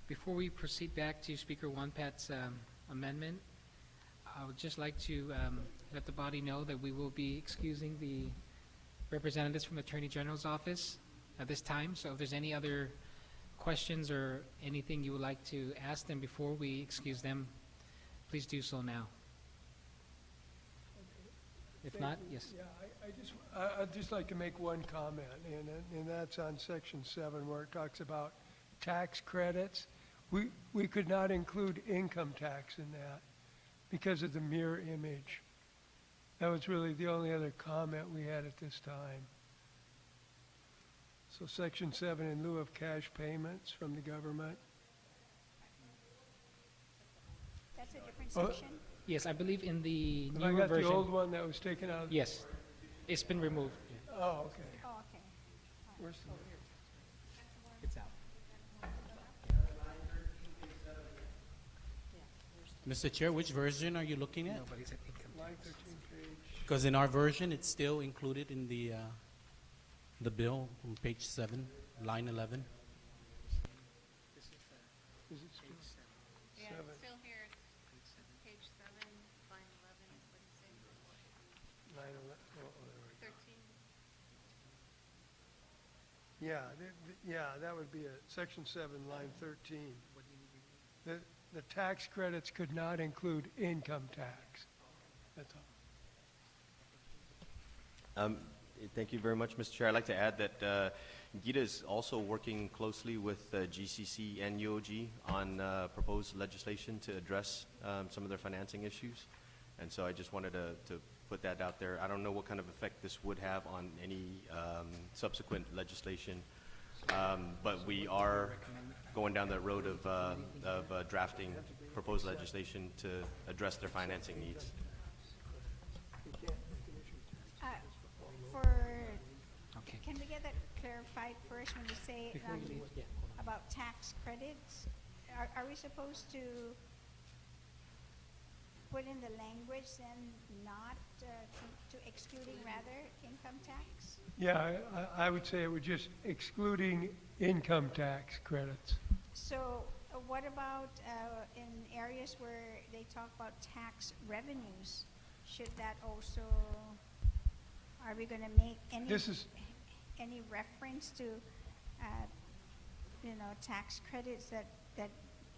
Before we proceed back to Speaker Pat's amendment, I would just like to let the body know that we will be excusing the representatives from the Attorney General's office at this time. So if there's any other questions or anything you would like to ask them before we excuse them, please do so now. If Thank not, you. yes. Yeah, I'd just like to make one comment, and that's on Section 7 where it talks about tax credits. We could not include income tax in that because of the mirror image. That was really the only other comment we had at this time. So Section 7, in lieu of cash payments from the government. That's a different Oh, section? Yes, I believe in the Have I newer got the version. old one that was taken out? Yes, it's been removed. Oh, okay. Oh, okay. Where's the? It's out. Mr. Chair, which version are you looking at? Nobody's at income Line tax. 13 page. Because in our version, it's still included in the bill on page 7, line 11. Is it still? Yeah, Seven. it's still here, it's page 7, line 11 is what he's saying. 9, 11, there we go. 13, Yeah, that would be a Section 7, line 13. The tax credits could not include income tax. That's all. Thank you very much, Mr. Chair. I'd like to add that Gita is also working closely with GCC and UOG on proposed legislation to address some of their financing issues. And so I just wanted to put that out there. I don't know what kind of effect this would have on any subsequent legislation, but we are going down that road of drafting proposed legislation to address their financing needs. Okay. Can we get that clarified first when you say Before you leave, yeah. about tax credits? Are we supposed to put in the language then not to excluding rather income tax? Yeah, I would say it would just excluding income tax credits. So what about in areas where they talk about tax revenues? Should that also, are we going to make any reference to, tax credits that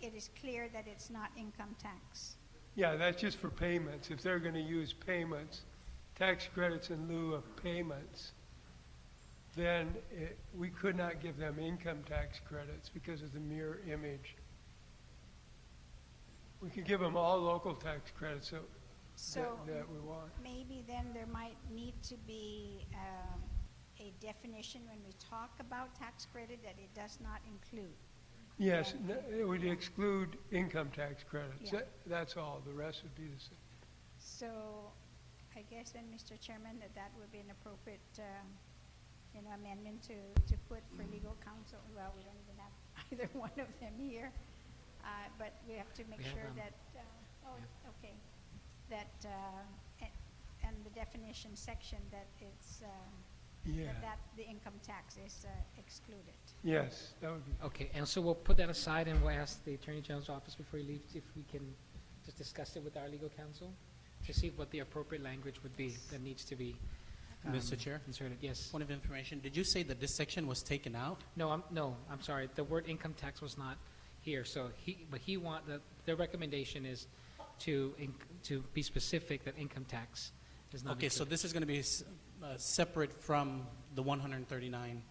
it is clear that it's not income tax? Yeah, that's just for payments. If they're going to use payments, tax credits in lieu of payments, then we could not give them income tax credits because of the mirror image. We could give them all local tax credits that we want. Maybe then there might need to be a definition when we talk about tax credit that it does not include. Yes, it would exclude income tax credits. Yeah. That's all. The rest would be the same. So I guess then, Mr. Chairman, that would be an appropriate amendment to put for legal counsel. Well, we don't even have either one of them here, but we have to make We have, sure that, okay, that, and the definition section that it's, Yeah. that the income tax is excluded. Yes, that would be. Okay, and so we'll put that aside and we'll ask the Attorney General's office before he leaves if we can just discuss it with our legal counsel to see what the appropriate language would be that needs to be Mr. Chair? inserted. Yes. Point of information, did you say that this section was taken out? No, I'm sorry. The word income tax was not here. So their recommendation is to be specific that income tax is not Okay, so included. this is going to be separate from the 139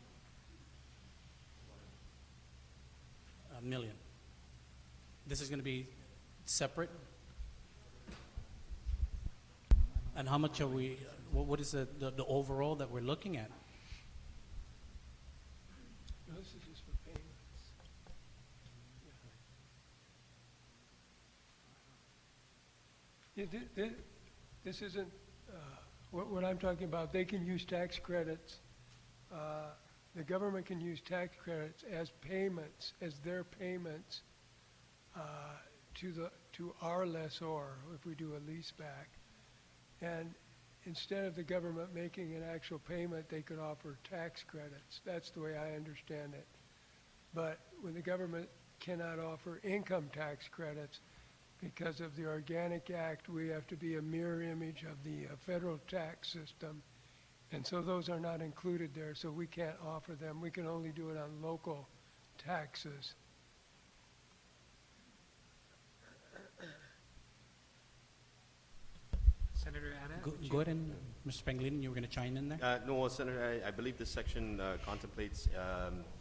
million. This is going to be separate? And how much are we, what is the overall that we're looking at? No, this is just for payments. Yeah, this isn't, what I'm talking about, they can use tax credits. The government can use tax credits as payments, as their payments to our lessor if we do a lease back. And instead of the government making an actual payment, they could offer tax credits. That's the way I understand it. But when the government cannot offer income tax credits. Because of the Organic Act, we have to be a mirror image of the federal tax system. And so those are not included there, so we can't offer them. We can only do it on local taxes. Senator Anna? would you- Go ahead and, Mr. Pangilinan, you were going to chime in there? No, well, Senator, I believe this section contemplates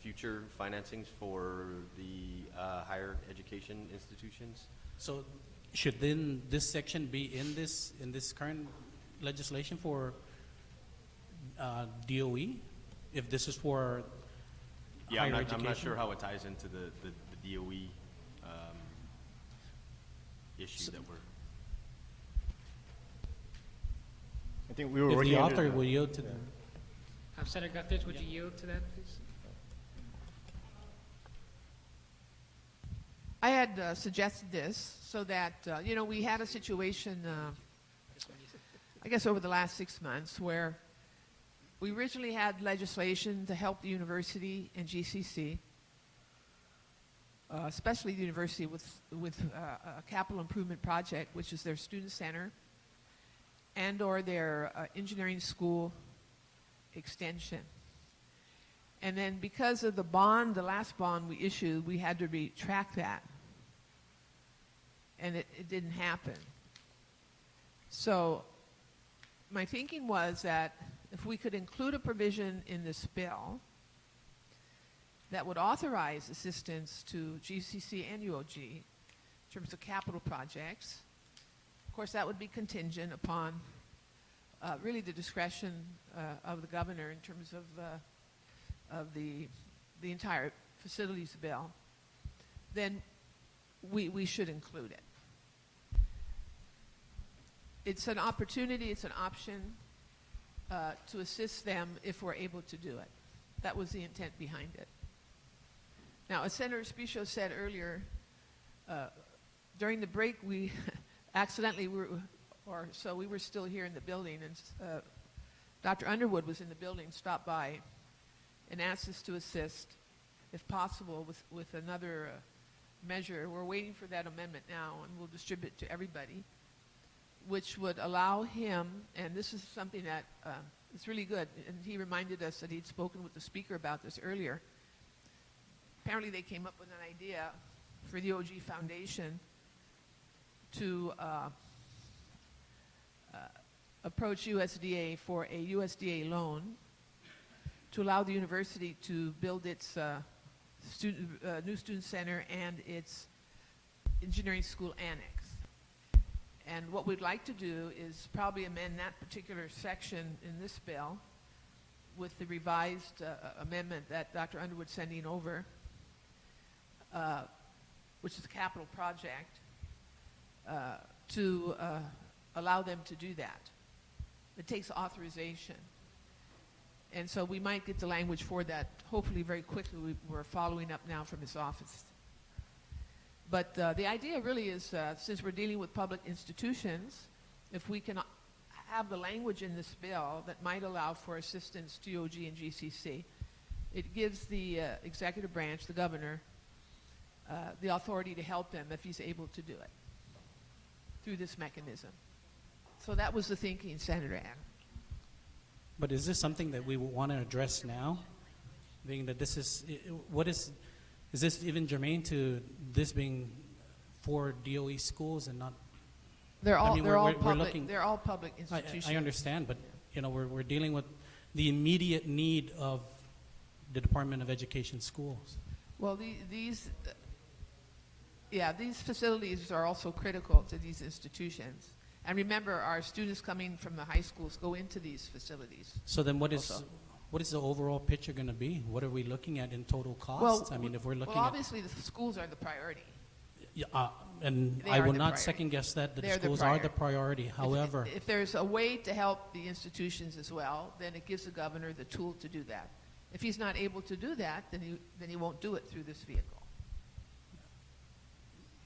future financings for the higher education institutions. So should then this section be in this current legislation for DOE? If this is for Yeah, higher I'm education? not sure how it ties into the DOE issue that we're. I think we were If working the under author the- will yield to the, Senator Guthridge, would you yield to that, please? I had suggested this so that, we had a situation, I guess over the last 6 months, where we originally had legislation to help the university and GCC, especially the university with a capital improvement project, which is their student center, and or their engineering school extension. And then because of the last bond we issued, we had to retract that. And it didn't happen. So my thinking was that if we could include a provision in this bill that would authorize assistance to GCC and UOG in terms of capital projects, of course that would be contingent upon really the discretion of the governor in terms of the entire facilities bill, then we should include it. It's an opportunity, it's an option to assist them if we're able to do it. That was the intent behind it. Now, as Senator Spicio said earlier, during the break we accidentally we were still here in the building, and Dr. Underwood was in the building, stopped by, and asked us to assist, if possible, with another measure. We're waiting for that amendment now, and we'll distribute it to everybody, which would allow him, and this is something that is really good, and he reminded us that he'd spoken with the speaker about this earlier. Apparently they came up with an idea for the OG Foundation to approach USDA for a USDA loan to allow the university to build its new student center and its engineering school annex. And what we'd like to do is probably amend that particular section in this bill with the revised amendment that Dr. Underwood's sending over, which is a capital project, to allow them to do that. It takes authorization. And so we might get the language for that hopefully very quickly. We're following up now from his office. But the idea really is, since we're dealing with public institutions, if we can have the language in this bill that might allow for assistance to OG and GCC, it gives the executive branch, the governor, the authority to help them if he's able to do it through this mechanism. So that was the thinking, Senator Ann. but is this something that we want to address now? Being that this is this even germane to this being for DOE schools and not? They're all, I mean, they're we're all looking- public. They're all public institutions. I understand, but we're dealing with the immediate need of the Department of Education schools. Well, these facilities are also critical to these institutions. And remember, our students coming from the high schools go into these facilities. So then what is Also. the overall picture going to be? What are we looking at in total costs? Well, I mean, if we're looking well, at... obviously the schools are the priority. Yeah, and They I are will the not priority. second guess that the They're the schools are the priority. However, If there's a way to help the institutions as well, then it gives the governor the tool to do that. If he's not able to do that, then he won't do it through this vehicle.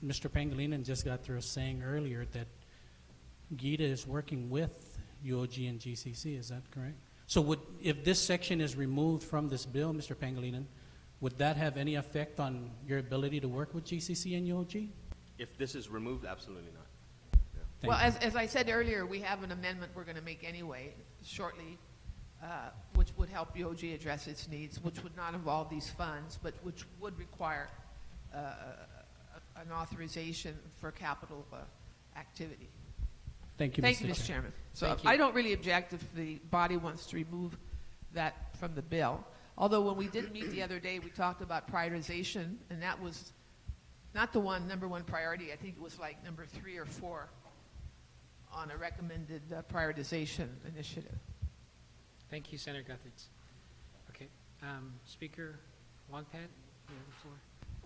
Mr. Pangilinan just got through saying earlier that Gita is working with UOG and GCC. Is that correct? So if this section is removed from this bill, Mr. Pangilinan, would that have any effect on your ability to work with GCC and UOG? If this is removed, absolutely not. Thank Well, you. as I said earlier, we have an amendment we're going to make anyway shortly, which would help UOG address its needs, which would not involve these funds, but which would require an authorization for capital activity. Thank you, Thank you, Mr. Mr. Chair. Chairman. So Thank you. I don't really object if the body wants to remove that from the bill. Although when we did meet the other day, we talked about prioritization, and that was not the number one priority. I think it was like number 3 or 4 on a recommended prioritization initiative. Thank you, Senator Guthrie. Okay, Speaker Wonpat, you have the floor.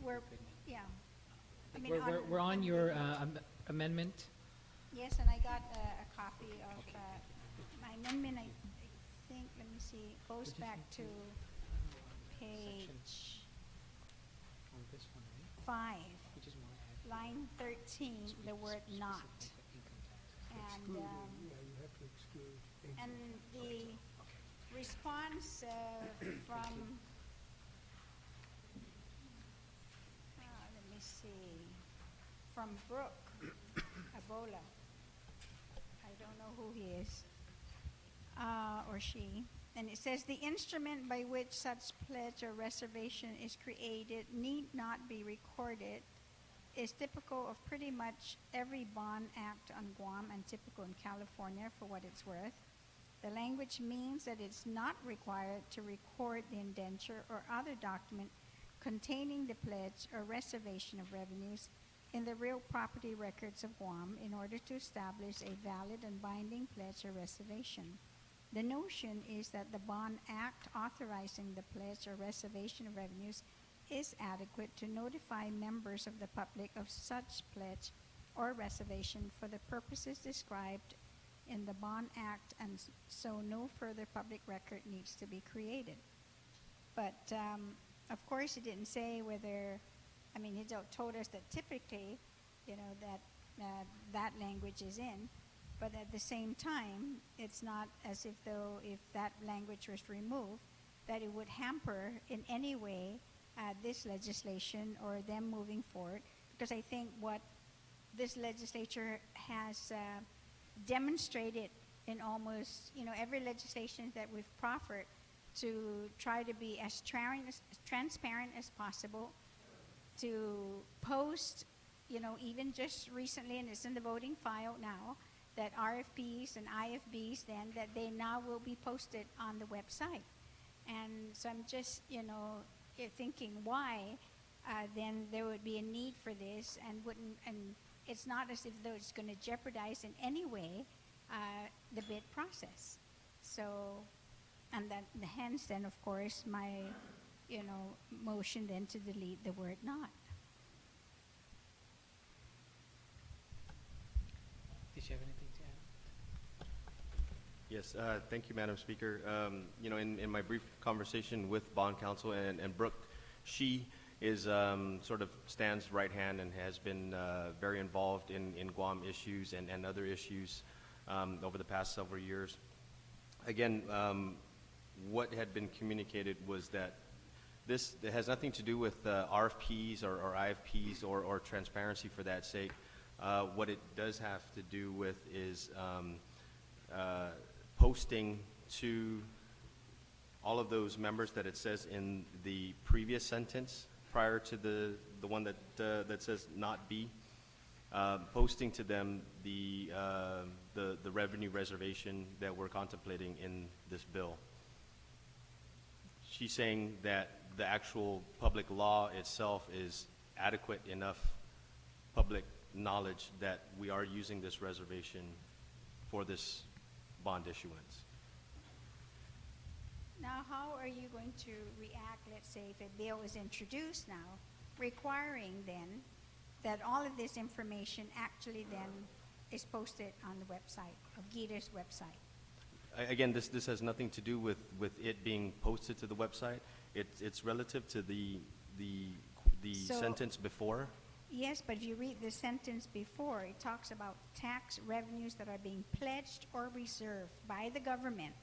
We're, yeah. I mean, We're on your amendment. Yes, and I got a copy of my amendment. I think, let me see, goes back to page On this one, right? 5, We just want to add line 13, the word not. income tax. And, Exclude, yeah, you have to exclude income. and the response from, let me see, from Brooke Ebola. I don't know who he is, or she. And it says, the instrument by which such pledge or reservation is created need not be recorded is typical of pretty much every bond act on Guam and typical in California for what it's worth. The language means that it's not required to record the indenture or other document containing the pledge or reservation of revenues in the real property records of Guam in order to establish a valid and binding pledge or reservation. The notion is that the Bond Act authorizing the pledge or reservation of revenues is adequate to notify members of the public of such pledge or reservation for the purposes described in the Bond Act, and so no further public record needs to be created. But of course, it didn't say whether, I mean, it told us that typically, that that language is in, but at the same time, it's not as if though if that language was removed, that it would hamper in any way this legislation or them moving forward, because I think what this legislature has demonstrated in almost, every legislation that we've proffered to try to be as transparent as possible, to post, even just recently, and it's in the voting file now, that RFPs and IFBs then, that they now will be posted on the website. And so I'm just, thinking why then there would be a need for this, and it's not as if though it's going to jeopardize in any way the bid process. So, and that hence then, of course, my, motion then to delete the word not. Did you have anything to add? Yes, thank you, Madam Speaker. In my brief conversation with Bond Counsel and Brooke, she is sort of stands right hand and has been very involved in Guam issues and other issues over the past several years. Again, what had been communicated was that this has nothing to do with RFPs or IFPs or transparency for that sake. What it does have to do with is posting to all of those members that it says in the previous sentence prior to the one that says not be, posting to them the revenue reservation that we're contemplating in this bill. She's saying that the actual public law itself is adequate enough public knowledge that we are using this reservation for this bond issuance. Now, how are you going to react, let's say, if a bill is introduced now, requiring then that all of this information actually then is posted on the website, of GITA's website? Again, this has nothing to do with it being posted to the website. It's relative to the So- sentence before. Yes, but if you read the sentence before, it talks about tax revenues that are being pledged or reserved by the government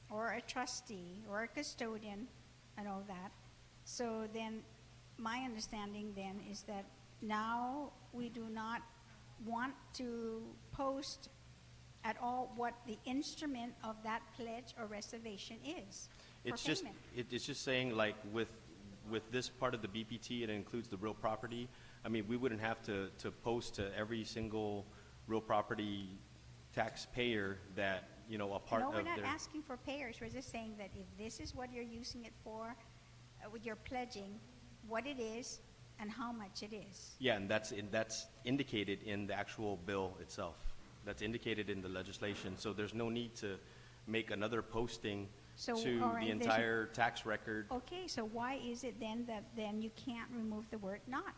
or a trustee or a custodian and all that So then, my understanding then is that now we do not want to post at all what the instrument of that pledge or reservation is for It's just, payment. it's just saying like with this part of the BPT, it includes the real property. I mean, we wouldn't have to post to every single real property taxpayer that, you know, a part No, of we're their. not asking for payers. We're just saying that if this is what you're using it for, with your pledging, what it is and how much it is. Yeah, and that's indicated in the actual bill itself. That's indicated in the legislation. So there's no need to make another posting So, to all right, the there's entire tax record. Okay, so why is it then that then you can't remove the word not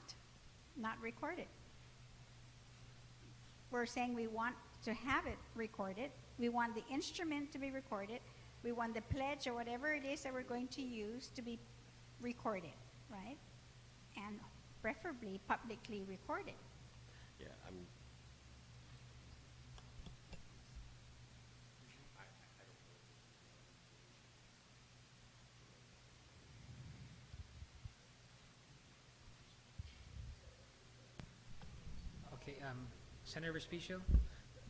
recorded? We're saying we want to have it recorded. We want the instrument to be recorded. We want the pledge or whatever it is that we're going to use to be recorded, right? And preferably publicly recorded. Yeah, Okay, Senator Respicio?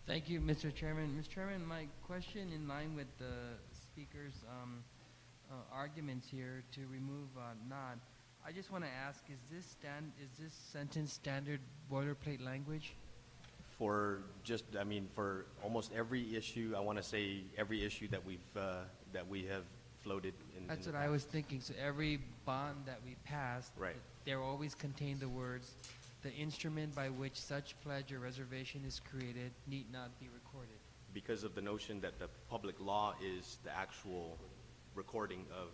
Thank you, Mr. Chairman. Mr. Chairman, my question in line with the speaker's arguments here to remove not, I just want to ask, is this sentence standard boilerplate language? for just, I mean, for almost every issue, I want to say every issue that we have floated in. That's in the what I was past. thinking. So every bond that we passed, Right. there always contained the words, the instrument by which such pledge or reservation is created need not be recorded. Because of the notion that the public law is the actual recording of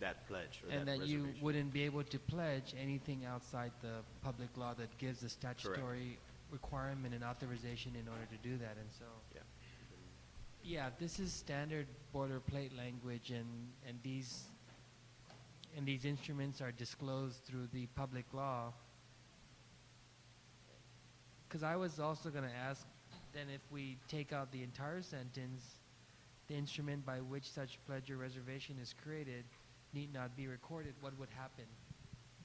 that pledge or And that that you reservation. wouldn't be able to pledge anything outside the public law that gives the statutory requirement and authorization in order to do that. And so, Yeah. yeah, this is standard boilerplate language, and these instruments are disclosed through the public law. Because I was also going to ask, then if we take out the entire sentence, the instrument by which such pledge or reservation is created need not be recorded, what would happen?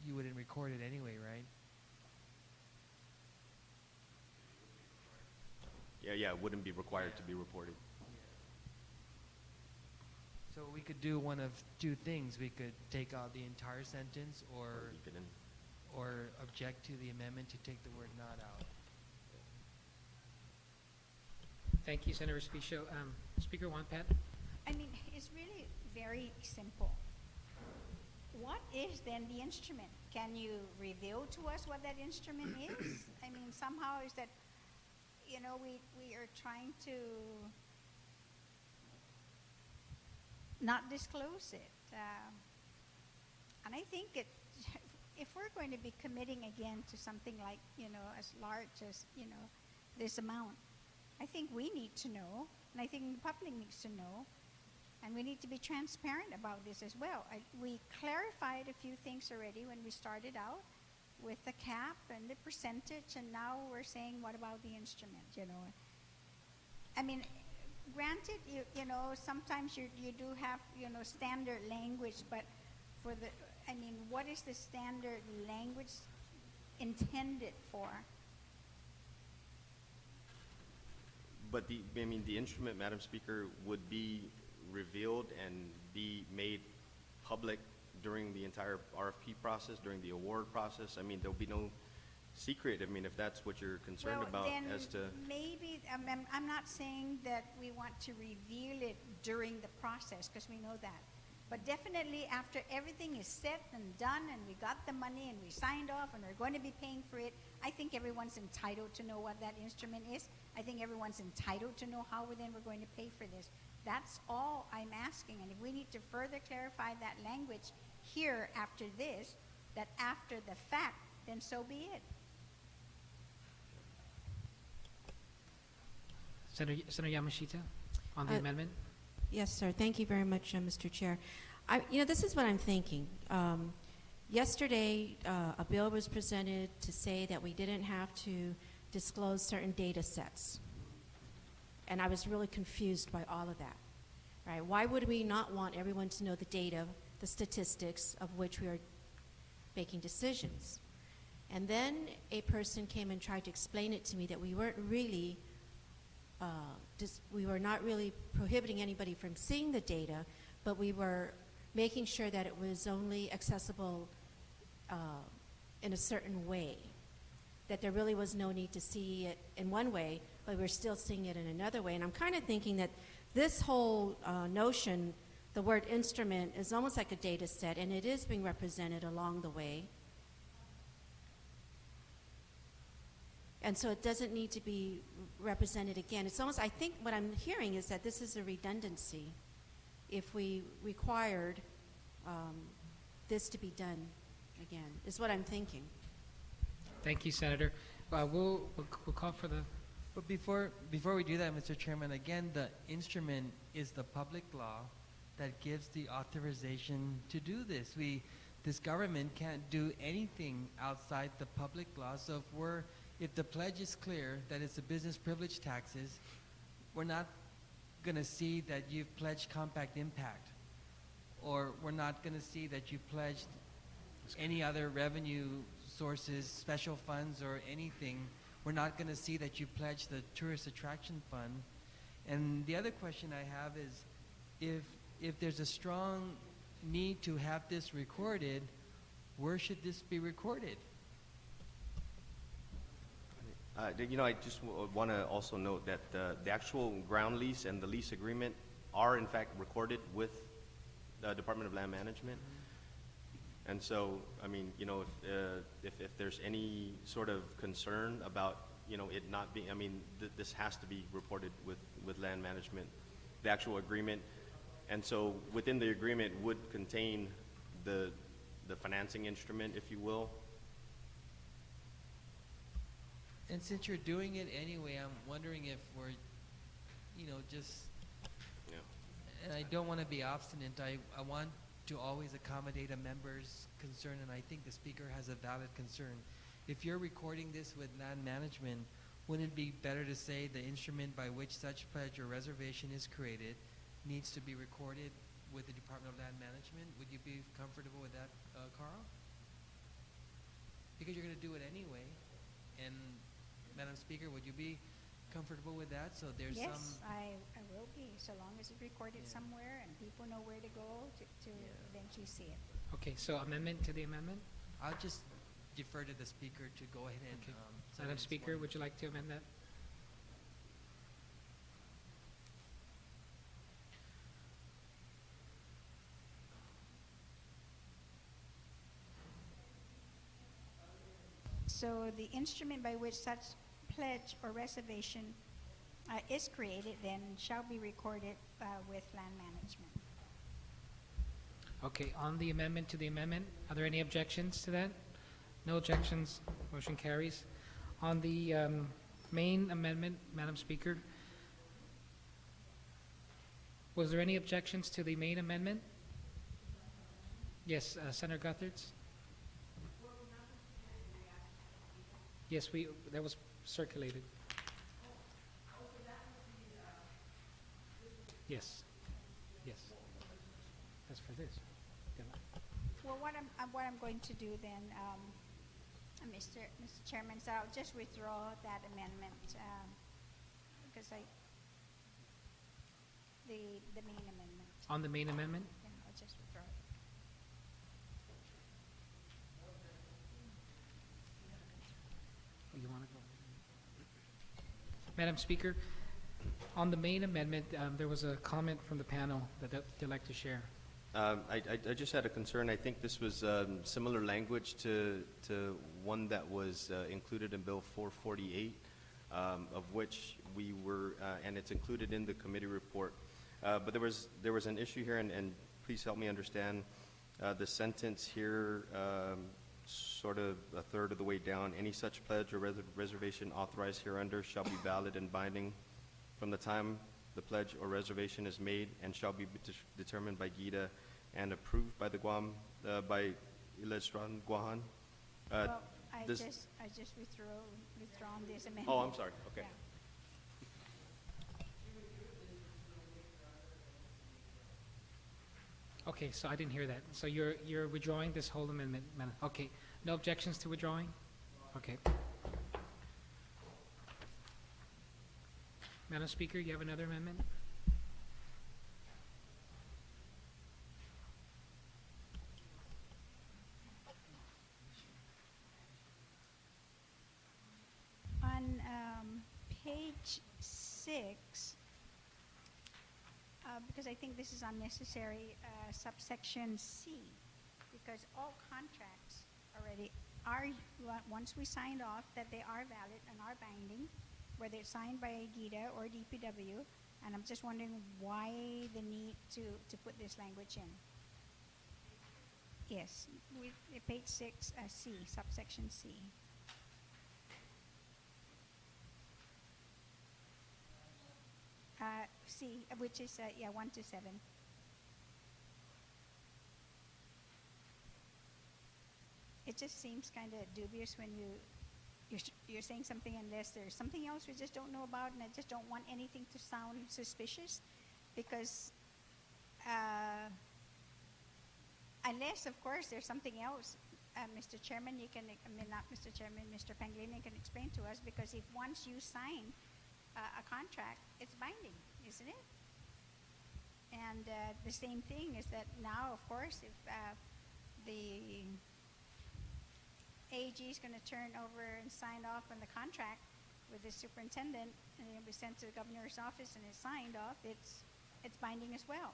You wouldn't record it anyway, right? Yeah, it wouldn't be required to be reported. So we could do one of two things. We could take out the entire sentence Or leave it in. or object to the amendment to take the word not out. Thank you, Senator Respicio. Speaker Juan Pat? I mean, it's really very simple. What is then the instrument? Can you reveal to us what that instrument is? I mean, somehow is that, you know, we are trying to not disclose it. And I think if we're going to be committing again to something like, you know, as large as, you know, this amount, I think we need to know, and I think the public needs to know, and we need to be transparent about this as well. We clarified a few things already when we started out with the cap and the percentage, and now we're saying, what about the instrument, you know? I mean, granted, you know, sometimes you do have, you know, standard language, but for the, I mean, what is the standard language intended for? But the instrument, Madam Speaker, would be revealed and be made public during the entire RFP process, during the award process. I mean, there'll be no secret. I mean, if that's what you're concerned Well, about then as to. maybe, I'm not saying that we want to reveal it during the process, because we know that. But definitely after everything is set and done and we got the money and we signed off and we're going to be paying for it, I think everyone's entitled to know what that instrument is. I think everyone's entitled to know how then we're going to pay for this. That's all I'm asking. And if we need to further clarify that language here after this, that after the fact, then so be it. Senator Yamashita, on the amendment? Yes, sir. Thank you very much, Mr. Chair. This is what I'm thinking. Yesterday, a bill was presented to say that we didn't have to disclose certain data sets. And I was really confused by all of that. Right? Why would we not want everyone to know the data, the statistics of which we are making decisions. And then a person came and tried to explain it to me that we weren't really, we were not really prohibiting anybody from seeing the data, but we were making sure that it was only accessible in a certain way, that there really was no need to see it in one way, but we're still seeing it in another way. And I'm kind of thinking that this whole notion, the word instrument, is almost like a data set, and it is being represented along the way. And so it doesn't need to be represented again. It's almost, I think what I'm hearing is that this is a redundancy if we required this to be done again, is what I'm thinking. Thank you, Senator. We'll call for the... But before we do that, Mr. Chairman, again, the instrument is the public law that gives the authorization to do this. This government can't do anything outside the public law. So if the pledge is clear that it's the business privilege taxes, we're not going to see that you've pledged compact impact, or we're not going to see that you pledged any other revenue sources, special funds, or anything. We're not going to see that you pledged the tourist attraction fund. And the other question I have is, if there's a strong need to have this recorded, where should this be recorded? I just want to also note that the actual ground lease and the lease agreement are in fact recorded with the Department of Land Management. And so, I mean, if there's any sort of concern about, it not being, this has to be reported with Land Management, the actual agreement. And so within the agreement would contain the financing instrument, if you will. And since you're doing it anyway, I'm wondering if we're, just, Yeah. and I don't want to be obstinate. I want to always accommodate a member's concern, and I think the speaker has a valid concern. If you're recording this with land management, wouldn't it be better to say the instrument by which such pledge or reservation is created needs to be recorded with the Department of Land Management? Would you be comfortable with that, Carl? Because you're going to do it anyway, and Madam Speaker, would you be comfortable with that? So there's Yes, some. I will be, so long as it's recorded somewhere and people know where to go to eventually see it. Okay, so amendment to the amendment? I'll just defer to the speaker to go ahead and. Okay. send Madam this Speaker, one. would you like to amend that? So the instrument by which such pledge or reservation is created then shall be recorded with land management. Okay, on the amendment to the amendment, are there any objections to that? No objections, motion carries. On the main amendment, Madam Speaker, was there any objections to the main amendment? Yes, Senator Gutherts? Yes, that was circulated. Yes, yes. That's for this. Well, what I'm going to do then, Mr. Chairman, so I'll just withdraw that amendment because the main amendment. On the main amendment? Yeah, I'll just withdraw it. You want to go? Madam Speaker, on the main amendment, there was a comment from the panel that they'd like to share. I just had a concern. I think this was similar language to one that was included in Bill 448, of which we were, and it's included in the committee report. But there was an issue here, and please help me understand the sentence here, sort of a third of the way down. Any such pledge or reservation authorized hereunder shall be valid and binding from the time the pledge or reservation is made and shall be determined by GIDA and approved by the Guam, by Ilestran Guahan. Well, I just withdrawn this amendment. Oh, I'm sorry, okay. Yeah. Okay, so I didn't hear that. So you're withdrawing this whole amendment, madam? Okay, no objections to withdrawing? Okay. Madam Speaker, you have another amendment? On page 6, because I think this is unnecessary, subsection C, because all contracts already are, once we signed off, that they are valid and are binding, whether it's signed by GIDA or DPW, and I'm just wondering why the need to put this language in. Yes, with page 6, C, subsection C. C, which is, 1 to 7. It just seems kind of dubious when you're saying something unless there's something else we just don't know about, and I just don't want anything to sound suspicious, because unless, of course, there's something else, Mr. Chairman, you can, I mean, not Mr. Chairman, Mr. Pangilinan can explain to us, because if once you sign a contract, it's binding, isn't it? And the same thing is that now, of course, if the AG is going to turn over and sign off on the contract with the superintendent, and it'll be sent to the governor's office and it's signed off, it's binding as well.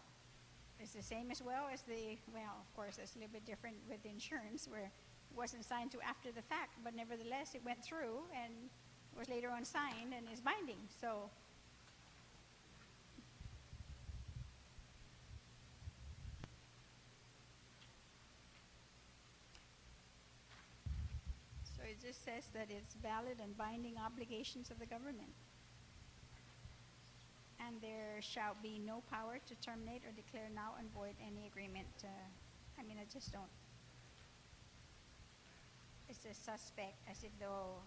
It's the same as well as the, well, of course, that's a little bit different with insurance, where it wasn't signed to after the fact, but nevertheless, it went through and was later on signed and is binding. So it just says that it's valid and binding obligations of the government. And there shall be no power to terminate or declare null and void any agreement. I mean, I just don't. It's a suspect, as if though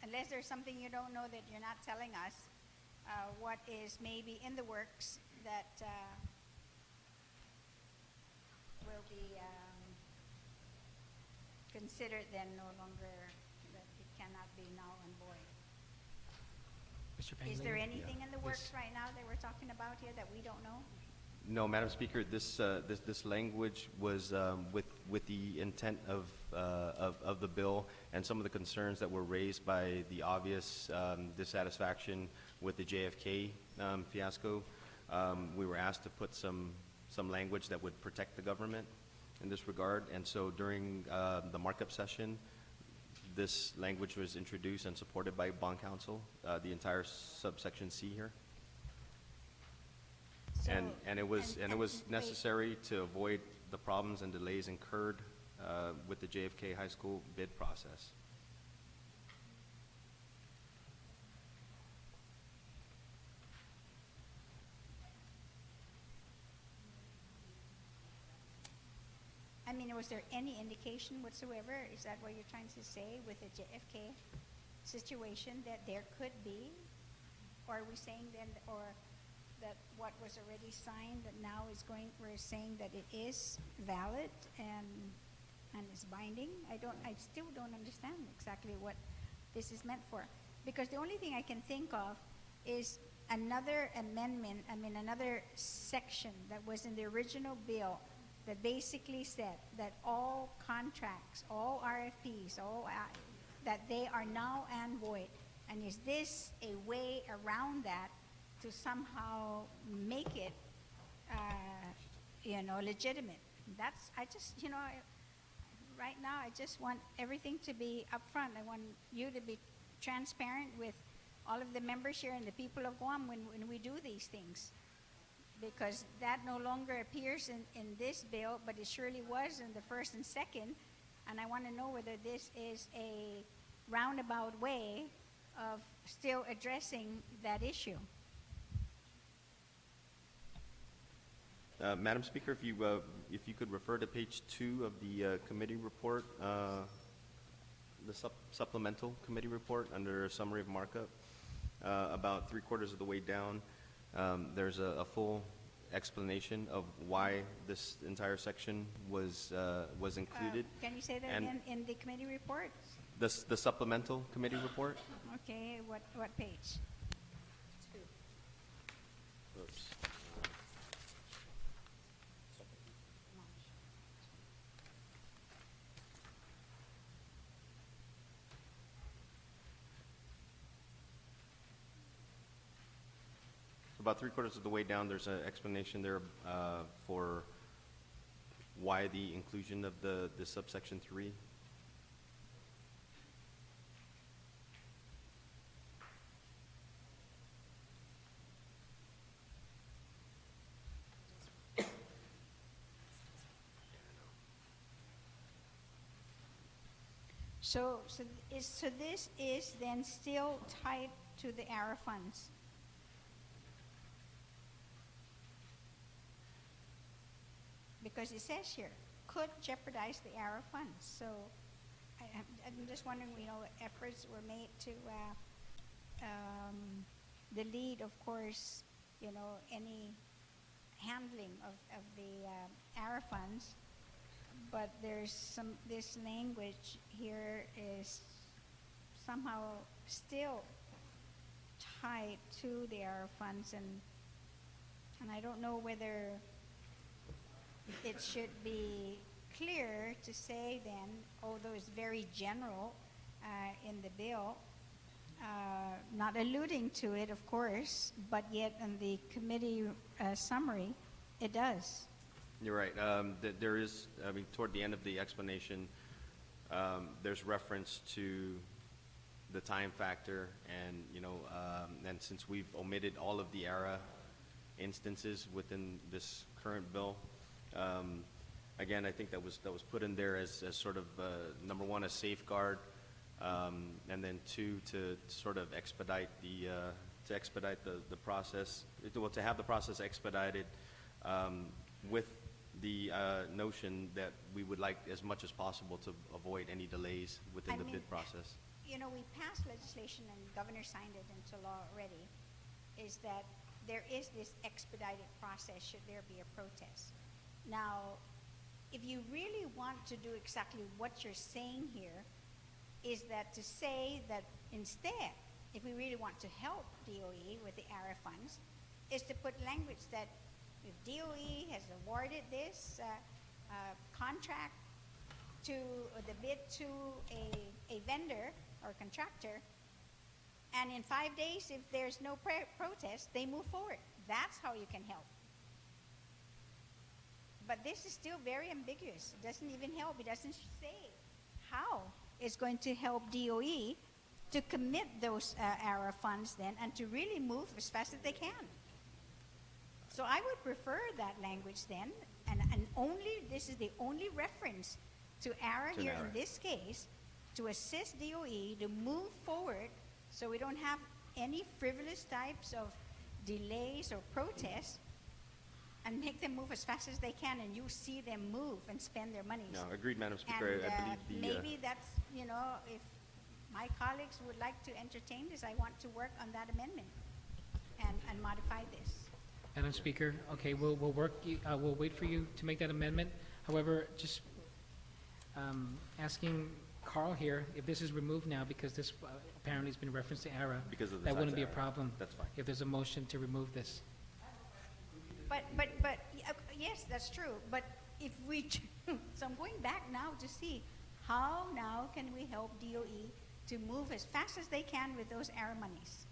unless there's something you don't know that you're not telling us, what is maybe in the works that will be considered then no longer, that it cannot be null and void. Mr. Pangilinan? Is there anything in the works Yes. right now that we're talking about here that we don't know? No, Madam Speaker, this language was with the intent of the bill and some of the concerns that were raised by the obvious dissatisfaction with the JFK fiasco. We were asked to put some language that would protect the government in this regard, and so during the markup session, this language was introduced and supported by Bond Counsel, the entire subsection C here. So- And it was wait. necessary to avoid the problems and delays incurred with the JFK High School bid process. I mean, was there any indication whatsoever? Is that what you're trying to say with the JFK situation, that there could be? Or are we saying then, or that what was already signed that now is we're saying that it is valid and is binding? I still don't understand exactly what this is meant for. Because the only thing I can think of is another amendment, another section that was in the original bill that basically said that all contracts, all RFPs, that they are null and void. And is this a way around that to somehow make it, legitimate? Right now, I just want everything to be upfront. I want you to be transparent with all of the members here and the people of Guam when we do these things. Because that no longer appears in this bill, but it surely was in the first and second. And I want to know whether this is a roundabout way of still addressing that issue. Madam Speaker, if you could refer to page 2 of the committee report, the supplemental committee report under summary of markup, about 3/4 of the way down, there's a full explanation of why this entire section was included. Can you say that And- again in the committee report? The supplemental committee report? Okay, what page? Oops. About 3/4 of the way down, there's an explanation there for why the inclusion of the subsection 3. So this is then still tied to the ARA funds? Because it says here, could jeopardize the ARA funds. So I'm just wondering, efforts were made to delete, of course, any handling of the ARA funds. But this language here is somehow still tied to the ARA funds, and I don't know whether it should be clear to say then, although it's very general in the bill, not alluding to it, of course, but yet in the committee summary, it does. You're right. There is, toward the end of the explanation, there's reference to the time factor, and and since we've omitted all of the ARA instances within this current bill, again, I think that was put in there as sort of number one, a safeguard, and then two, to sort of expedite the process, to have the process expedited, with the notion that we would like as much as possible to avoid any delays within the bid process. We passed legislation and the governor signed it into law already, is that there is this expedited process should there be a protest. Now, if you really want to do exactly what you're saying here, is that to say that instead, if we really want to help DOE with the ARA funds, is to put language that if DOE has awarded this contract to the bid to a vendor or contractor, and in 5 days, if there's no protest, they move forward. That's how you can help. But this is still very ambiguous. It doesn't even help. It doesn't say how it's going to help DOE to commit those ARA funds then and to really move as fast as they can. So I would prefer that language then, and this is the only reference to ARA To here ARA. in this case, to assist DOE to move forward so we don't have any frivolous types of delays or protests, and make them move as fast as they can, and you see them move and spend their monies. No, agreed, Madam Speaker. And I believe maybe that's, if my colleagues would like to entertain this, I want to work on that amendment and modify this. Madam Speaker, okay, we'll wait for you to make that amendment. However, just asking Carl here, if this is removed now, because this apparently has been referenced to ARA, Because of the that wouldn't size be a of ARA. problem. That's fine. If there's a motion to remove this. But yes, that's true. But if we, so I'm going back now to see how now can we help DOE to move as fast as they can with those ARA monies.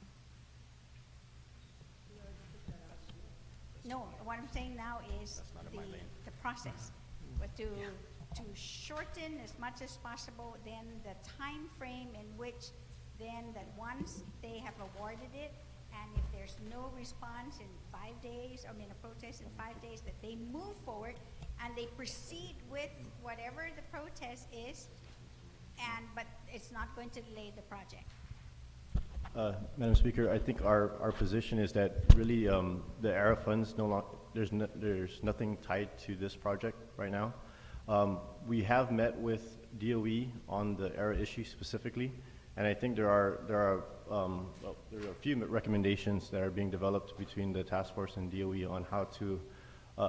No, what I'm saying now is the process, but to shorten as much as possible then the time frame in which then that once they have awarded it, and if there's no response in 5 days, a protest in 5 days, that they move forward and they proceed with whatever the protest is, but it's not going to delay the project. Madam Speaker, I think our position is that really the ARA funds there's nothing tied to this project right now. We have met with DOE on the ARA issue specifically, And I think there are a few recommendations that are being developed between the task force and DOE on how to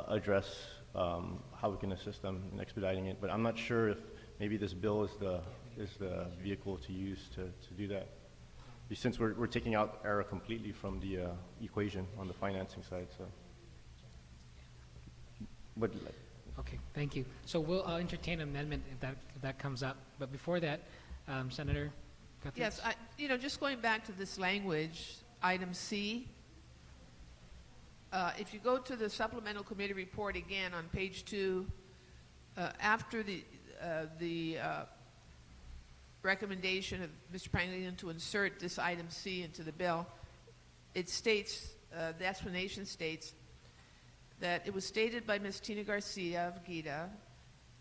address how we can assist them in expediting it. But I'm not sure if maybe this bill is the vehicle to use to do that. Since we're taking out ERA completely from the equation on the financing side, so. But Okay, thank you. So we'll entertain an amendment if that comes up. But before that, Senator Guthrie? Yes, just going back to this language, item C, if you go to the supplemental committee report again on page 2, after the recommendation of Mr. Pangilinan to insert this item C into the bill, it states, the explanation states, that it was stated by Ms. Tina Garcia of GITA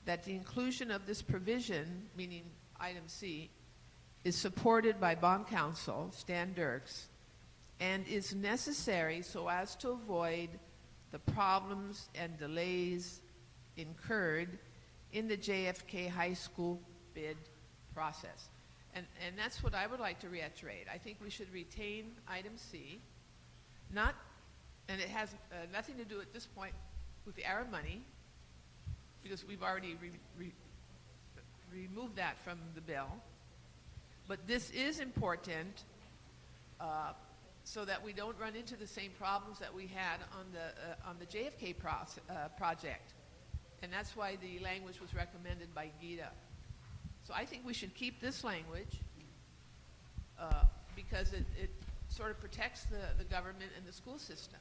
that the inclusion of this provision, meaning item C, is supported by bond counsel Stan Dirks and is necessary so as to avoid the problems and delays incurred in the JFK High School bid process. And that's what I would like to reiterate. I think we should retain item C, and it has nothing to do at this point with the ARA money, because we've already removed that from the bill. But this is important so that we don't run into the same problems that we had on the JFK project. And that's why the language was recommended by GITA. So I think we should keep this language because it sort of protects the government and the school system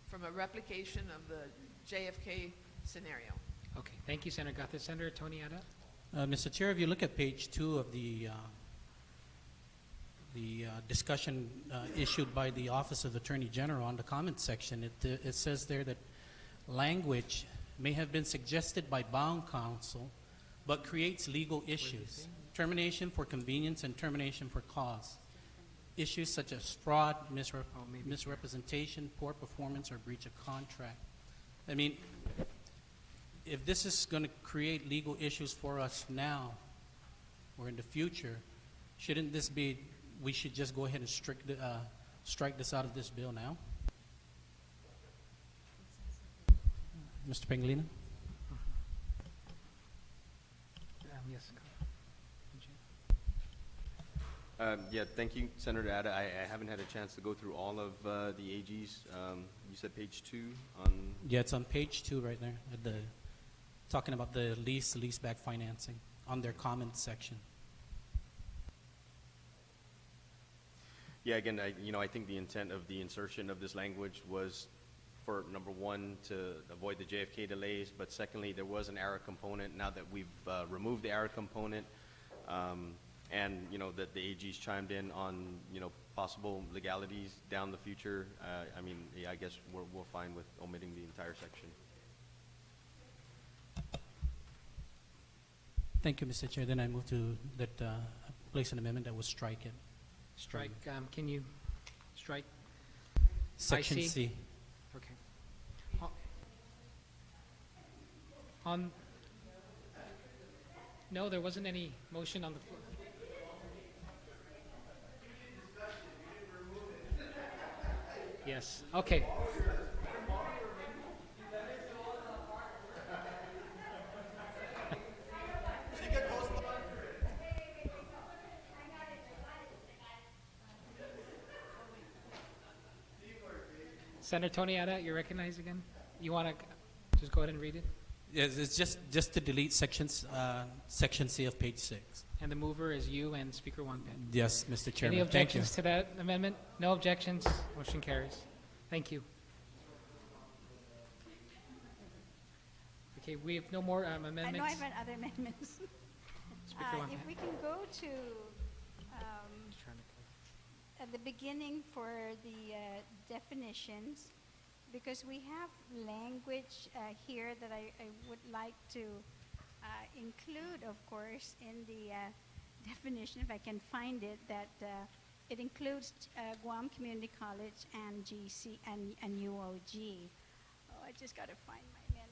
from a replication of the JFK scenario. Okay, thank you, Senator Guthrie. Senator Tony Ada? Mr. Chair, if you look at page 2 of the discussion issued by the Office of the Attorney General on the comment section, it says there that language may have been suggested by bond counsel but creates legal issues. Termination for convenience and termination for cause. Issues such as fraud, misrepresentation, poor performance, or breach of contract. I mean, if this is going to create legal issues for us now or in the future, shouldn't this be, we should just go ahead and strike this out of this bill now? Mr. Pangilinan? Yes. Yeah, thank you, Senator Ada. I haven't had a chance to go through all of the AGs. You said page 2 on... Yeah, it's on page 2 right there, talking about the leaseback financing on their comment section. Yeah, again, I think the intent of the insertion of this language was for, number one, to avoid the JFK delays, but secondly, there was an error component. Now that we've removed the error component, and that the AG's chimed in on possible legalities down the future, I guess we're fine with omitting the entire section. Thank you, Mr. Chair. Then I move to place an amendment that will strike it. Strike, can you strike? Section IC? C. Okay. No, there wasn't any motion on the floor. Yes, okay. Senator Tony Ada, you're recognized again. You want to just go ahead and read it? Yes, it's just to delete section C of page 6. And the mover is you and Speaker Wonpet. Yes, Mr. Chairman. Any objections to that amendment? No objections. Motion carries. Thank you. Okay, we have no more amendments. I know I've had other amendments. Speaker Wonpet. If we can go to at the beginning for the definitions, because we have language here that I would like to include, of course, in the definition, if I can find it, that it includes Guam Community College and GC and UOG. Oh, I just got to find my amendment.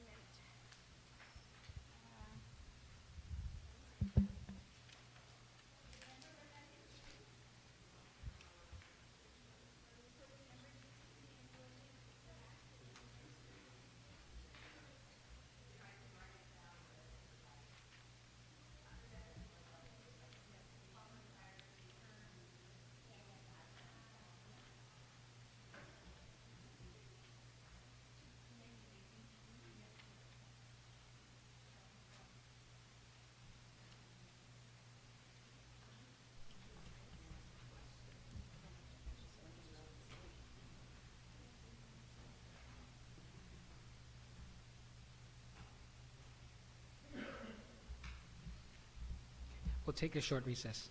We'll take a short recess.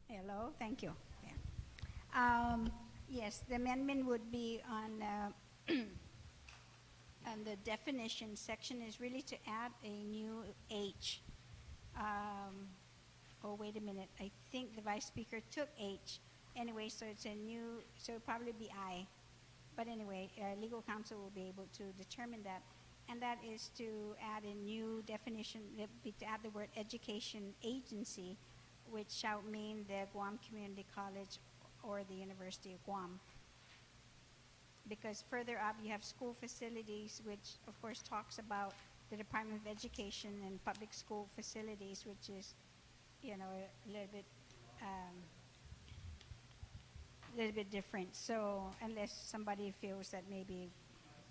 Hello, thank you. Yeah. Yes, the amendment would be on and the definition section is really to add a new H. Oh, wait a minute. I think the vice speaker took H. Anyway, so it's a new, so it'll probably be I. But anyway, legal counsel will be able to determine that. And that is to add a new definition, to add the word education agency, which shall mean the Guam Community College or the University of Guam. Because further up you have school facilities, which of course talks about the Department of Education and public school facilities, which is, you know, a little bit different. So unless somebody feels that maybe,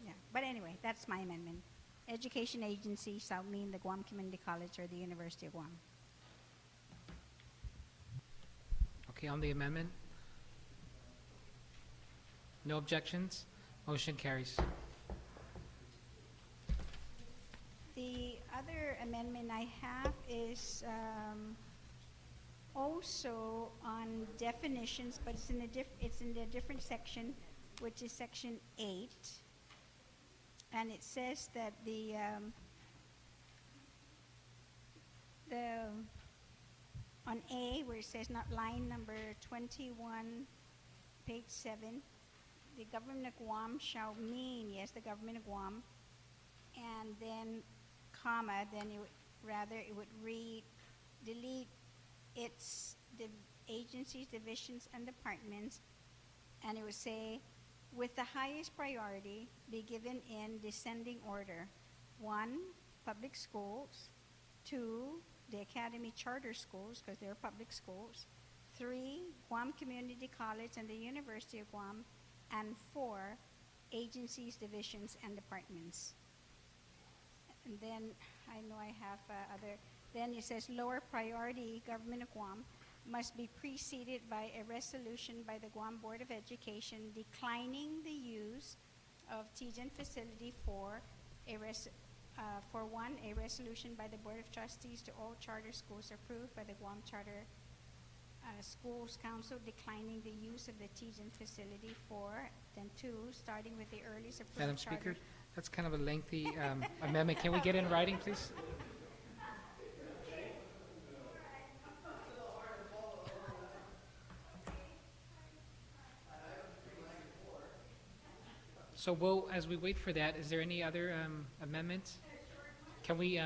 yeah. But anyway, that's my amendment. Education agency shall mean the Guam Community College or the University of Guam. Okay, on the amendment? No objections? Motion carries. The other amendment I have is also on definitions, but it's in a different section, which is section 8. And it says that on A, where it says not line number 21, page 7, the government of Guam shall mean, yes, the government of Guam, and then comma, then it would read delete its agencies, divisions, and departments, and it would say, with the highest priority, be given in descending order. 1, public schools. 2, the academy charter schools, because they're public schools. 3, Guam Community College and the University of Guam. And 4, agencies, divisions, and departments. And then I know I have other, then it says lower priority government of Guam must be preceded by a resolution by the Guam Board of Education declining the use of TGen facility for a resolution by the Board of Trustees to all charter schools approved by the Guam Charter Schools Council declining the use of the TGen facility for, then 2, starting with the earliest approved Madam charter. Speaker, that's kind of a lengthy amendment. Can we get in writing, please? So we'll, as we wait for that, is there any other amendments? Can we,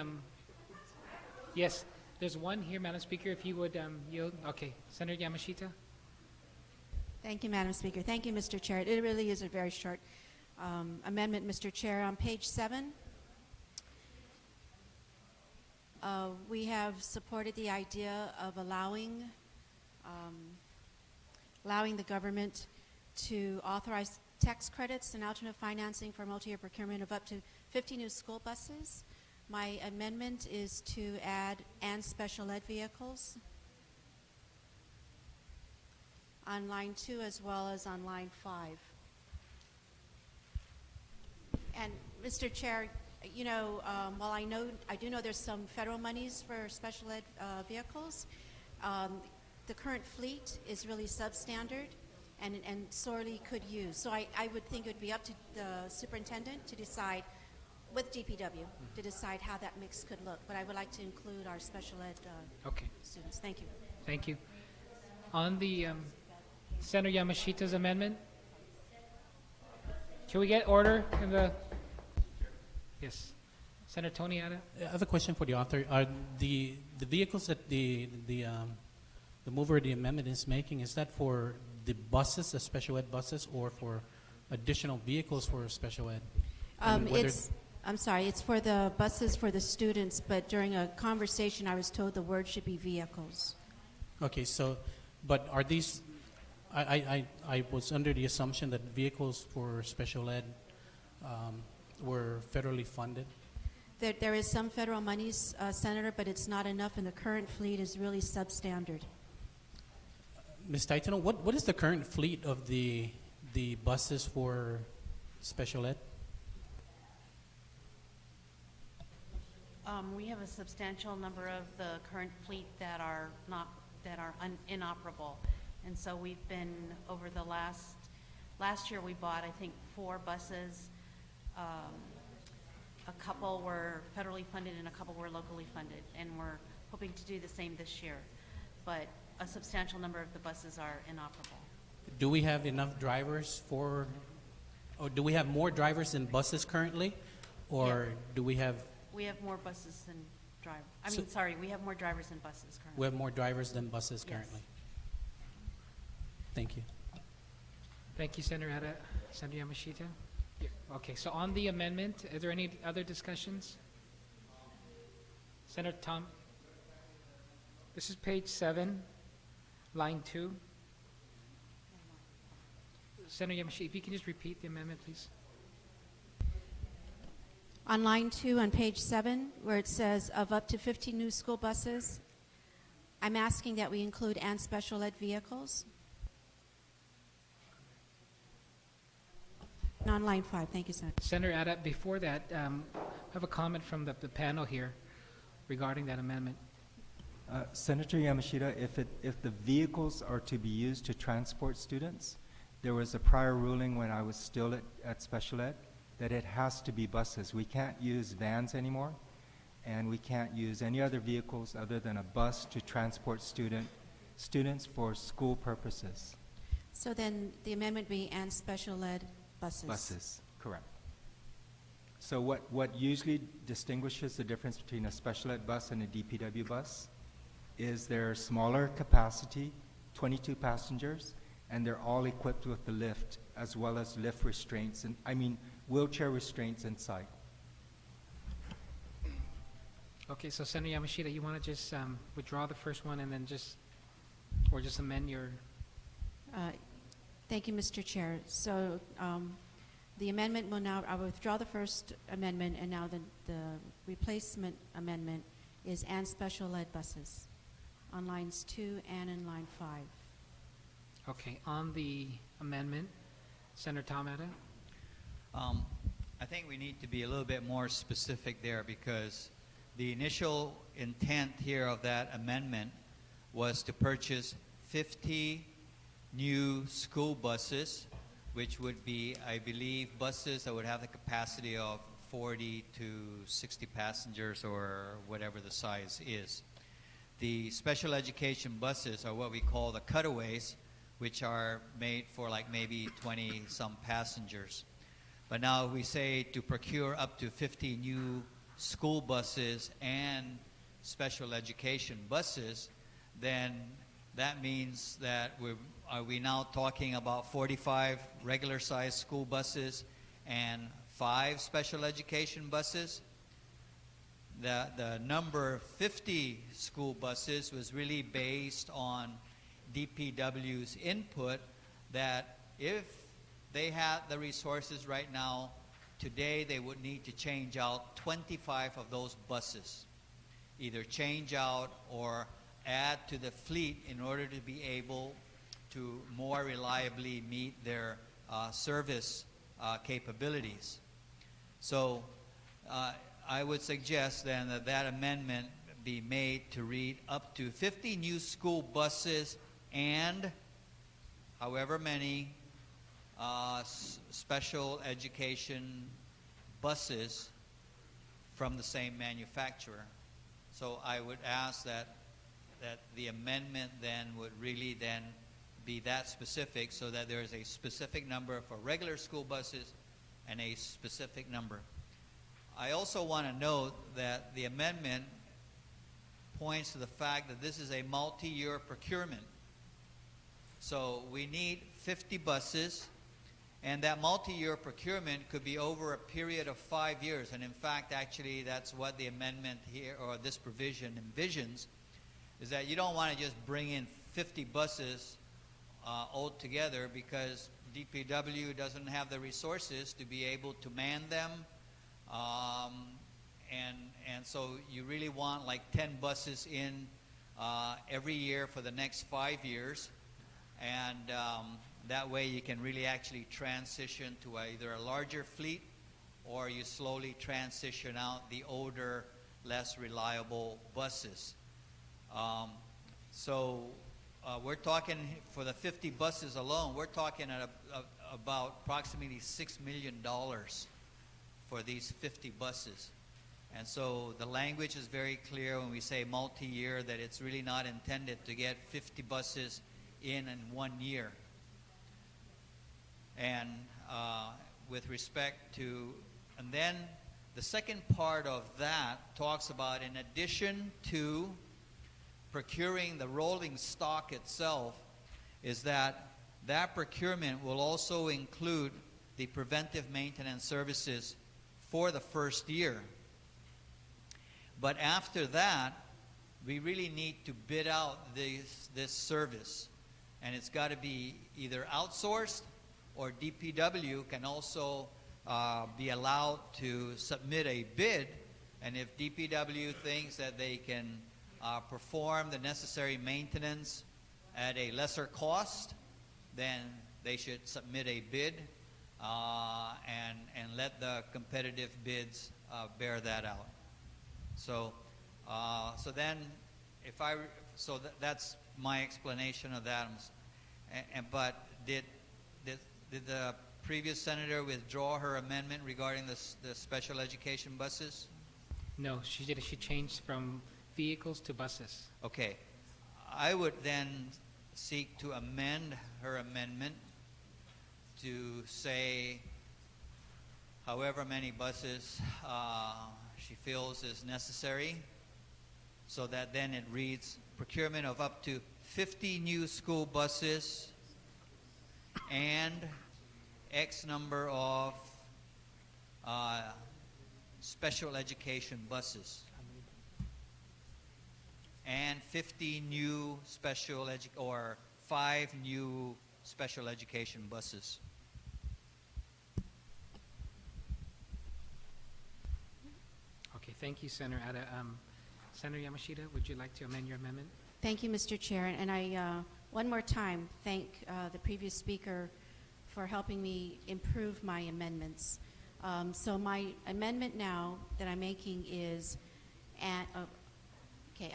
yes, there's one here, Madam Speaker, if you would yield. Okay, Senator Yamashita. Thank you, Madam Speaker. Thank you, Mr. Chair. It really is a very short amendment, Mr. Chair. On page 7, we have supported the idea of allowing the government to authorize tax credits and alternate financing for multi-year procurement of up to 50 new school buses. My amendment is to add and special ed vehicles on line 2 as well as on line 5. And Mr. Chair, you know, while I do know there's some federal monies for special ed vehicles, the current fleet is really substandard and sorely could use. So I would think it would be up to the superintendent to decide, with DPW, to decide how that mix could look. But I would like to include our special ed students. Thank you. Thank you. On the Senator Yamashita's amendment, can we get order in the? Yes, Senator Tony Ada. I have a question for the author. Are the vehicles that the mover of the amendment is making, is that for the buses, the special ed buses, or for additional vehicles for special ed? I'm sorry, it's for the buses for the students, but during a conversation I was told the word should be vehicles. Okay, so, but are these, I was under the assumption that vehicles for special ed were federally funded. There is some federal monies, Senator, but it's not enough, and the current fleet is really substandard. Ms. Taitano, what is the current fleet of the buses for special ed? We have a substantial number of the current fleet that are inoperable, and so we've been over the last year we bought I think 4 buses. A couple were federally funded and a couple were locally funded, and we're hoping to do the same this year. But a substantial number of the buses are inoperable. Do we have enough drivers or do we have more drivers than buses currently, or do we have? We have more buses than drivers. We have more drivers than buses currently. We have more drivers than buses Yes. currently. Thank you. Thank you, Senator Ada. Senator Yamashita. Yeah. Okay, so on the amendment, is there any other discussions? Senator Tom. This is page 7, line 2. Senator Yamashita, if you can just repeat the amendment, please. On line 2 on page 7, where it says of up to 50 new school buses, I'm asking that we include and special ed vehicles. And on line 5, thank you, Senator. Senator Ada, before that, I have a comment from the panel here regarding that amendment. Senator Yamashita, if the vehicles are to be used to transport students, there was a prior ruling when I was still at special ed that it has to be buses. We can't use vans anymore, and we can't use any other vehicles other than a bus to transport students for school purposes. So then the amendment be and special ed buses. Buses, correct. So what usually distinguishes the difference between a special ed bus and a DPW bus is they're smaller capacity, 22 passengers, and they're all equipped with the lift as well as lift restraints, and wheelchair restraints inside. Okay, so Senator Yamashita, you want to just withdraw the first one and then just amend your, Thank you, Mr. Chair. So the amendment will now, I will withdraw the first amendment, and now the replacement amendment is and special ed buses on lines 2 and in line 5. okay, on the amendment, Senator Tamata? I think we need to be a little bit more specific there, because the initial intent here of that amendment was to purchase 50 new school buses, which would be, I believe, buses that would have the capacity of 40 to 60 passengers or whatever the size is. The special education buses are what we call the cutaways, which are made for like maybe 20-some passengers. But now we say to procure up to 50 new school buses and special education buses, then that means that are we now talking about 45 regular-sized school buses and 5 special education buses? The number 50 school buses was really based on DPW's input that if they had the resources right now, today they would need to change out 25 of those buses. Either change out or add to the fleet in order to be able to more reliably meet their service capabilities. So I would suggest then that that amendment be made to read up to 50 new school buses and however many special education buses from the same manufacturer. So I would ask that the amendment then would really then be that specific, so that there is a specific number for regular school buses and a specific number. I also want to note that the amendment points to the fact that this is a multi-year procurement. So we need 50 buses, and that multi-year procurement could be over a period of 5 years. And in fact, actually, that's what the amendment here, or this provision envisions, is that you don't want to just bring in 50 buses altogether, because DPW doesn't have the resources to be able to man them. And so you really want like 10 buses in every year for the next 5 years. And that way you can really actually transition to either a larger fleet, or you slowly transition out the older, less reliable buses. So we're talking, for the 50 buses alone, we're talking about approximately $6 million for these 50 buses. And so the language is very clear when we say multi-year, that it's really not intended to get 50 buses in 1 year. And with respect to, and then the second part of that talks about, in addition to procuring the rolling stock itself, is that procurement will also include the preventive maintenance services for the first year. But after that, we really need to bid out this service. And it's got to be either outsourced, or DPW can also be allowed to submit a bid. And if DPW thinks that they can perform the necessary maintenance at a lesser cost, then they should submit a bid and let the competitive bids bear that out. So, then, that's my explanation of that. But did the previous senator withdraw her amendment regarding the special education buses? No, she did. She changed from vehicles to buses. Okay. I would then seek to amend her amendment to say however many buses she feels is necessary, so that then it reads procurement of up to 50 new school buses and X number of special education buses. And 50 new or 5 new special education buses. Okay, thank you, Senator Ada. Senator Yamashita, would you like to amend your amendment? Thank you, Mr. Chair. And I, one more time, thank the previous speaker for helping me improve my amendments. So my amendment now that I'm making is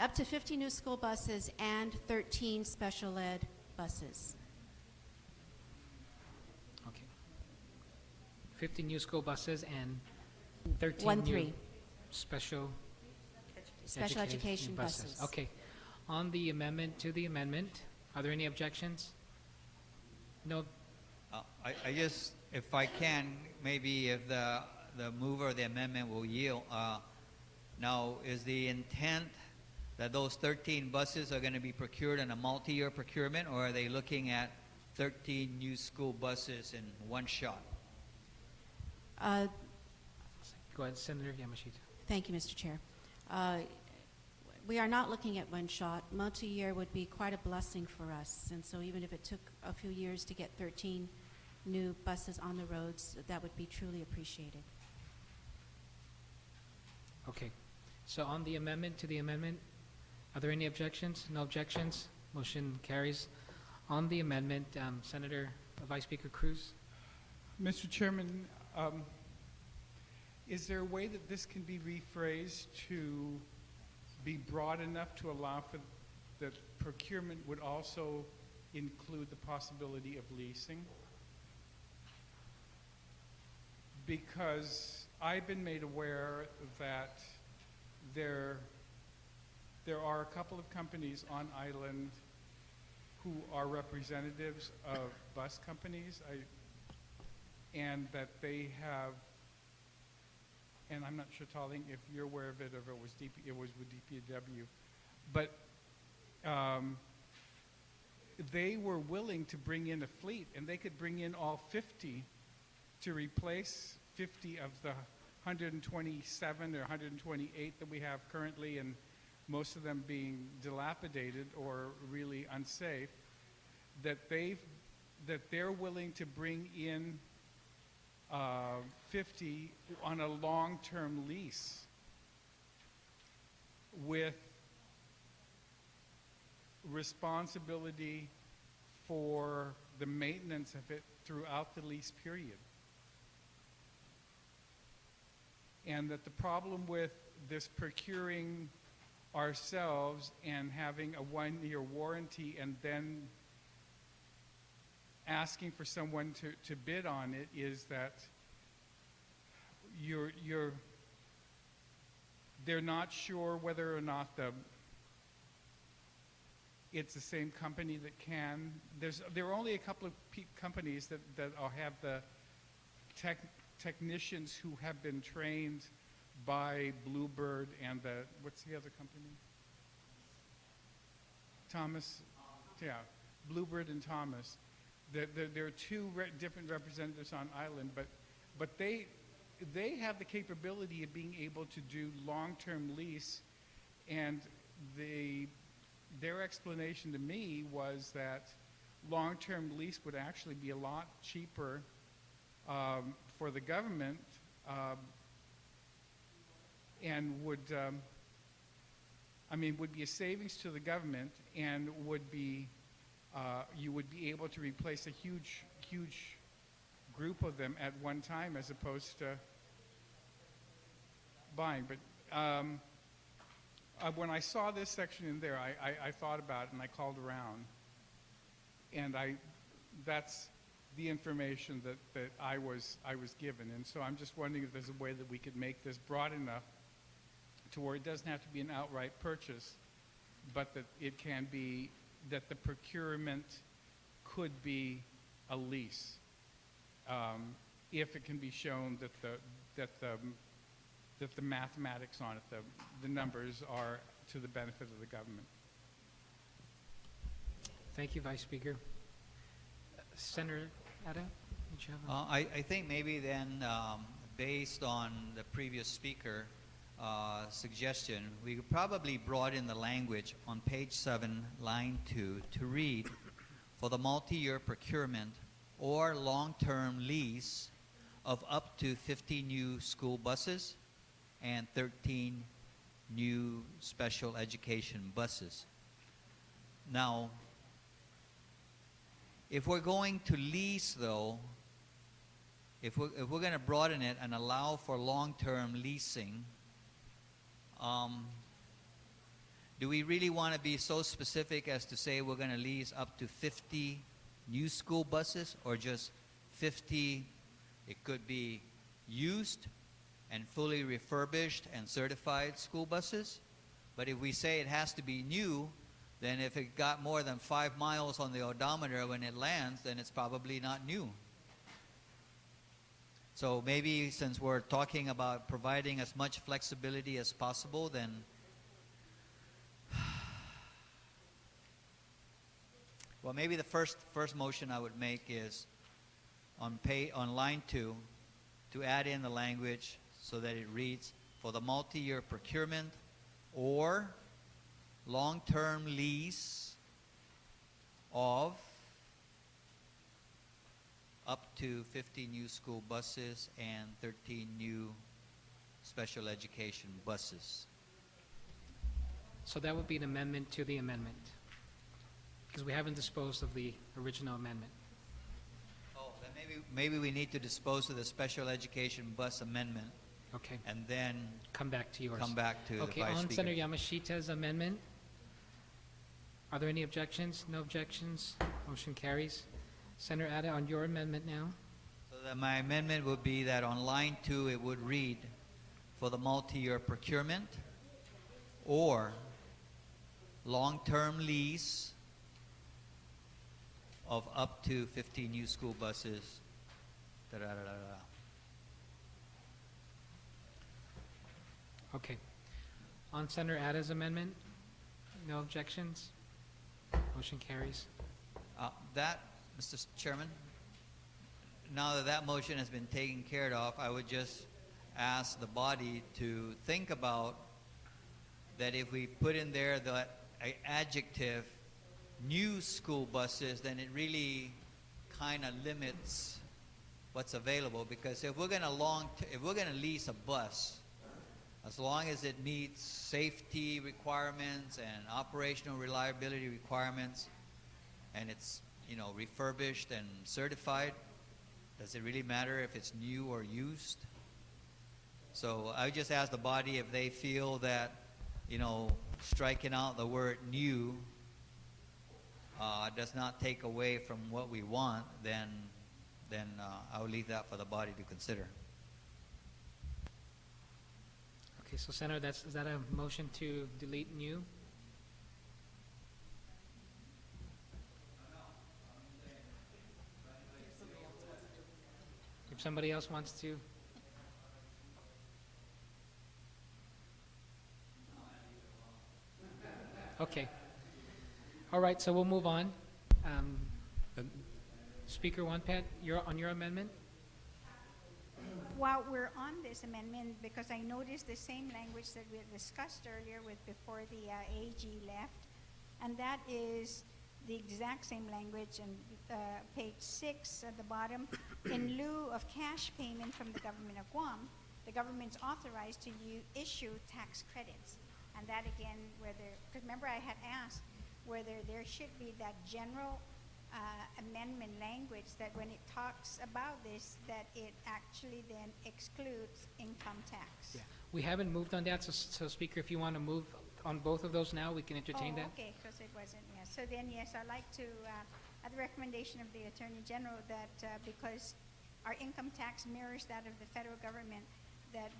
up to 50 new school buses and 13 special ed buses. Okay. 50 new school buses and 13 1, new 3. special Education buses. Okay. On the amendment to the amendment, are there any objections? No. I just, if I can, maybe if the mover of the amendment will yield. Now, is the intent that those 13 buses are going to be procured in a multi-year procurement, or are they looking at 13 new school buses in one shot? Go ahead, Senator Yamashita. Thank you, Mr. Chair. We are not looking at one shot. Multi-year would be quite a blessing for us, and so even if it took a few years to get 13 new buses on the roads, that would be truly appreciated. Okay. So on the amendment to the amendment, are there any objections? No objections. Motion carries. On the amendment, Senator Vice Speaker Cruz. Mr. Chairman, is there a way that this can be rephrased to be broad enough to allow for that procurement would also include the possibility of leasing? Because I've been made aware that there are a couple of companies on island who are representatives of bus companies, and that they have, and I'm not sure, Talling, if you're aware of it or if it was with DPW, but they were willing to bring in a fleet, and they could bring in all 50 to replace 50 of the 127 or 128 that we have currently, and most of them being dilapidated or really unsafe, that they're willing to bring in 50 on a long-term lease with responsibility for the maintenance of it throughout the lease period. And that the problem with this procuring ourselves and having a one-year warranty and then asking for someone to bid on it is that they're not sure whether or not it's the same company that can. There are only a couple of companies that have the technicians who have been trained by Bluebird and what's the other company? Thomas? Yeah, Bluebird and Thomas. There are two different representatives on island, but they have the capability of being able to do long-term lease, and their explanation to me was that long-term lease would actually be a lot cheaper for the government, and would be a savings to the government, and would be you would be able to replace a huge group of them at one time as opposed to buying. But when I saw this section in there, I thought about it and I called around, and that's the information that I was given. And so I'm just wondering if there's a way that we could make this broad enough to where it doesn't have to be an outright purchase, but that it can be that the procurement could be a lease, if it can be shown that the mathematics on it, the numbers are to the benefit of the government. Thank you, Vice Speaker. Senator Ada, did you have a? I think maybe then, based on the previous speaker suggestion, we could probably broaden the language on page 7, line 2, to read, for the multi-year procurement or long-term lease of up to 50 new school buses and 13 new special education buses. Now, if we're going to lease, though, if we're going to broaden it and allow for long-term leasing, do we really want to be so specific as to say we're going to lease up to 50 new school buses, or just 50? It could be used and fully refurbished and certified school buses. But if we say it has to be new, then if it got more than 5 miles on the odometer when it lands, then it's probably not new. So maybe since we're talking about providing as much flexibility as possible, then well, maybe the first motion I would make is on line 2 to add in the language so that it reads, for the multi-year procurement or long-term lease of up to 50 new school buses and 13 new special education buses. So that would be an amendment to the amendment, because we haven't disposed of the original amendment. Oh, then maybe we need to dispose of the special education bus amendment. Okay. And then Come back to yours. come back to Okay, the Vice on Speaker. Senator Yamashita's amendment, are there any objections? No objections? Motion carries. Senator Ada, on your amendment now. So that my amendment would be that on line 2 it would read, for the multi-year procurement or long-term lease of up to 50 new school buses. Da-da-da-da-da. Okay. On Senator Ada's amendment, no objections? Motion carries. That, Mr. Chairman, now that that motion has been taken care of, I would just ask the body to think about that if we put in there the adjective new school buses, then it really kind of limits what's available. Because if we're going to lease a bus, as long as it meets safety requirements and operational reliability requirements, and it's, you know, refurbished and certified, does it really matter if it's new or used? So I would just ask the body if they feel that, you know, striking out the word new does not take away from what we want, then I will leave that for the body to consider. Okay, so Senator, is that a motion to delete new? If somebody else wants to. Okay. All right, so we'll move on. Speaker One Pet, you're on your amendment? While we're on this amendment, because I noticed the same language that we had discussed earlier before the AG left, and that is the exact same language on page 6 at the bottom. In lieu of cash payment from the government of Guam, the government's authorized to issue tax credits. And that again, because remember I had asked whether there should be that general amendment language that when it talks about this, that it actually then excludes income tax. Yeah. We haven't moved on that, so Speaker, if you want to move on both of those now, we can entertain that. Okay, because it wasn't, yes. So then, yes, I'd like to, at the recommendation of the Attorney General, that because our income tax mirrors that of the federal government, that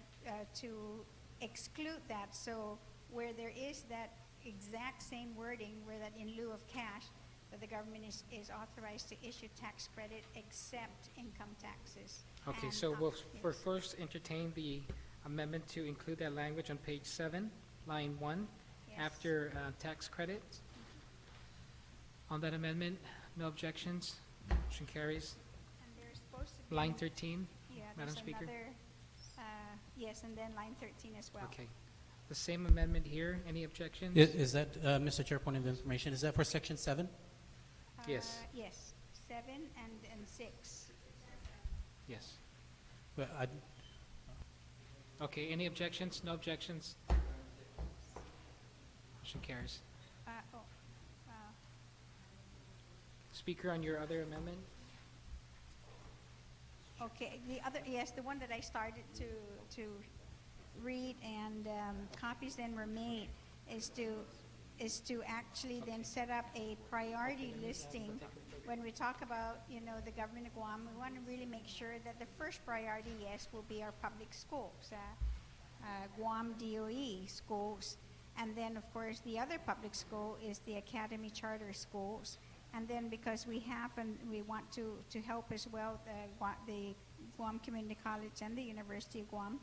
to exclude that. So where there is that exact same wording, where that in lieu of cash, that the government is authorized to issue tax credit except income taxes. Okay, And, so we'll yes. first entertain the amendment to include that language on page 7, line 1, Yes. after tax credits. On that amendment, no objections. Motion carries. And there's supposed to be. Line 13, Yeah, Madam there's Speaker. another, yes, and then line 13 as well. Okay. The same amendment here. Any objections? Is that, Mr. Chair, point of information, is that for section 7? Yes. Yes, 7 and 6. Yes. Well, I, Okay, any objections? No objections? Motion carries. Oh, Speaker, on your other amendment? okay, the other, yes, the one that I started to read and copies then were made is to actually then set up a priority listing. When we talk about, the government of Guam, we want to really make sure that the first priority, yes, will be our public schools, Guam DOE schools. And then, of course, the other public school is the Academy Charter Schools. And then because we have and we want to help as well the Guam Community College and the University of Guam,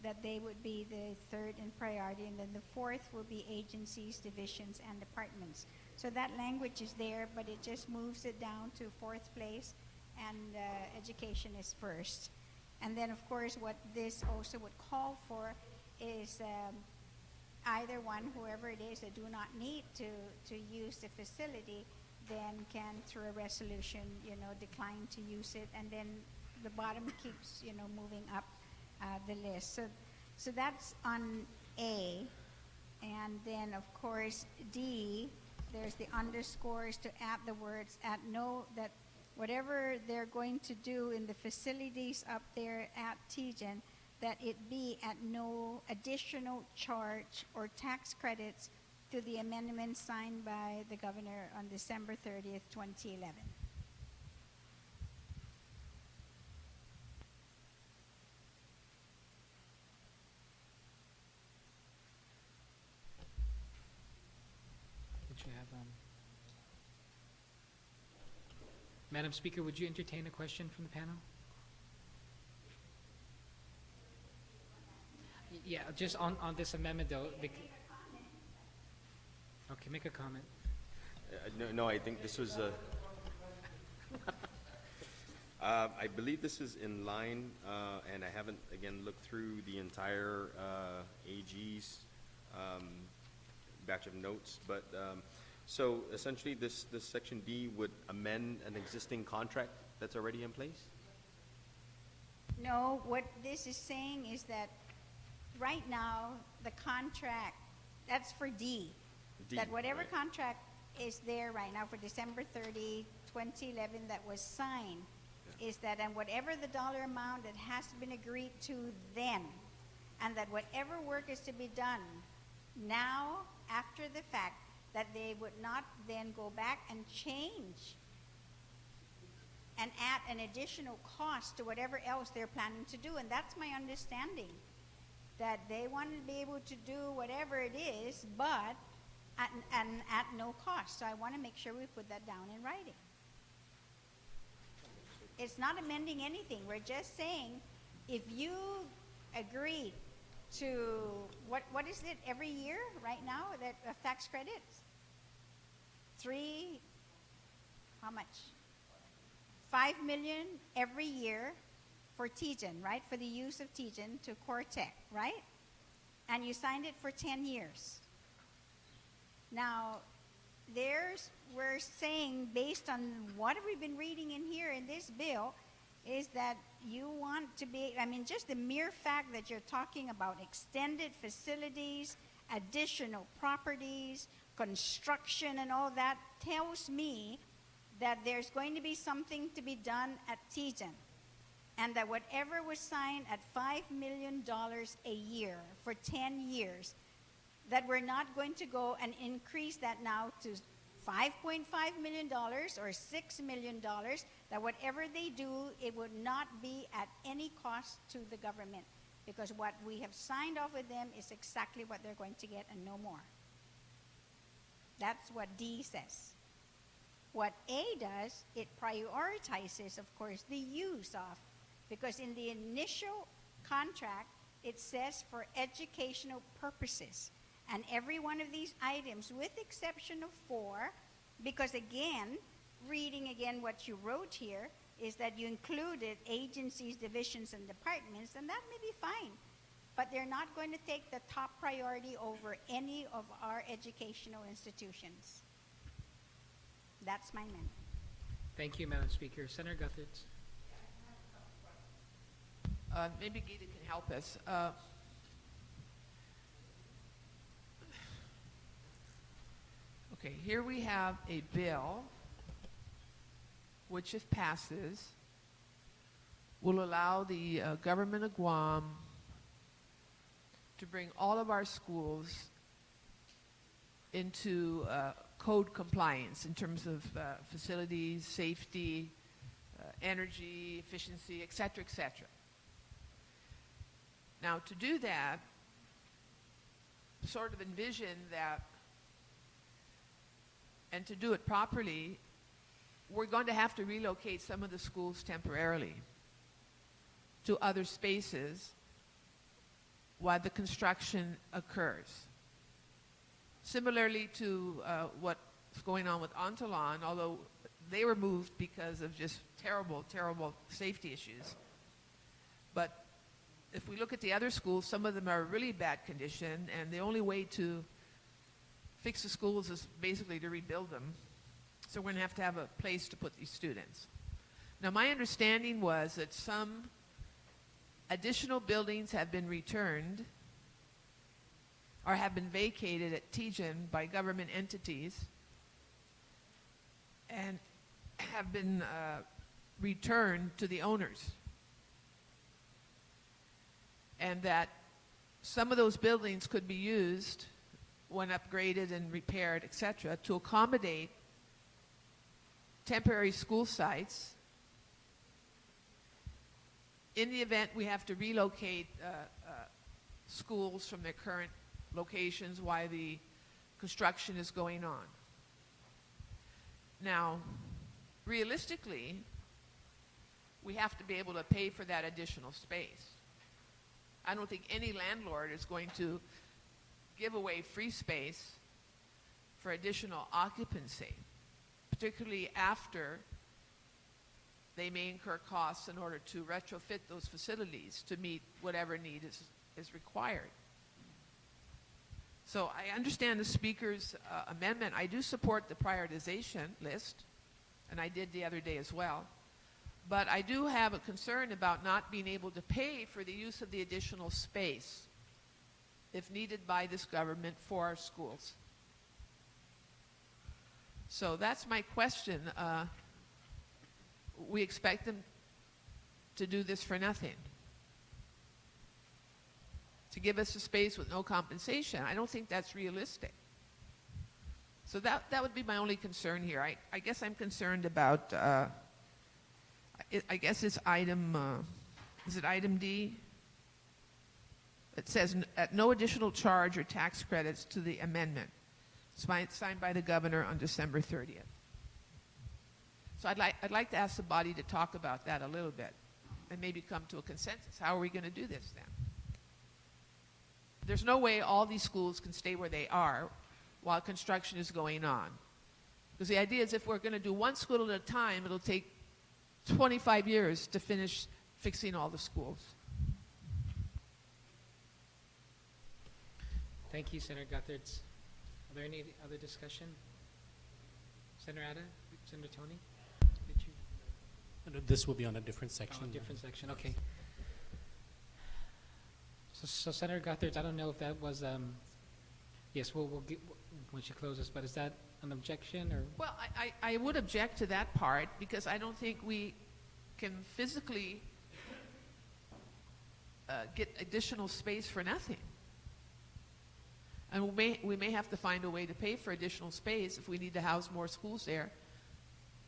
that they would be the third in priority. And then the fourth will be agencies, divisions, and departments. So that language is there, but it just moves it down to fourth place, and education is first. And then, of course, what this also would call for is either one, whoever it is that do not need to use the facility, then can, through a resolution, decline to use it. And then the bottom keeps, moving up the list. So that's on A. And then, of course, D, there's the underscores to add the words that whatever they're going to do in the facilities up there at TGen, that it be at no additional charge or tax credits to the amendment signed by the governor on December 30th, 2011. Did you have, Madam Speaker, would you entertain a question from the panel? Yeah, just on this amendment, though. Okay, make a comment. No, I think this was I believe this is in line, and I haven't, again, looked through the entire AG's batch of notes, but so essentially this section D would amend an existing contract that's already in place? No, what this is saying is that right now, the contract, that's for D. That whatever right. contract is there right now for December 30, 2011 that was signed, is that, and whatever the dollar amount that has been agreed to then, and that whatever work is to be done now, after the fact, that they would not then go back and change and add an additional cost to whatever else they're planning to do. And that's my understanding, that they want to be able to do whatever it is, but at no cost. So I want to make sure we put that down in writing. It's not amending anything. We're just saying, if you agree to, what is it every year right now that of tax credits? How much? 5 million every year for TGen, right? For the use of TGen to Cortec, right? And you signed it for 10 years. Now, we're saying, based on what we've been reading in here in this bill, is that you want to be, just the mere fact that you're talking about extended facilities, additional properties, construction and all that tells me that there's going to be something to be done at TGen. And that whatever was signed at $5 million a year for 10 years, that we're not going to go and increase that now to $5.5 million or $6 million, that whatever they do, it would not be at any cost to the government, because what we have signed off with them is exactly what they're going to get and no more. That's what D says. What A does, it prioritizes, of course, the use of, because in the initial contract, it says for educational purposes. And every one of these items, with exception of 4, Because again, reading again what you wrote here, is that you included agencies, divisions, and departments, and that may be fine. But they're not going to take the top priority over any of our educational institutions. That's my amendment. Thank you, Madam Speaker. Senator Guthertz. Maybe Gita can help us. Okay, here we have a bill which, if passes, will allow the government of Guam to bring all of our schools into code compliance in terms of facilities, safety, energy, efficiency, et cetera, et cetera. Now, to do that, sort of envision that, and to do it properly, we're going to have to relocate some of the schools temporarily to other spaces while the construction occurs. Similarly to what's going on with Antolon, although they were moved because of just terrible, terrible safety issues. But if we look at the other schools, some of them are in really bad condition, and the only way to fix the schools is basically to rebuild them. So we're going to have a place to put these students. Now, my understanding was that some additional buildings have been returned or have been vacated at Tijan by government entities and have been returned to the owners. And that some of those buildings could be used when upgraded and repaired, etc., to accommodate temporary school sites in the event we have to relocate schools from their current locations while the construction is going on. Now, realistically, we have to be able to pay for that additional space. I don't think any landlord is going to give away free space for additional occupancy, particularly after they may incur costs in order to retrofit those facilities to meet whatever need is required. So I understand the Speaker's amendment. I do support the prioritization list, and I did the other day as well. But I do have a concern about not being able to pay for the use of the additional space if needed by this government for our schools. So that's my question. We expect them to do this for nothing, to give us a space with no compensation. I don't think that's realistic. So that would be my only concern here. I guess I'm concerned about, I guess it's item, is it item D? It says, at no additional charge or tax credits to the amendment. Signed by the governor on December 30th. So I'd like to ask the body to talk about that a little bit and maybe come to a consensus. How are we going to do this then? There's no way all these schools can stay where they are while construction is going on. Because the idea is if we're going to do one school at a time, it'll take 25 years to finish fixing all the schools. Thank you, Senator Guthertz. Are there any other discussion? Senator Ada? Senator Tony? Did you? This will be on a different section. Oh, a different section, okay. So Senator Guthertz, I don't know if that was, yes, we'll get, when she closes, but is that an objection or? Well, I would object to that part because I don't think we can physically get additional space for nothing. And we may have to find a way to pay for additional space if we need to house more schools there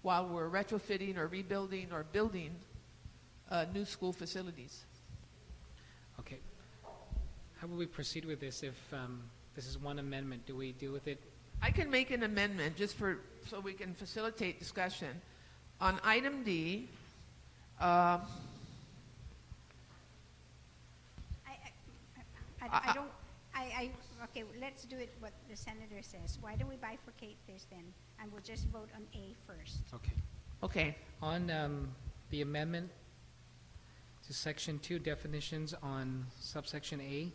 while we're retrofitting or rebuilding or building new school facilities. Okay. How will we proceed with this if this is one amendment? Do we deal with it? I can make an amendment just so we can facilitate discussion. On item D, I Okay, let's do it what the senator says. Why don't we bifurcate this then? And we'll just vote on A first. Okay. Okay. On the amendment to Section 2 definitions on subsection A,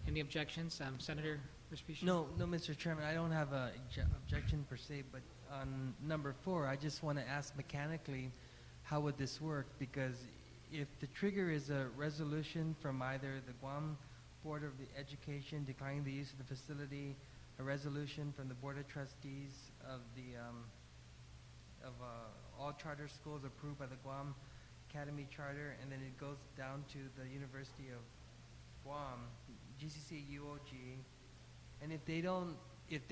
any objections? Senator Respicio? No, Mr. Chairman, I don't have a objection per se, but on number 4, I just want to ask mechanically, how would this work? Because if the trigger is a resolution from either the Guam Board of the Education declining the use of the facility, a resolution from the Board of Trustees of the all charter schools approved by the Guam Academy Charter, and then it goes down to the University of Guam, GCC, UOG, and if they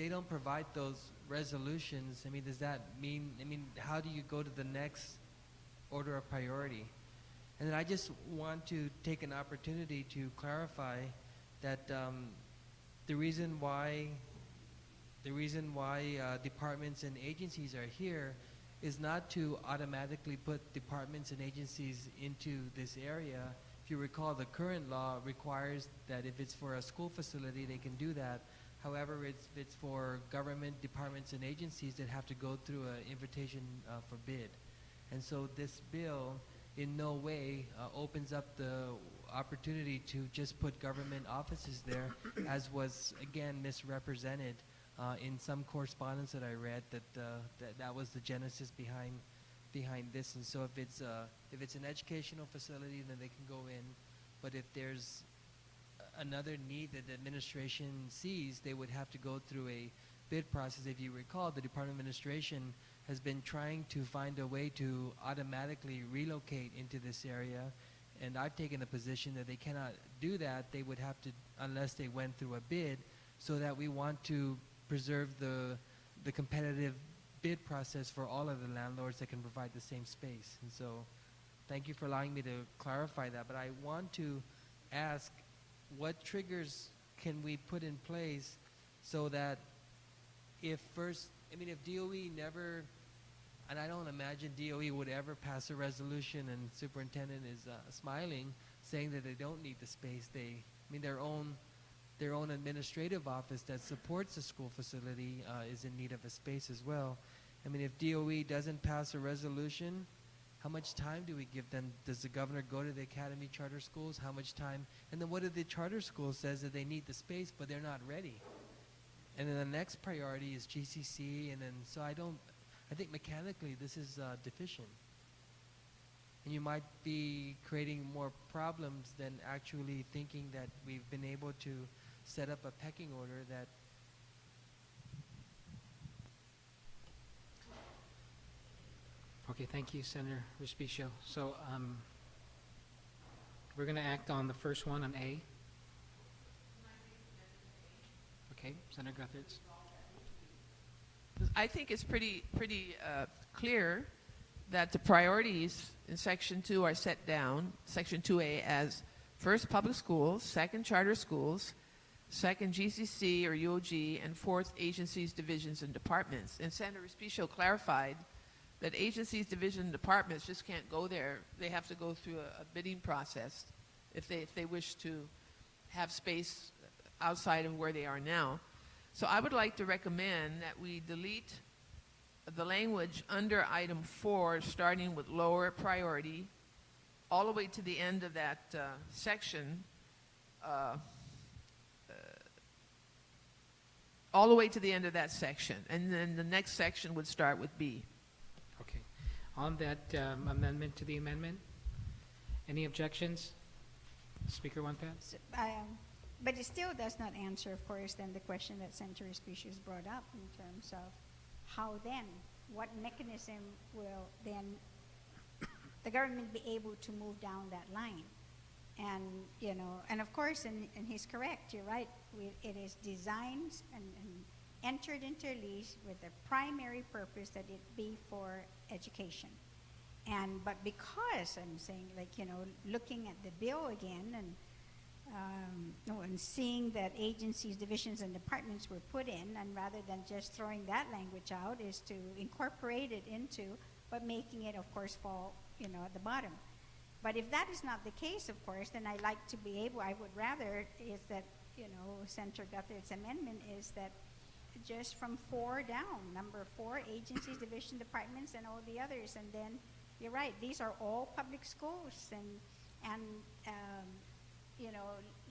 don't provide those resolutions, I mean, does that mean? I mean, how do you go to the next order of priority? And then I just want to take an opportunity to clarify that the reason why departments and agencies are here is not to automatically put departments and agencies into this area. If you recall, the current law requires that if it's for a school facility, they can do that. However, if it's for government departments and agencies that have to go through an invitation for bid. And so this bill in no way opens up the opportunity to just put government offices there, as was, again, misrepresented in some correspondence that I read, that was the genesis behind this. And so if it's an educational facility, then they can go in. But if there's another need that the administration sees, they would have to go through a bid process. If you recall, the Department of Administration has been trying to find a way to automatically relocate into this area, and I've taken the position that they cannot do that. They would have to, unless they went through a bid, so that we want to preserve the competitive bid process for all of the landlords that can provide the same space. And so thank you for allowing me to clarify that, but I want to ask, what triggers can we put in place so that if DOE never, and I don't imagine DOE would ever pass a resolution, and superintendent is smiling, saying that they don't need the space. Their own administrative office that supports the school facility is in need of a space as well. I mean, if DOE doesn't pass a resolution, how much time do we give them? Does the governor go to the academy charter schools? How much time? And then what if the charter school says that they need the space, but they're not ready? And then the next priority is GCC, and then so I think mechanically this is deficient. And you might be creating more problems than actually thinking that we've been able to set up a pecking order that. Okay, thank you, Senator Respicio. So we're going to act on the first one on A. Okay, Senator Guthertz. I think it's pretty clear that the priorities in Section 2 are set down, Section 2A, as first public schools, second charter schools, second GCC or UOG, and fourth agencies, divisions, and departments. And Senator Respicio clarified that agencies, divisions, and departments just can't go there. They have to go through a bidding process if they wish to have space outside of where they are now. So I would like to recommend that we delete the language under item 4, starting with lower priority, all the way to the end of that section, all the way to the end of that section. And then the next section would start with B. Okay. On that amendment to the amendment, any objections? Speaker One Pat? But it still does not answer, of course, then the question that Senator Respicio brought up in terms of how then, what mechanism will then the government be able to move down that line? And, and of course, and he's correct, you're right, it is designed and entered into a lease with the primary purpose that it be for education. But because I'm saying, looking at the bill again and seeing that agencies, divisions, and departments were put in, and rather than just throwing that language out, is to incorporate it into, but making it, of course, fall, at the bottom. But if that is not the case, of course, then I would rather is that Senator Guthrid's amendment is that just from 4 down, number 4, agencies, division, departments, and all the others. And then, you're right, these are all public schools, and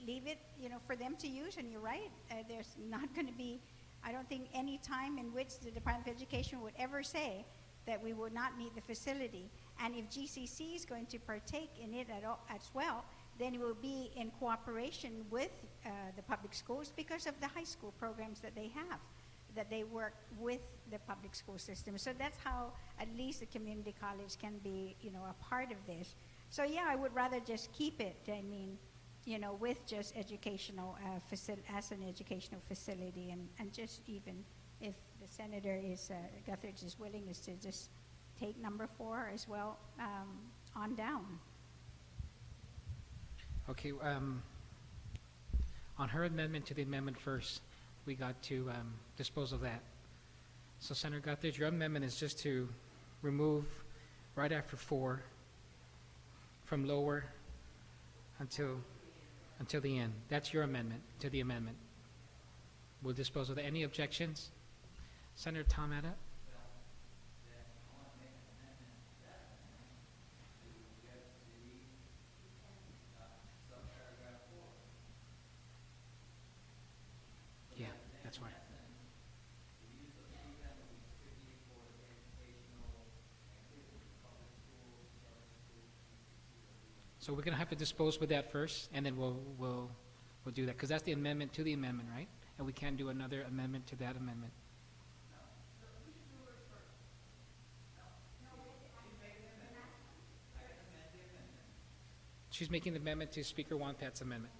leave it, for them to use. And you're right, there's not going to be, I don't think, any time in which the Department of Education would ever say that we would not need the facility. And if GCC is going to partake in it at all, as well, then it will be in cooperation with the public schools because of the high school programs that they have, that they work with the public school system. So that's how at least the community college can be, a part of this. So yeah, I would rather just keep it, with just educational, as an educational facility, and just even if the Senator Guthridge's willingness to just take number 4 as well, on down. Okay, on her amendment to the amendment first, we got to dispose of that. So Senator Guthridge, your amendment is just to remove right after 4 from lower until the end. That's your amendment to the amendment. We'll dispose of that. Any objections? Senator Tomata? Yeah, that's right. So we're going to have to dispose with that first, and then we'll do that, because that's the amendment to the amendment, right? And we can't do another amendment to that amendment. She's making the amendment to Speaker Wonpat's amendment.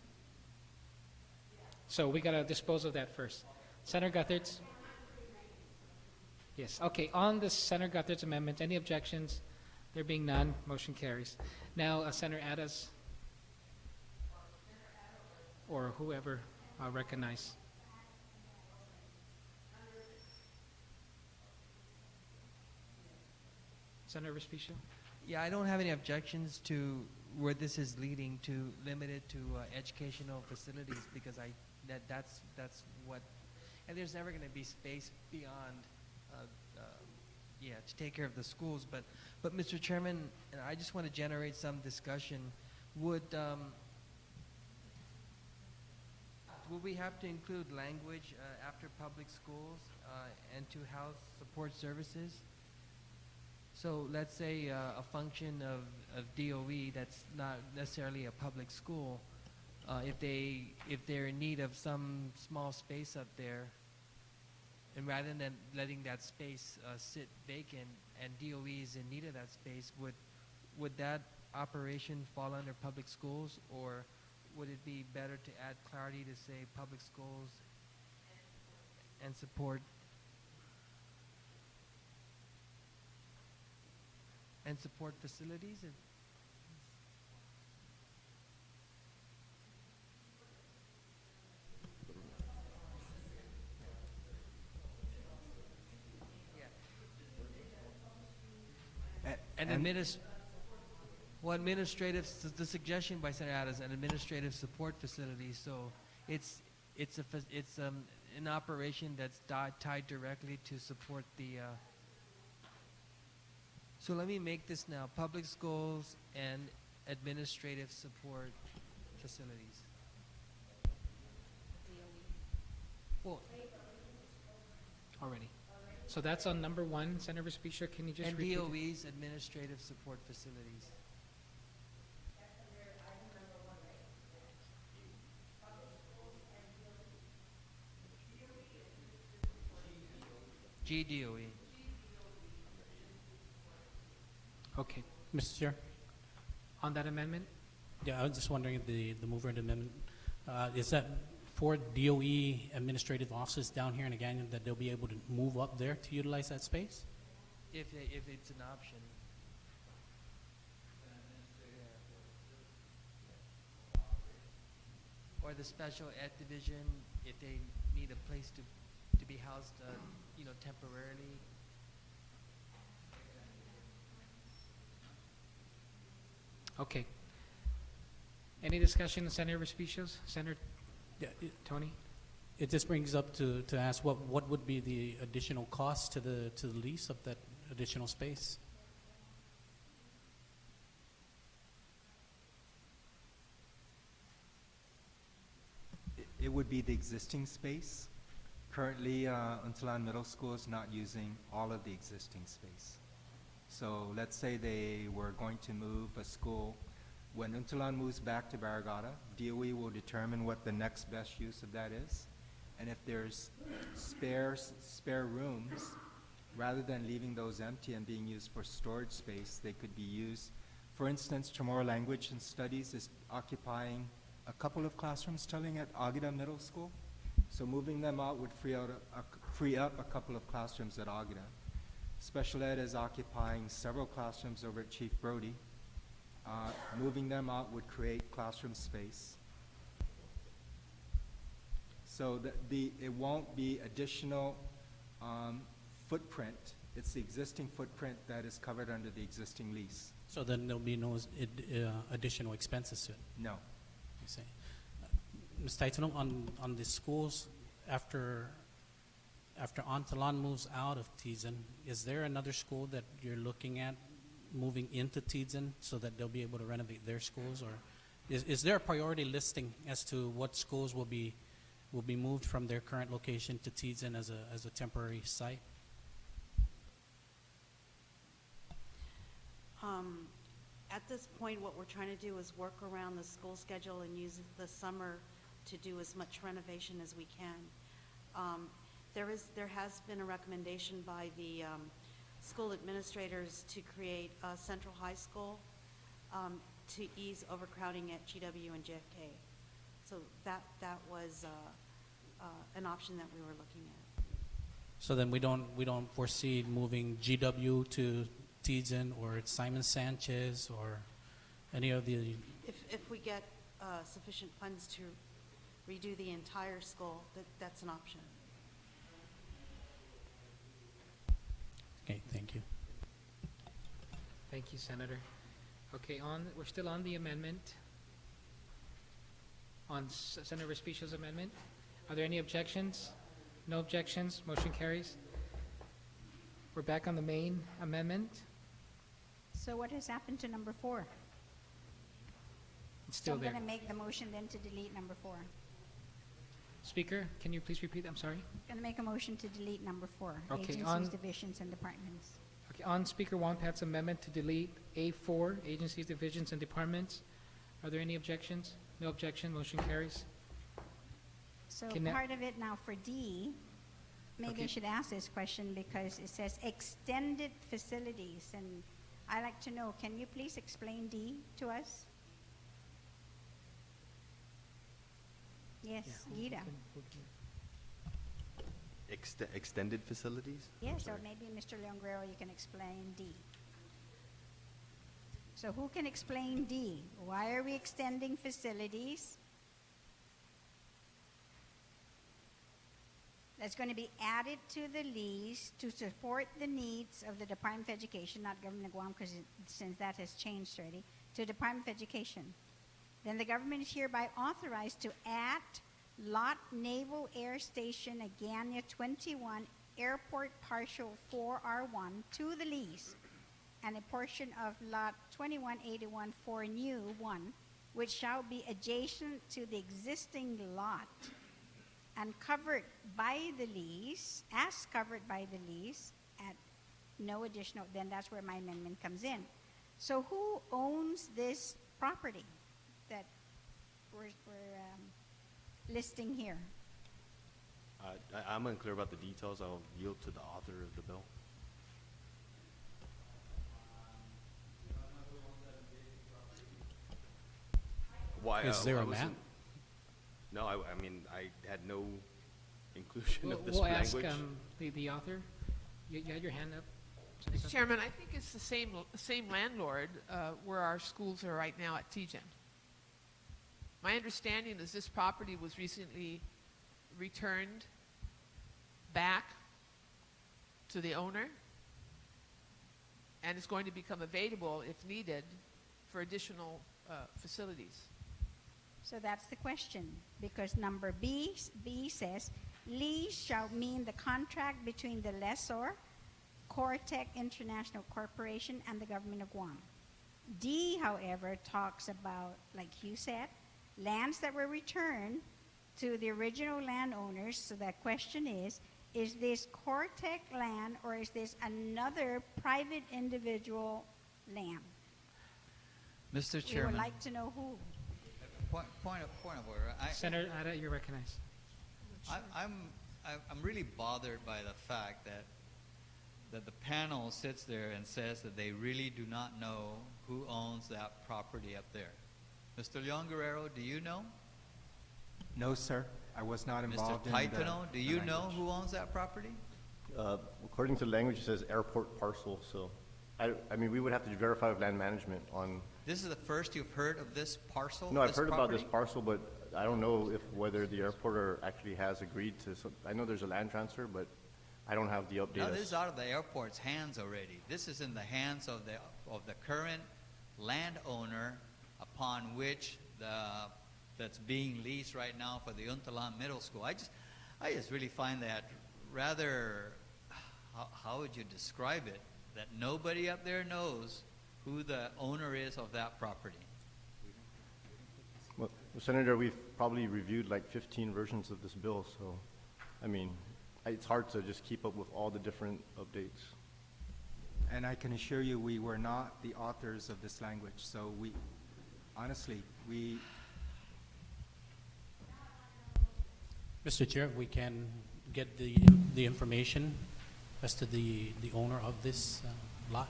So we got to dispose of that first. Senator Guthridge? Yes. Okay, on the Senator Guthridge's amendment, any objections? There being none, motion carries. Now, Senator Adas, or whoever recognize. Senator Respicio? Yeah, I don't have any objections to where this is leading to, limited to educational facilities, because that's what, and there's never going to be space beyond, to take care of the schools. But Mr. Chairman, and I just want to generate some discussion. Would we have to include language after public schools and to house support services? So let's say a function of DOE that's not necessarily a public school, if they're in need of some small space up there, and rather than letting that space sit vacant and DOE is in need of that space, would that operation fall under public schools, or would it be better to add clarity to say public schools and support facilities? The suggestion by Senator Adas, an administrative support facility. So it's an operation that's tied directly to support the. So let me make this now: public schools and administrative support facilities. Well, Already. So that's on number 1, Senator Respicio. Can you just and repeat? DOE's administrative support facilities. GDOE. Okay. Mr. Chair? On that amendment? Yeah, I was just wondering if the mover of the amendment, is that for DOE administrative offices down here in Agana, that they'll be able to move up there to utilize that space? If it's an option. Or the special ed division, if they need a place to be housed, temporarily. Okay. Any discussion on Senator Respicio's? Senator Yeah, Tony? it just brings up to ask what would be the additional cost to the lease of that additional space? It would be the existing space. Currently, Untalan Middle School is not using all of the existing space. So let's say they were going to move a school. When Untalan moves back to Barragata, DOE will determine what the next best use of that is. And if there's spare rooms, rather than leaving those empty and being used for storage space, they could be used. For instance, Chamorro Language and Studies is occupying a couple of classrooms telling at Agida Middle School. So moving them out would free up a couple of classrooms at Agida. Special Ed is occupying several classrooms over at Chief Brody. Moving them out would create classroom space. So it won't be additional footprint. It's the existing footprint that is covered under the existing lease. So then there'll be no additional expenses to it? No. You say. Ms. Taitano, on the schools, after Antalan moves out of Tizen, is there another school that you're looking at moving into Tizen so that they'll be able to renovate their schools? Or is there a priority listing as to what schools will be moved from their current location to Tizen as a temporary site? At this point, what we're trying to do is work around the school schedule and use the summer to do as much renovation as we can. There has been a recommendation by the school administrators to create a central high school to ease overcrowding at GW and JFK. So that was an option that we were looking at. So then we don't foresee moving GW to Tizen or Simon Sanchez or any of the... If we get sufficient funds to redo the entire school, that's an option. Okay, thank you. Thank you, Senator. Okay, we're still on the amendment. On Senator Respisio's amendment. Are there any objections? No objections. Motion carries. We're back on the main amendment. So what has happened to number 4? It's still So there. I'm going to make the motion then to delete number 4. Speaker, can you please repeat? I'm sorry. Going to make a motion to delete number 4. Okay, Agencies, on- divisions, and departments. Okay, on Speaker Wonpat's amendment to delete A4, agencies, divisions, and departments. Are there any objections? No objection. Motion carries. So Can that- part of it now for D, maybe I Okay. should ask this question because it says extended facilities, and I like to know, can you please explain D to us? Yes, Gita. Extended facilities? Yes, or maybe Mr. Leon Guerrero, you can explain D. So who can explain D? Why are we extending facilities? That's going to be added to the lease to support the needs of the Department of Education, not Government of Guam, because since that has changed already, to Department of Education. Then the government is hereby authorized to add Lot Naval Air Station Agania 21 Airport Partial 4R1 to the lease, and a portion of Lot 2181 for New 1, which shall be adjacent to the existing lot and covered by the lease, as covered by the lease, at no additional, then that's where my amendment comes in. So who owns this property that we're listing here? I'm unclear about the details. I'll yield to the author of the bill. Why? Is there I a map? wasn't- No, I mean, I had no inclusion of this We'll ask language. the author. You had your hand up. Mr. Chairman, I think it's the same landlord where our schools are right now at Tijen. My understanding is this property was recently returned back to the owner, and it's going to become available, if needed, for additional facilities. So that's the question, because number B says, lease shall mean the contract between the lessor, Cortec International Corporation, and the government of Guam. D, however, talks about, like you said, lands that were returned to the original landowners. So that question is this Cortec land or is this another private individual land? Mr. We would Chairman, like to know who. point of order. Senator Ada, you're recognized. I'm really bothered by the fact that the panel sits there and says that they really do not know who owns that property up there. Mr. Leon Guerrero, do you know? No, sir. I was not involved Mr. in the Taitano, do you know language. who owns that property? According to the language, it says airport parcel, so I mean, we would have to verify with land management on. This is the first you've heard of this parcel? No, I've this heard about this property? parcel, but I don't know whether the airport actually has agreed to, I know there's a land transfer, but I don't have the update. No, this is out of the airport's hands already. This is in the hands of the current landowner upon which that's being leased right now for the Untalan Middle School. I just really find that rather, how would you describe it? That nobody up there knows who the owner is of that property. Well, Senator, we've probably reviewed like 15 versions of this bill, so, I mean, it's hard to just keep up with all the different updates. And I can assure you, we were not the authors of this language. So honestly, Mr. Chair, we can get the information as to the owner of this lot.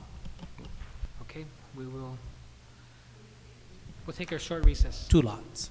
Okay, we'll take a short recess. 2 lots.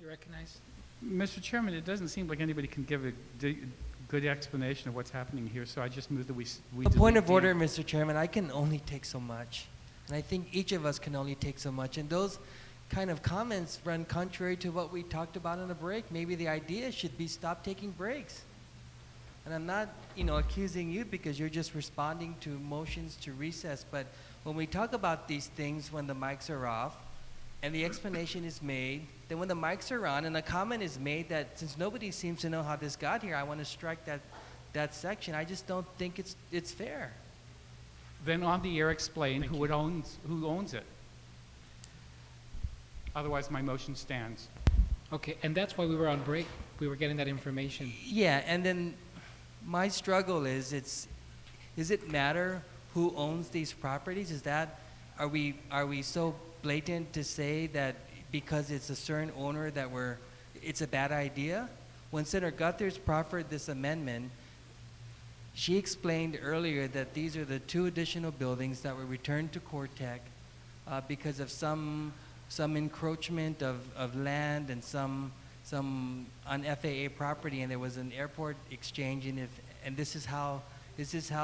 recognize? Mr. Chairman, it doesn't seem like anybody can give a good explanation of what's happening here, so I just move that we A point delete of D. order, Mr. Chairman, I can only take so much. And I think each of us can only take so much. And those kind of comments run contrary to what we talked about on the break. Maybe the idea should be stop taking breaks. And I'm not, accusing you because you're just responding to motions to recess. But when we talk about these things when the mics are off and the explanation is made, then when the mics are on and a comment is made that since nobody seems to know how this got here, I want to strike that section. I just don't think it's fair. Then on the air explain who owns it. Otherwise, my motion stands. Okay, and that's why we were on break. We were getting that information. Yeah, and then my struggle is does it matter who owns these properties? Are we so blatant to say that because it's a certain owner that it's a bad idea? When Senator Guthers proffered this amendment, she explained earlier that these are the 2 additional buildings that were returned to Cortec because of some encroachment of land and some on FAA property, and there was an airport exchange, and this is how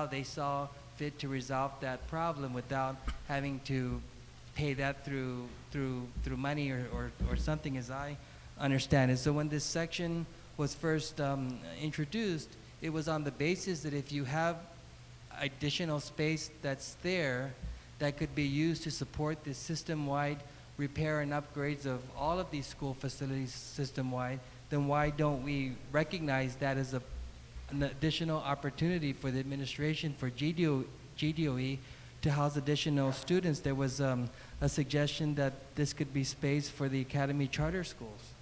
they saw fit to resolve that problem without having to pay that through money or something, as I understand it. So when this section was first introduced, it was on the basis that if you have additional space that's there that could be used to support this system-wide repair and upgrades of all of these school facilities system-wide, then why don't we recognize that as an additional opportunity for the administration, for GDOE, to house additional students? There was a suggestion that this could be space for the Academy Charter Schools.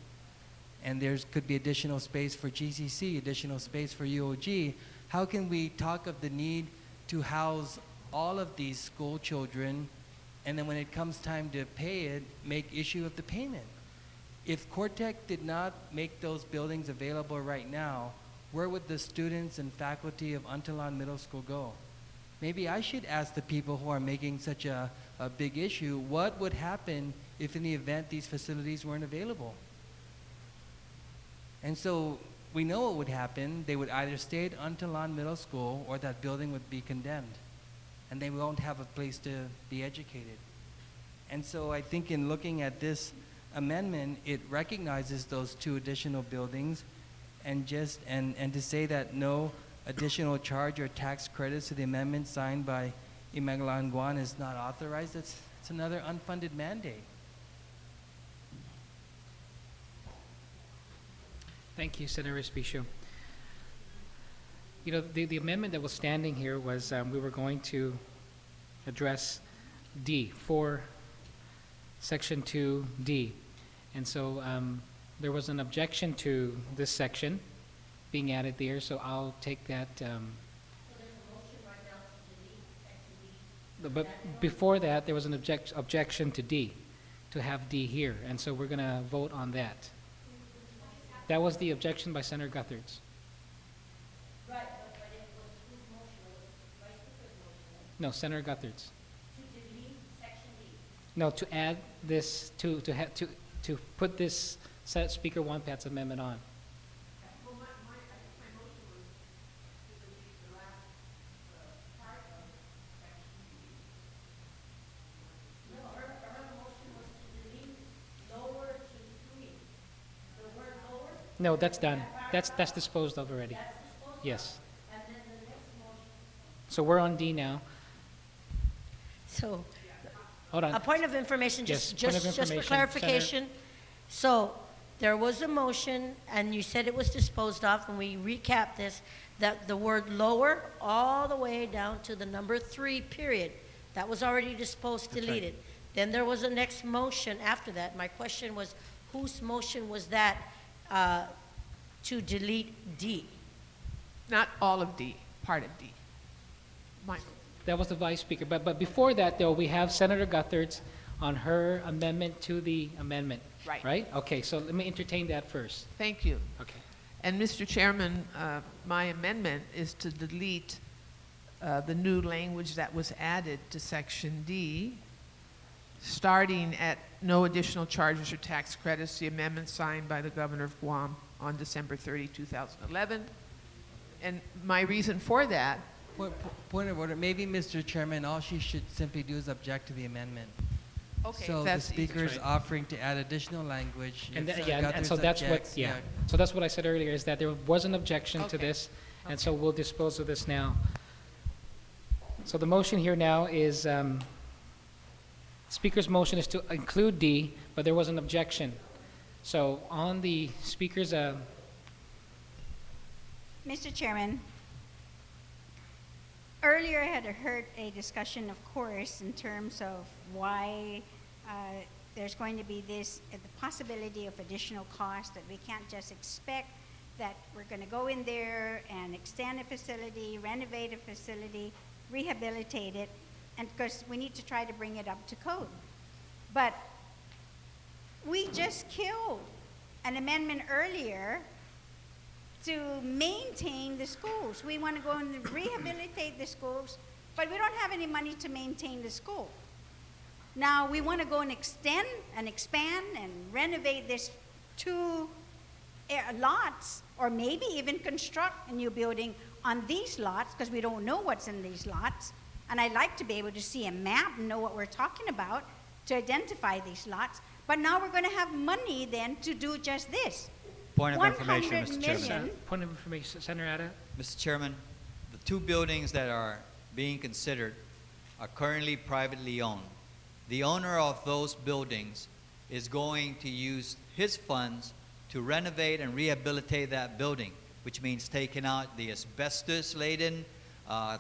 And there could be additional space for GCC, additional space for UOG. How can we talk of the need to house all of these school children, and then when it comes time to pay it, make issue of the payment? If Cortec did not make those buildings available right now, where would the students and faculty of Untalan Middle School go? Maybe I should ask the people who are making such a big issue, what would happen if in the event these facilities weren't available? And so we know what would happen. They would either stay at Untalan Middle School or that building would be condemned. And they won't have a place to be educated. And so I think in looking at this amendment, it recognizes those 2 additional buildings, and to say that no additional charge or tax credits to the amendment signed by Imagalan Guan is not authorized, it's another unfunded mandate. Thank you, Senator Espicio. The amendment that was standing here was we were going to address D, for Section 2D. And so there was an objection to this section being added there, so I'll take that. But before that, there was an objection to D, to have D here, and so we're going to vote on that. That was the objection by Senator Gutherts. Right, but it was whose motion? Was Vice Speaker's motion? No, Senator Gutherts. To delete Section D. No, to add this, to put this Speaker Wonpat's amendment on. Well, my motion was to delete the last part of Section D. No, her motion was to delete lower to 3. The word lower? No, that's done. That's disposed of already. That's disposed of. Yes. And then the next motion. So we're on D now. So, Hold on. a point of information, Yes, just, point of just for information. clarification. So, there was a motion, and you said it was disposed of, and we recapped this, that the word lower all the way down to the number 3, period. That was already disposed, That's right. deleted. Then there was a next motion after that. My question was, whose motion was that to delete D? Not all of D, part of D. Michael. That was the Vice Speaker. But before that, though, we have Senator Gutherts on her amendment to the amendment. Right. Right? Okay, so let me entertain that first. Thank you. Okay. And Mr. Chairman, my amendment is to delete the new language that was added to Section D, starting at no additional charges or tax credits, the amendment signed by the Governor of Guam on December 30, 2011. And my reason for that, Point of order. Maybe, Mr. Chairman, all she should simply do is object to the amendment. okay, So the that's speaker is right. offering to add additional language. And, If yeah, and Guthers so that's what, objects, yeah. So that's what I said earlier, is that there was an objection to Okay. this, and so we'll dispose of this now. So the motion here now is, Speaker's motion is to include D, but there was an objection. So on the Speaker's, Mr. Chairman, earlier I had heard a discussion, of course, in terms of why there's going to be this, the possibility of additional cost, that we can't just expect that we're going to go in there and extend a facility, renovate a facility, rehabilitate it, and because we need to try to bring it up to code. But we just killed an amendment earlier to maintain the schools. We want to go and rehabilitate the schools, but we don't have any money to maintain the school. Now we want to go and extend and expand and renovate this 2 lots, or maybe even construct a new building on these lots, because we don't know what's in these lots. And I'd like to be able to see a map and know what we're talking about to identify these lots. But now we're going to have money then to do just this. Point of information, 100 Mr. Chairman. million. point of information, Senator Ada? Mr. Chairman, the 2 buildings that are being considered are currently privately owned. The owner of those buildings is going to use his funds to renovate and rehabilitate that building, which means taking out the asbestos-laden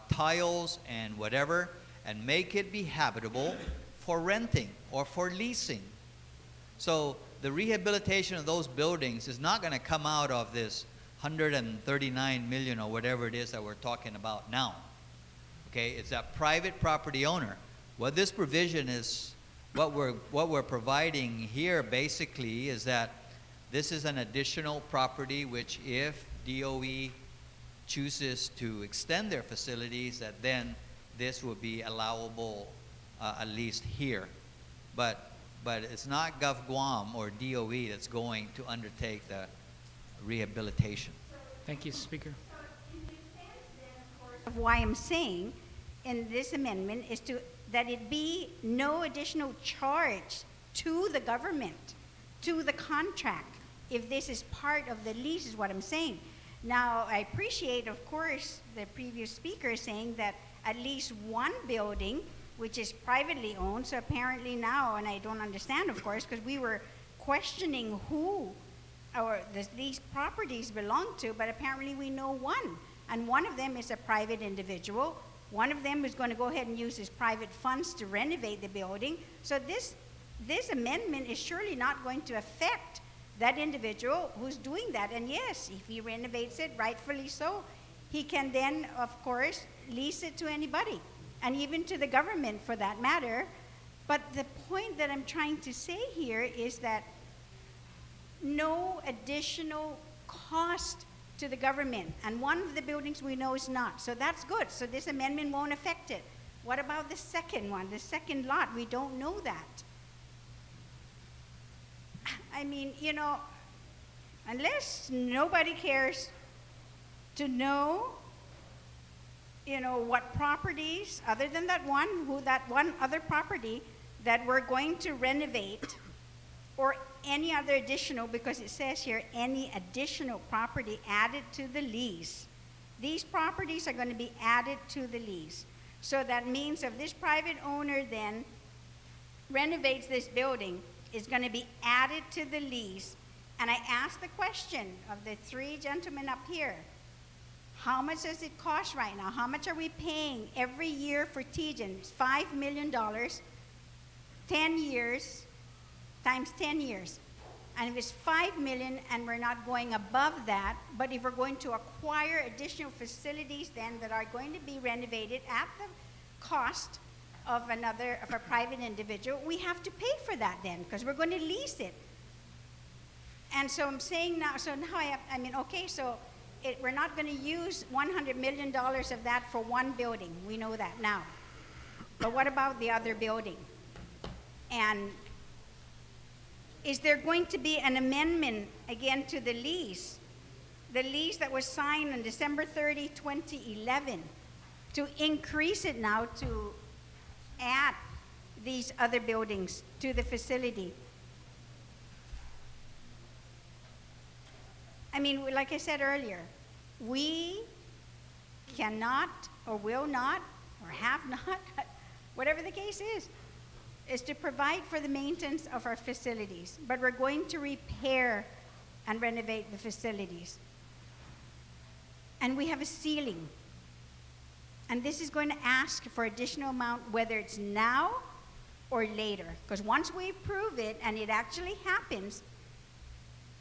tiles and whatever, and make it be habitable for renting or for leasing. So the rehabilitation of those buildings is not going to come out of this 139 million or whatever it is that we're talking about now. Okay, it's that private property owner. What this provision is, what we're providing here basically is that this is an additional property which, if DOE chooses to extend their facilities, that then this will be allowable at least here. But it's not Gov Guam or DOE that's going to undertake the rehabilitation. Thank you, Speaker. Of why I'm saying in this amendment is that it be no additional charge to the government, to the contract, if this is part of the lease, is what I'm saying. Now, I appreciate, of course, the previous speaker saying that at least one building, which is privately owned, so apparently now, and I don't understand, of course, because we were questioning who these properties belong to, but apparently we know one. And one of them is a private individual. One of them is going to go ahead and use his private funds to renovate the building. So this amendment is surely not going to affect that individual who's doing that. And yes, if he renovates it, rightfully so, he can then, of course, lease it to anybody, and even to the government for that matter. But the point that I'm trying to say here is that no additional cost to the government. And one of the buildings we know is not. So that's good. So this amendment won't affect it. What about the second one, the second lot? We don't know that. I mean, you know, unless nobody cares to know, you know, what properties, other than that one other property that we're going to renovate, or any other additional, because it says here, any additional property added to the lease. These properties are going to be added to the lease. So that means if this private owner then renovates this building, it's going to be added to the lease. And I asked the question of the 3 gentlemen up here, how much does it cost right now? How much are we paying every year for TGen? It's $5 million, 10 years, times 10 years. And if it's $5 million and we're not going above that, but if we're going to acquire additional facilities then that are going to be renovated at the cost of a private individual, we have to pay for that then, because we're going to lease it. And so I'm saying now, so now I mean, okay, so we're not going to use $100 million of that for one building. We know that now. But what about the other building? And is there going to be an amendment again to the lease? The lease that was signed on December 30, 2011, to increase it now to add these other buildings to the facility. I mean, like I said earlier, we cannot or will not or have not, whatever the case is to provide for the maintenance of our facilities. But we're going to repair and renovate the facilities. And we have a ceiling. And this is going to ask for additional amount, whether it's now or later. Because once we approve it and it actually happens,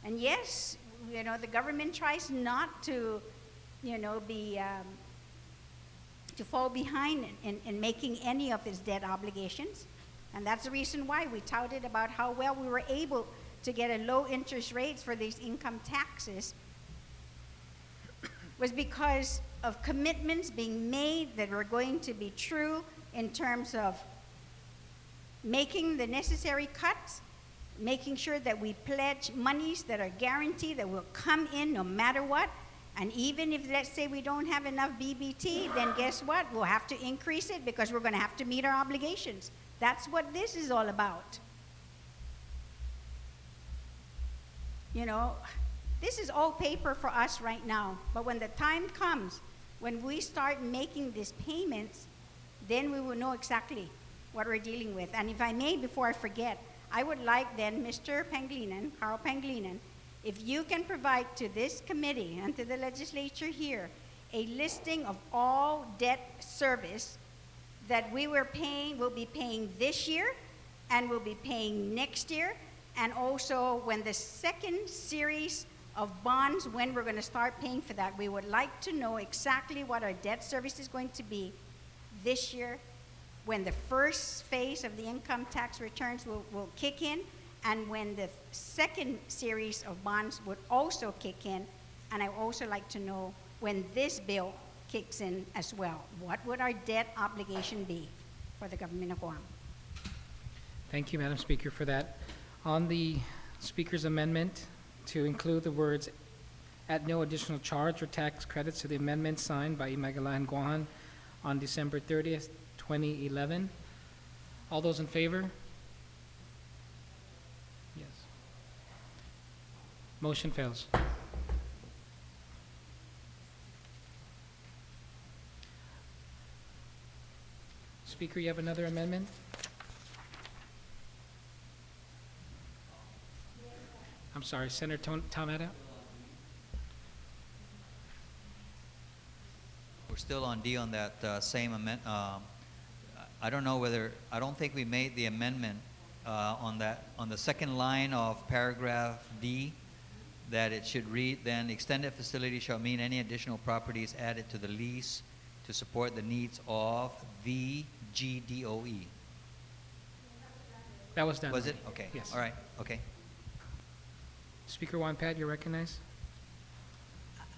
and yes, you know, the government tries not to, you know, to fall behind in making any of its debt obligations. And that's the reason why we touted about how well we were able to get a low interest rates for these income taxes, was because of commitments being made that were going to be true in terms of making the necessary cuts, making sure that we pledge monies that are guaranteed that will come in no matter what. And even if, let's say, we don't have enough BBT, then guess what? We'll have to increase it because we're going to have to meet our obligations. That's what this is all about. You know, this is all paper for us right now. But when the time comes, when we start making these payments, then we will know exactly what we're dealing with. And if I may, before I forget, I would like then Mr. Pangilinan, Carl Pangilinan, if you can provide to this committee and to the legislature here a listing of all debt service that we will be paying this year and will be paying next year, and also when the second series of bonds, when we're going to start paying for that, we would like to know exactly what our debt service is going to be this year, when the first phase of the income tax returns will kick in, and when the second series of bonds would also kick in. And I would also like to know when this bill kicks in as well. What would our debt obligation be for the government of Guam? Thank you, Madam Speaker, for that. On the Speaker's amendment to include the words "at no additional charge or tax credits" to the amendment signed by Imagalan Guahan on December 30th, 2011. All those in favor? Yes. Motion fails. Speaker, you have another amendment? I'm sorry, Senator Tometa? We're still on D on that same amendment. I don't know whether, I don't think we made the amendment on the second line of paragraph D, that it should read, then extended facility shall mean any additional properties added to the lease to support the needs of the GDOE. That was done. Was it? already. Okay. Yes. All right. Okay. Speaker Wampat, you're recognized.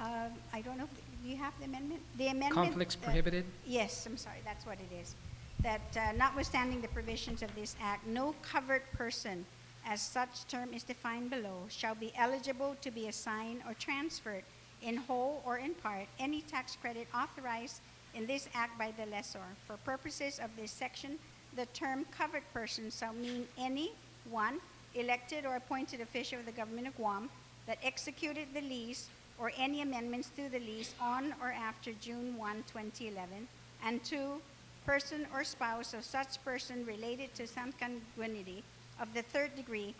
I don't know, do you have the amendment? The amendment. Conflicts prohibited? Yes, I'm sorry, that's what it is. That notwithstanding the provisions of this act, no covered person, as such term is defined below, shall be eligible to be assigned or transferred in whole or in part any tax credit authorized in this act by the lessor. For purposes of this section, the term covered person shall mean any one elected or appointed official of the government of Guam that executed the lease or any amendments to the lease on or after June 1, 2011, and two, person or spouse of such person related to consanguinity of the third degree,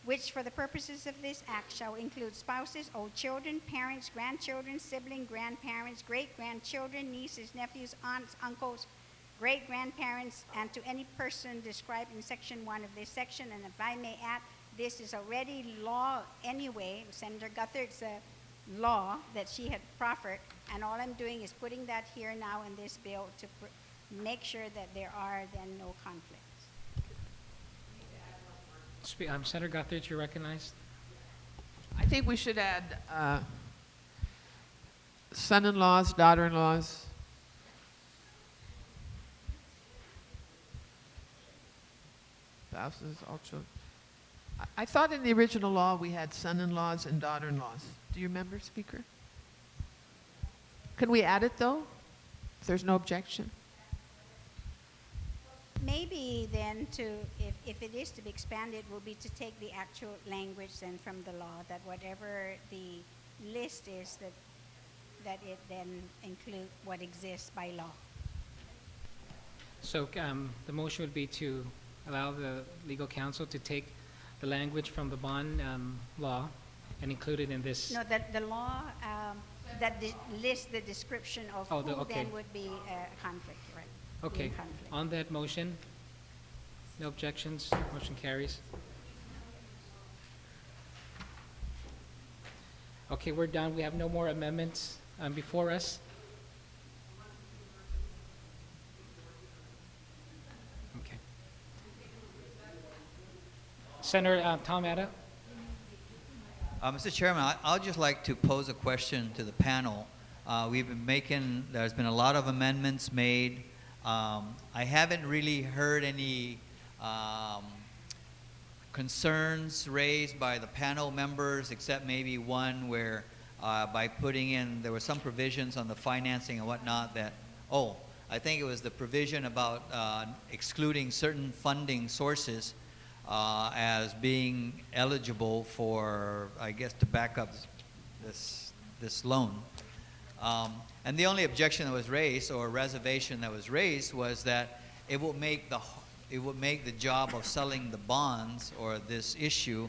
which for the purposes of this act shall include spouses, old children, parents, grandchildren, sibling, grandparents, great-grandchildren, nieces, nephews, aunts, uncles, great-grandparents, and to any person described in section 1 of this section. And if I may add, this is already law anyway. Senator Guthard's law that she had proffered, and all I'm doing is putting that here now in this bill to make sure that there are then no conflicts. Senator Guthridge, you're recognized. I think we should add son-in-laws, daughter-in-laws. spouses, all children. I thought in the original law we had son-in-laws and daughter-in-laws. Do you remember, Speaker? Can we add it, though, if there's no objection? Maybe then to, if it is to be expanded, will be to take the actual language then from the law, that whatever the list is, that it then include what exists by law. So the motion would be to allow the legal counsel to take the language from the bond law and include it in this. No, that the law, that lists the description of Oh, who okay. then would be a conflict, right? Be in Okay, conflict. on that motion, no objections, motion carries. Okay, we're done. We have no more amendments before us. Okay. Senator Tom Atta? Mr. Chairman, I'd just like to pose a question to the panel. There's been a lot of amendments made. I haven't really heard any concerns raised by the panel members, except maybe one where by putting in, there were some provisions on the financing and whatnot that, I think it was the provision about excluding certain funding sources as being eligible for, I guess, to back up this loan. And the only objection that was raised, or reservation that was raised, was that it would make the job of selling the bonds or this issue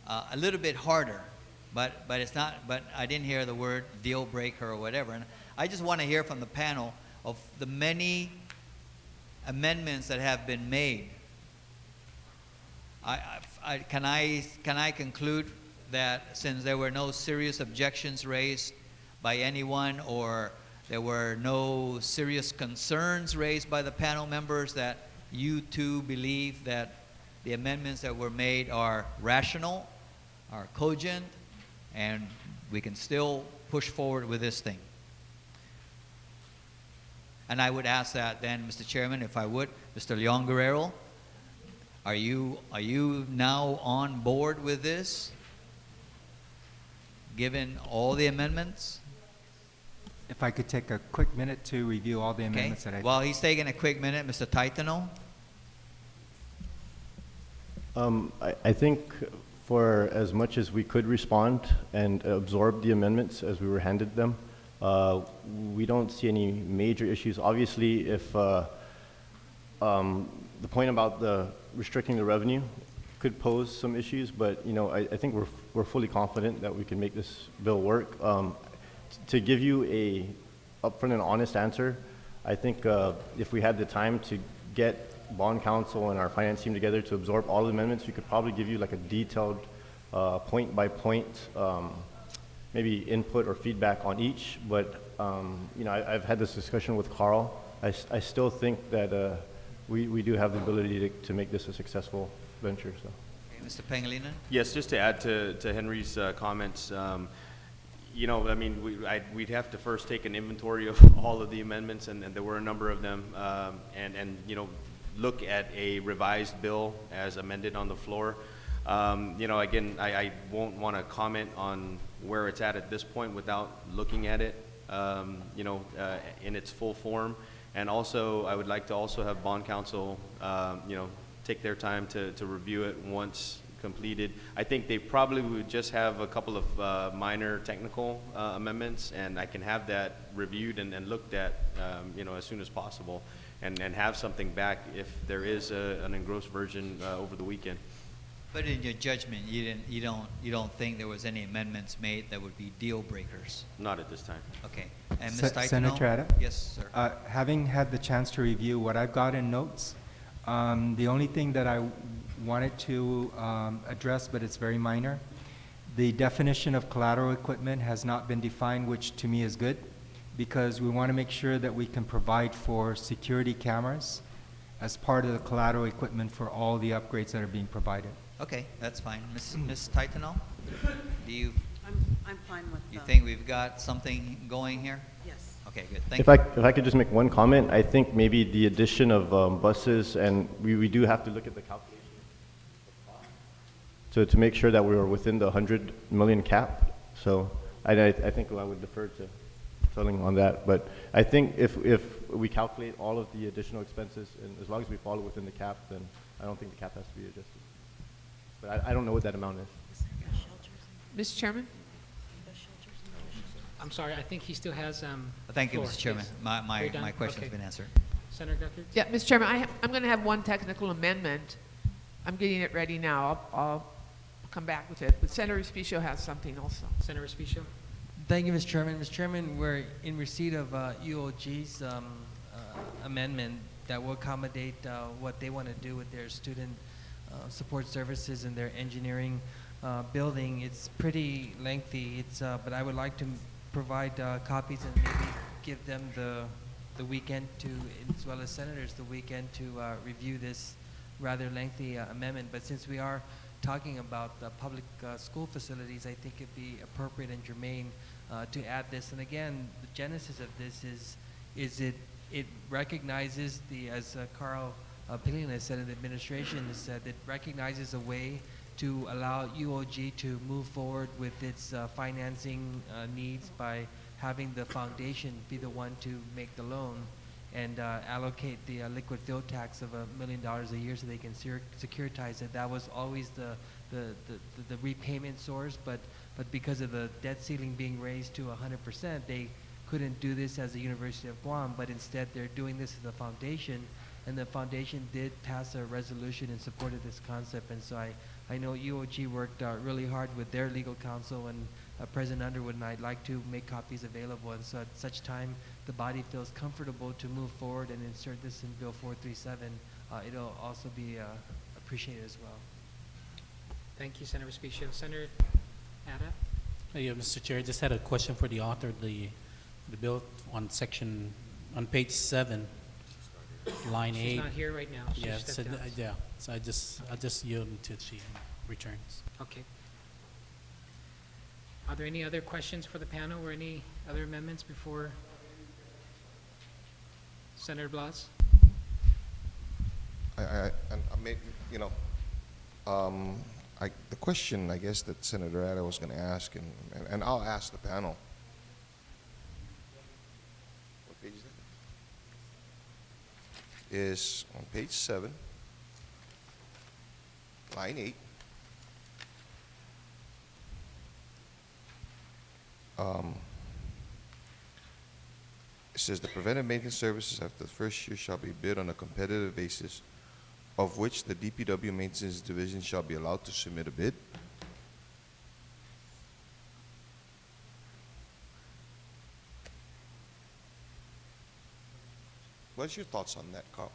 a little bit harder. But it's not. But I didn't hear the word deal breaker or whatever. And I just want to hear from the panel of the many amendments that have been made. Can I conclude that since there were no serious objections raised by anyone, or there were no serious concerns raised by the panel members, that you too believe that the amendments that were made are rational, are cogent, and we can still push forward with this thing? And I would ask that then, Mr. Chairman, if I would, Mr. Leon Guerrero, are you now on board with this, given all the amendments? If I could take a quick minute to review all the amendments that I... While he's taking a quick minute, Mr. Taitano? I think for as much as we could respond and absorb the amendments as we were handed them, we don't see any major issues. Obviously, if the point about the restricting the revenue could pose some issues, but I think we're fully confident that we can make this bill work. To give you a upfront and honest answer, I think if we had the time to get bond counsel and our finance team together to absorb all the amendments, we could probably give you like a detailed point by point maybe input or feedback on each. But I've had this discussion with Carl. I still think that we do have the ability to make this a successful venture. So. Okay, Mr. Pangilinan? Yes, just to add to Henry's comments, we'd have to first take an inventory of all of the amendments, and there were a number of them, and look at a revised bill as amended on the floor. Again, I won't want to comment on where it's at this point without looking at it, in its full form. And also, I would like to also have bond counsel, take their time to review it once completed. I think they probably would just have a couple of minor technical amendments, and I can have that reviewed and looked at, as soon as possible, and have something back if there is an engrossed version over the weekend. But in your judgment, you don't think there was any amendments made that would be deal breakers? Not at this time. Okay. And Ms. Taitano? Senator Atta? Yes, sir. Having had the chance to review what I've got in notes, the only thing that I wanted to address, but it's very minor, the definition of collateral equipment has not been defined, which to me is good, because we want to make sure that we can provide for security cameras as part of the collateral equipment for all the upgrades that are being provided. Okay, that's fine. Ms. Taitano, I'm fine with you that. think we've got something going here? Yes. Okay, good. Thank If you. I could just make one comment, I think maybe the addition of buses, and we do have to look at the calculation to make sure that we were within the 100 million cap. So I think I would defer to Selling on that. But I think if we calculate all of the additional expenses, and as long as we follow within the cap, then I don't think the cap has to be adjusted. But I don't know what that amount is. Mr. Chairman? I'm sorry, I think he still has, Thank you, floor, Mr. Chairman. please. My You're done? question's Okay. been answered. Senator Guthrie? Yeah, Mr. Chairman, I'm going to have one technical amendment. I'm getting it ready now. I'll come back with it. But Senator Espicio has something also. Senator Espicio? Thank you, Mr. Chairman. Mr. Chairman, we're in receipt of UOG's amendment that will accommodate what they want to do with their student support services and their engineering building. It's pretty lengthy. But I would like to provide copies and maybe give them the weekend to, as well as senators, the weekend to review this rather lengthy amendment. But since we are talking about public school facilities, I think it'd be appropriate and germane to add this. And again, the genesis of this is it recognizes as Carl Pillion has said in the administration, has said it recognizes a way to allow UOG to move forward with its financing needs by having the foundation be the one to make the loan and allocate the liquid fuel tax of $1 million a year so they can securitize it. That was always the repayment source, but because of the debt ceiling being raised to 100%, they couldn't do this as the University of Guam, but instead they're doing this as a foundation, and the foundation did pass a resolution in support of this concept. And so I know UOG worked really hard with their legal counsel, and President Underwood and I'd like to make copies available, and so at such time the body feels comfortable to move forward and insert this in Bill 437, it'll also be appreciated as well. Thank you, Senator Espicio. Senator Ada? Yeah, Mr. Chair, I just had a question for the author of the bill on page 7, line 8. She's not here right now. She Yeah, stepped out. yeah. So I'll just yield until she returns. Okay. Are there any other questions for the panel or any other amendments before Senator Blas? The question, I guess, that Senator Ada was going to ask, and I'll ask the panel. What page is that? Is on page 7, line 8. It says the preventive maintenance services after the first year shall be bid on a competitive basis, of which the DPW Maintenance Division shall be allowed to submit a bid. What's your thoughts on that, Carl?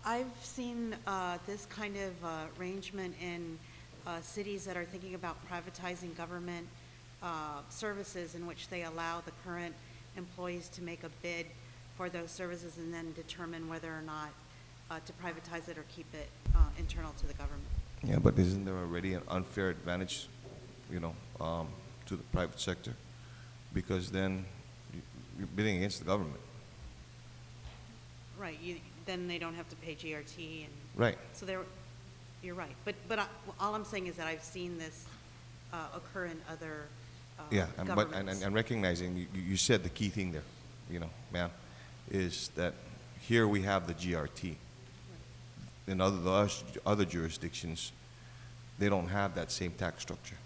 I've seen this kind of arrangement in cities that are thinking about privatizing government services, in which they allow the current employees to make a bid for those services and then determine whether or not to privatize it or keep it internal to the government. Yeah, but isn't there already an unfair advantage, to the private sector? Because then you're bidding against the government. Right. Then they don't have to pay GRT and. Right. So you're right. But all I'm saying is that I've seen this occur in other governments. And recognizing, you said the key thing there, ma'am, is that here we have the GRT. In other jurisdictions, they don't have that same tax structure.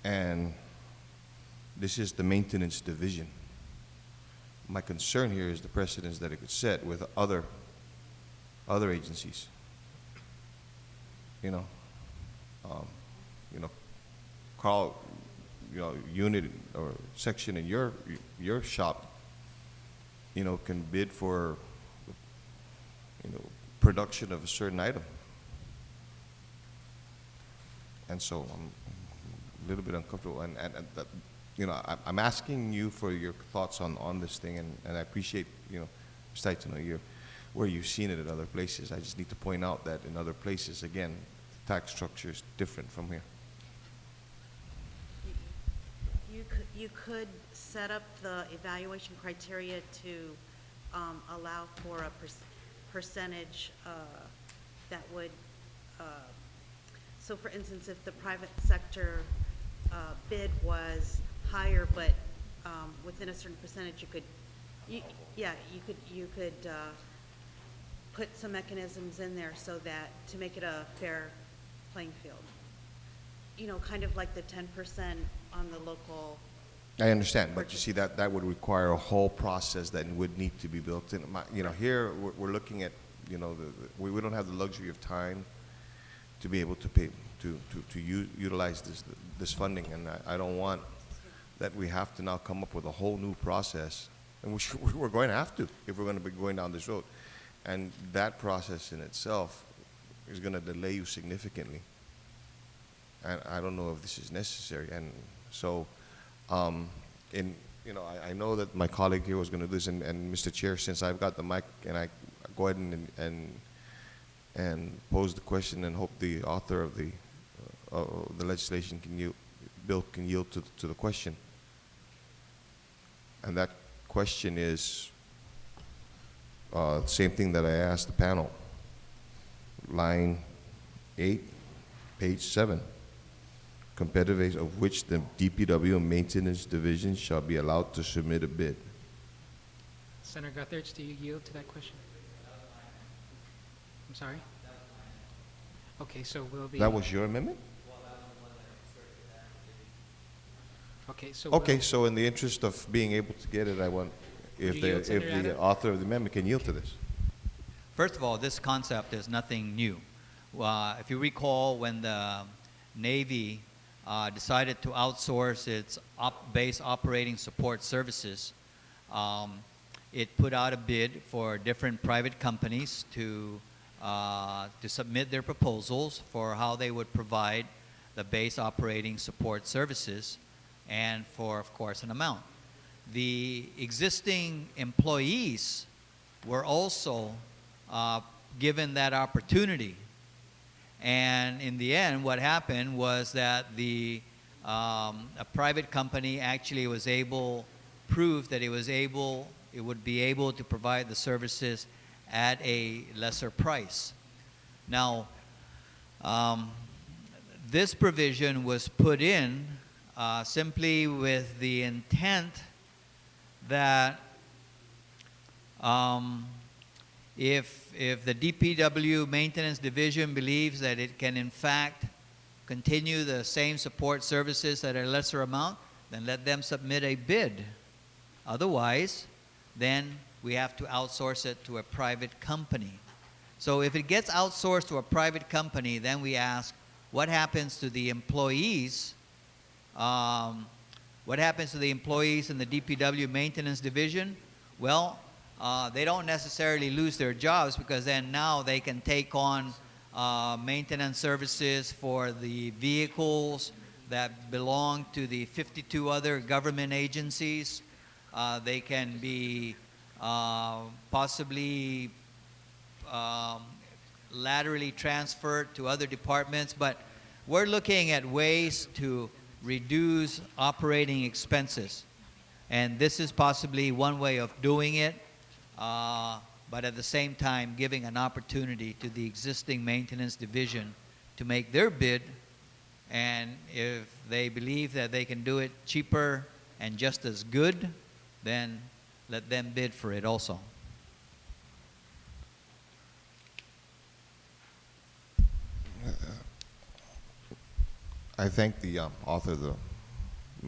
And this is the maintenance division. My concern here is the precedence that it could set with other agencies. Carl, unit or section in your shop, can bid for, production of a certain item. And so I'm a little bit uncomfortable. And that, you know, I'm asking you for your thoughts on this thing, and I appreciate, you know, Mr. Taitano, where you've seen it in other places. I just need to point out that in other places, again, the tax structure is different from here. You could set up the evaluation criteria to allow for a percentage that would, so for instance, if the private sector bid was higher, but within a certain percentage, you could put some mechanisms in there so that, to make it a fair playing field. You know, kind of like the 10% on the local. I understand, but you see that would require a whole process that would need to be built in. You know, here we're looking at, you know, we don't have the luxury of time to be able to pay to utilize this funding, and I don't want that we have to now come up with a whole new process, and we're going to have to if we're going to be going down this road, and that process in itself is going to delay you significantly, and I don't know if this is necessary, and so. You know, I know that my colleague here was going to do this, and Mr. Chair, since I've got the mic, and I go ahead and pose the question, and hope the author of the legislation bill can yield to the question. And that question is same thing that I asked the panel. Line 8, page 7. Competitive of which the DPW Maintenance Division shall be allowed to submit a bid. Senator Gutherge, do you yield to that question? I'm sorry? Okay, so we'll be... That was your amendment? Okay, so... Okay, so in the interest of being able to get it, I want, if the author of the amendment can yield to this. First of all, this concept is nothing new. If you recall, when the Navy decided to outsource its base operating support services, it put out a bid for different private companies to submit their proposals for how they would provide the base operating support services, and for, of course, an amount. The existing employees were also given that opportunity. And in the end, what happened was that a private company actually was proved that it would be able to provide the services at a lesser price. Now, this provision was put in simply with the intent that if the DPW Maintenance Division believes that it can in fact continue the same support services at a lesser amount, then let them submit a bid. Otherwise, then we have to outsource it to a private company. So if it gets outsourced to a private company, then we ask, what happens to the employees? What happens to the employees in the DPW Maintenance Division? Well, they don't necessarily lose their jobs, because then now they can take on maintenance services for the vehicles that belong to the 52 other government agencies. They can be possibly laterally transferred to other departments, but we're looking at ways to reduce operating expenses. And this is possibly one way of doing it. But at the same time giving an opportunity to the existing maintenance division to make their bid, and if they believe that they can do it cheaper and just as good, then let them bid for it also. I thank the author of the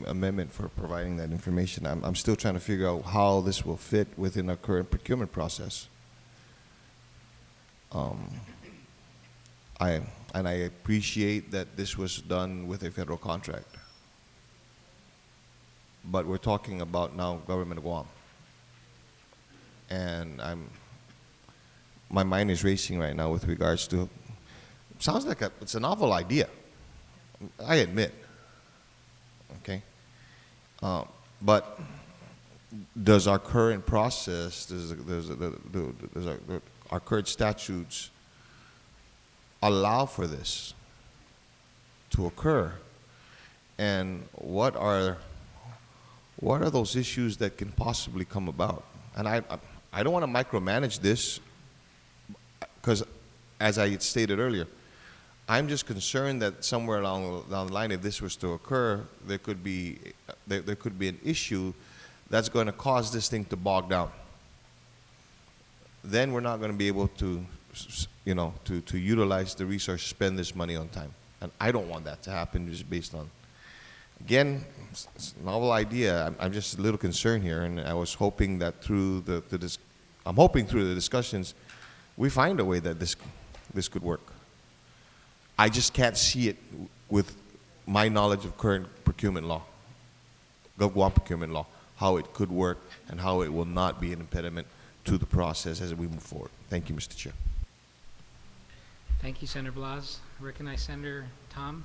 amendment for providing that information. I'm still trying to figure out how this will fit within our current procurement process. I appreciate that this was done with a federal contract, but we're talking about now government of Guam, and my mind is racing right now with regards to. Sounds like it's a novel idea. I admit, okay? But does our current process, our current statutes allow for this to occur? And what are those issues that can possibly come about? And I don't want to micromanage this, because as I had stated earlier, I'm just concerned that somewhere down the line, if this was to occur, there could be an issue that's going to cause this thing to bog down. Then we're not going to be able to, to utilize the resource, spend this money on time. And I don't want that to happen, just based on, again, it's a novel idea. I'm just a little concerned here, and I was hoping that through I'm hoping through the discussions, we find a way that this could work. I just can't see it with my knowledge of current procurement law, Guam procurement law, how it could work and how it will not be an impediment to the process as we move forward. Thank you, Mr. Chair. Thank you, Senator Blas. I recognize Senator Tom.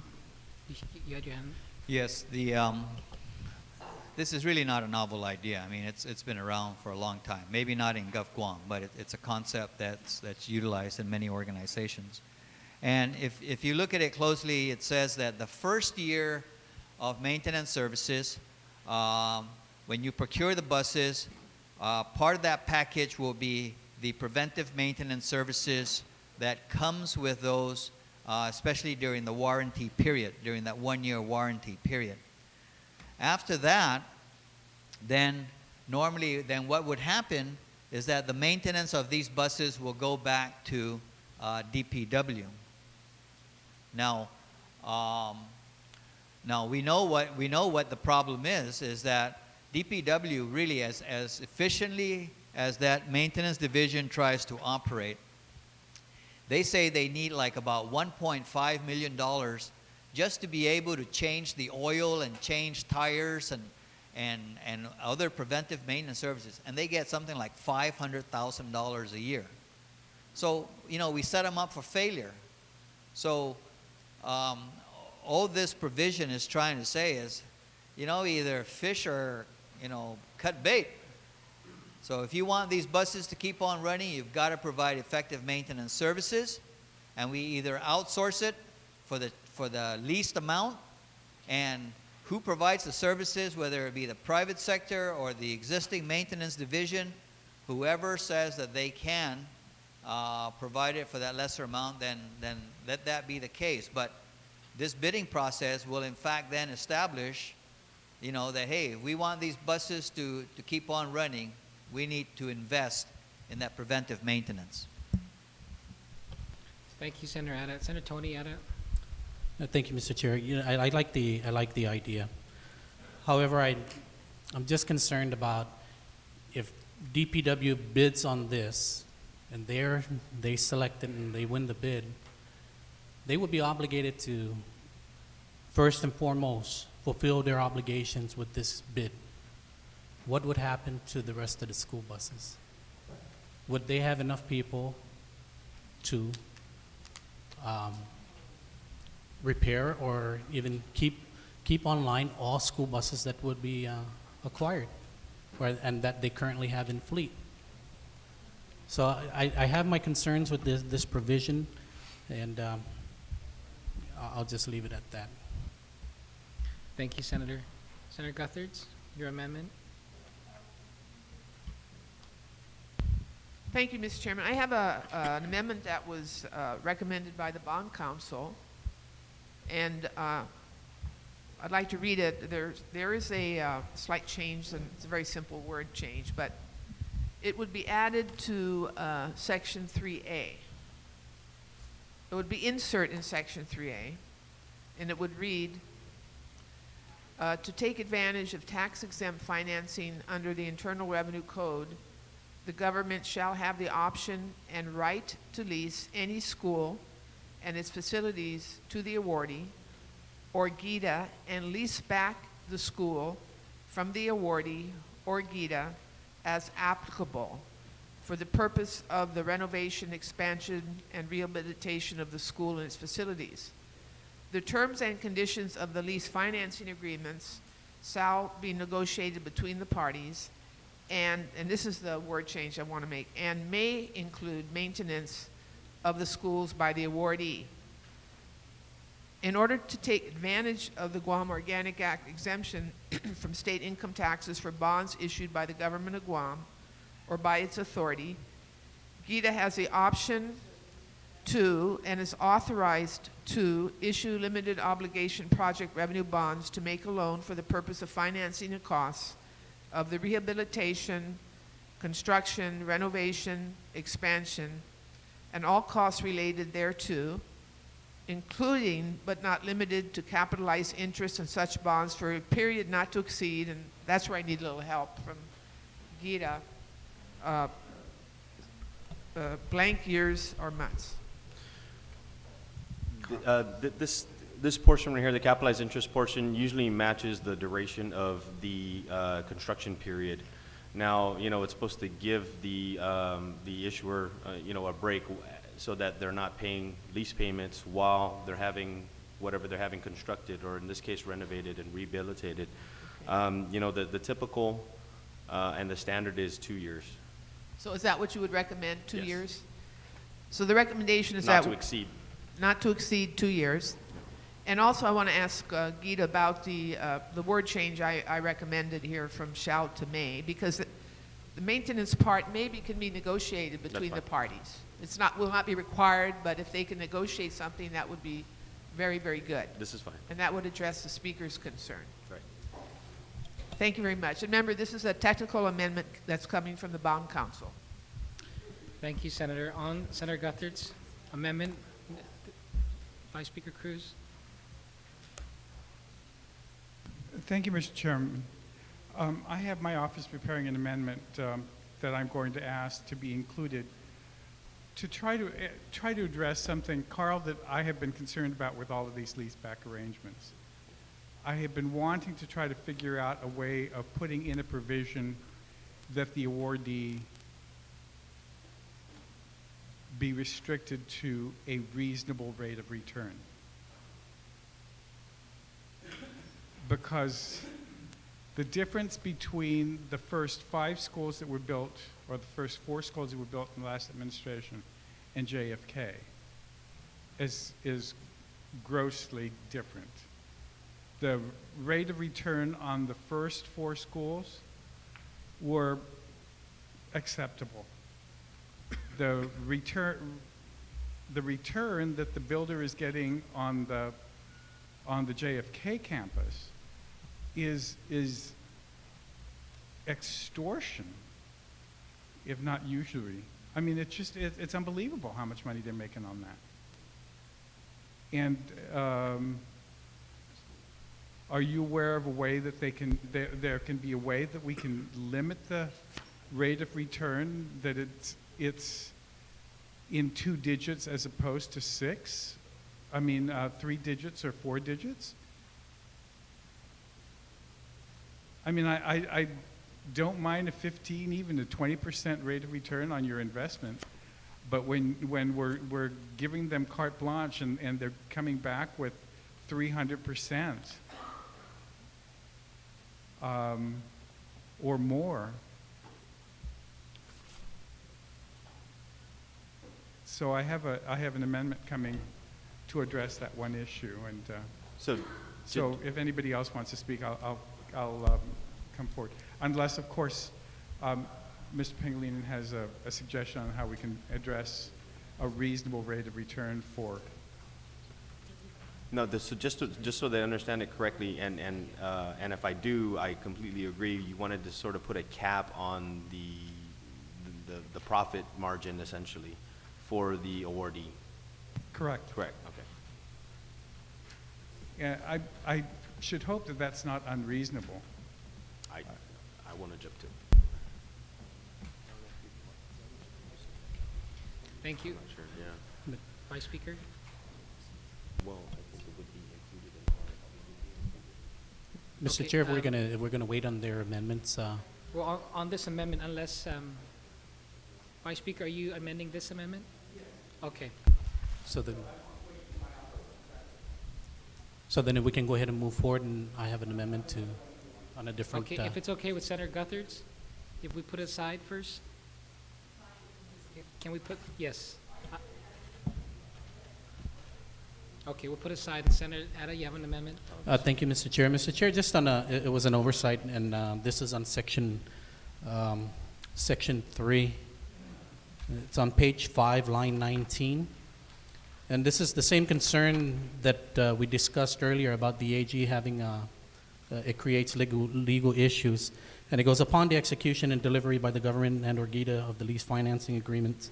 You had your hand. Yes, this is really not a novel idea. I mean, it's been around for a long time. Maybe not in Gov Guam, but it's a concept that's utilized in many organizations. And if you look at it closely, it says that the first year of maintenance services, when you procure the buses, part of that package will be the preventive maintenance services that comes with those, especially during the warranty period, during that 1-year warranty period. After that, then normally what would happen is that the maintenance of these buses will go back to DPW. Now we know what the problem is that DPW really, as efficiently as that maintenance division tries to operate, they say they need like about $1.5 million just to be able to change the oil and change tires and other preventive maintenance services, and they get something like $500,000 a year. So we set them up for failure. So all this provision is trying to say is, either fish or, cut bait. So if you want these buses to keep on running, you've got to provide effective maintenance services, and we either outsource it for the least amount, and who provides the services, whether it be the private sector or the existing maintenance division, whoever says that they can provide it for that lesser amount, then let that be the case. But this bidding process will in fact then establish, that hey, if we want these buses to keep on running, we need to invest in that preventive maintenance. Thank you, Senator Adat. Senator Tony Adat. Thank you, Mr. Chair. I like the idea. However, I'm just concerned about if DPW bids on this and they select it and they win the bid, they would be obligated to first and foremost fulfill their obligations with this bid. What would happen to the rest of the school buses? Would they have enough people to repair or even keep online all school buses that would be acquired and that they currently have in fleet? So I have my concerns with this provision, and I'll just leave it at that. Thank you, Senator. Senator Gutherds, your amendment. Thank you, Mr. Chairman. I have an amendment that was recommended by the Bond Council, and I'd like to read it. There is a slight change, and it's a very simple word change, but it would be added to Section 3A. It would be insert in Section 3A, and it would read, to take advantage of tax-exempt financing under the Internal Revenue Code, the government shall have the option and right to lease any school and its facilities to the awardee or GITA and lease back the school from the awardee or GITA as applicable for the purpose of the renovation, expansion, and rehabilitation of the school and its facilities. the terms and conditions of the lease financing agreements shall be negotiated between the parties, and this is the word change I want to make, and may include maintenance of the schools by the awardee. In order to take advantage of the Guam Organic Act exemption from state income taxes for bonds issued by the government of Guam or by its authority, GITA has the option to and is authorized to issue limited obligation project revenue bonds to make a loan for the purpose of financing the costs of the rehabilitation, construction, renovation, expansion, and all costs related thereto, including but not limited to capitalized interest in such bonds for a period not to exceed, and that's where I need a little help from GITA, blank years or months. This portion right here, the capitalized interest portion, usually matches the duration of the construction period. Now, it's supposed to give the issuer, a break so that they're not paying lease payments while they're having whatever they're having constructed, or in this case, renovated and rehabilitated. The typical and the standard is 2 years. So is that what you would recommend, 2 Yes. years? So the recommendation is Not that to exceed. not to exceed 2 years. And also I want to ask Gita about the word change I recommended here from shall to may, because the maintenance part maybe can be negotiated between the parties. It's not, will not be required, but if they can negotiate something, that would be very, very good. This is fine. And that would address the speaker's concern. Right. Thank you very much. And remember, this is a technical amendment that's coming from the Bond Council. Thank you, Senator. On Senator Guthrid's amendment, Vice Speaker Cruz. Thank you, Mr. Chairman. I have my office preparing an amendment that I'm going to ask to be included to try to address something, Carl, that I have been concerned about with all of these leaseback arrangements. I have been wanting to try to figure out a way of putting in a provision that the awardee be restricted to a reasonable rate of return. Because the difference between the first 5 schools that were built, or the first 4 schools that were built in the last administration, and JFK is grossly different. The rate of return on the first 4 schools were acceptable. The return that the builder is getting on the JFK campus is extortion, if not usury. I mean, it's unbelievable how much money they're making on that. And are you aware of a way that there can be a way that we can limit the rate of return, that it's in 2 digits as opposed to 6? I mean, 3 digits or 4 digits? I mean, I don't mind a 15, even a 20% rate of return on your investment, but when we're giving them carte blanche and they're coming back with 300% or more. So I have an amendment coming to address that one issue, and so if anybody else wants to speak, I'll come forward. Unless, of course, Mr. Pangilinan has a suggestion on how we can address a reasonable rate of return for. No, so just so they understand it correctly, and if I do, I completely agree. You wanted to sort of put a cap on the profit margin, essentially, for the awardee. Correct. Correct. Okay. Yeah, I should hope that that's not unreasonable. I want to jump to. Thank you. I'm not sure. Yeah. Vice Speaker. Well, I think it would be included in. Mr. Okay, Chair, if we're gonna wait on their amendments. Well, on this amendment, unless, Vice Speaker, are you amending this amendment? Yes. Okay. So then. So then if we can go ahead and move forward, and I have an amendment to, on a different. Okay, if it's okay with Senator Guthertz, if we put it aside first? Can we put, yes. Okay, we'll put aside. Senator Ada, you have an amendment? Thank you, Mr. Chair. Mr. Chair, just on a, it was an oversight, and this is on section 3. It's on page 5, line 19. And this is the same concern that we discussed earlier about the AG having, it creates legal issues. And it goes, upon the execution and delivery by the government and or GITA of the lease financing agreements,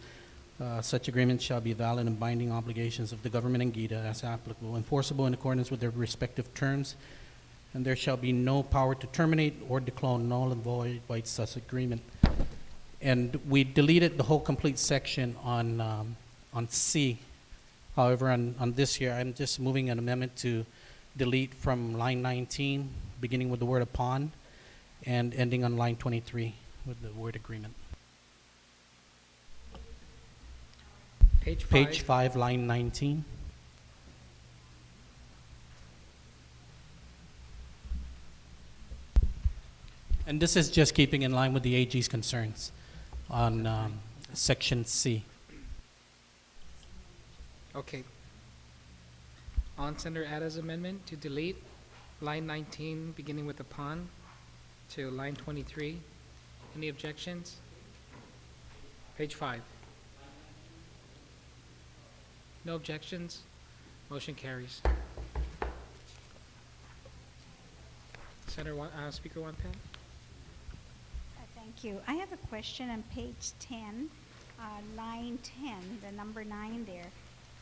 such agreements shall be valid and binding obligations of the government and GITA as applicable, enforceable in accordance with their respective terms, and there shall be no power to terminate or declare null and void by such agreement. And we deleted the whole complete section on C. However, on this here, I'm just moving an amendment to delete from line 19, beginning with the word upon, and ending on line 23 with the word agreement. Page 5. Page 5, line 19. And this is just keeping in line with the AG's concerns on section C. Okay. On Senator Ada's amendment to delete line 19, beginning with upon, to line 23. Any objections? Page 5. No objections? Motion carries. Speaker One Pen? Thank you. I have a question on page 10, line 10, the number 9 there.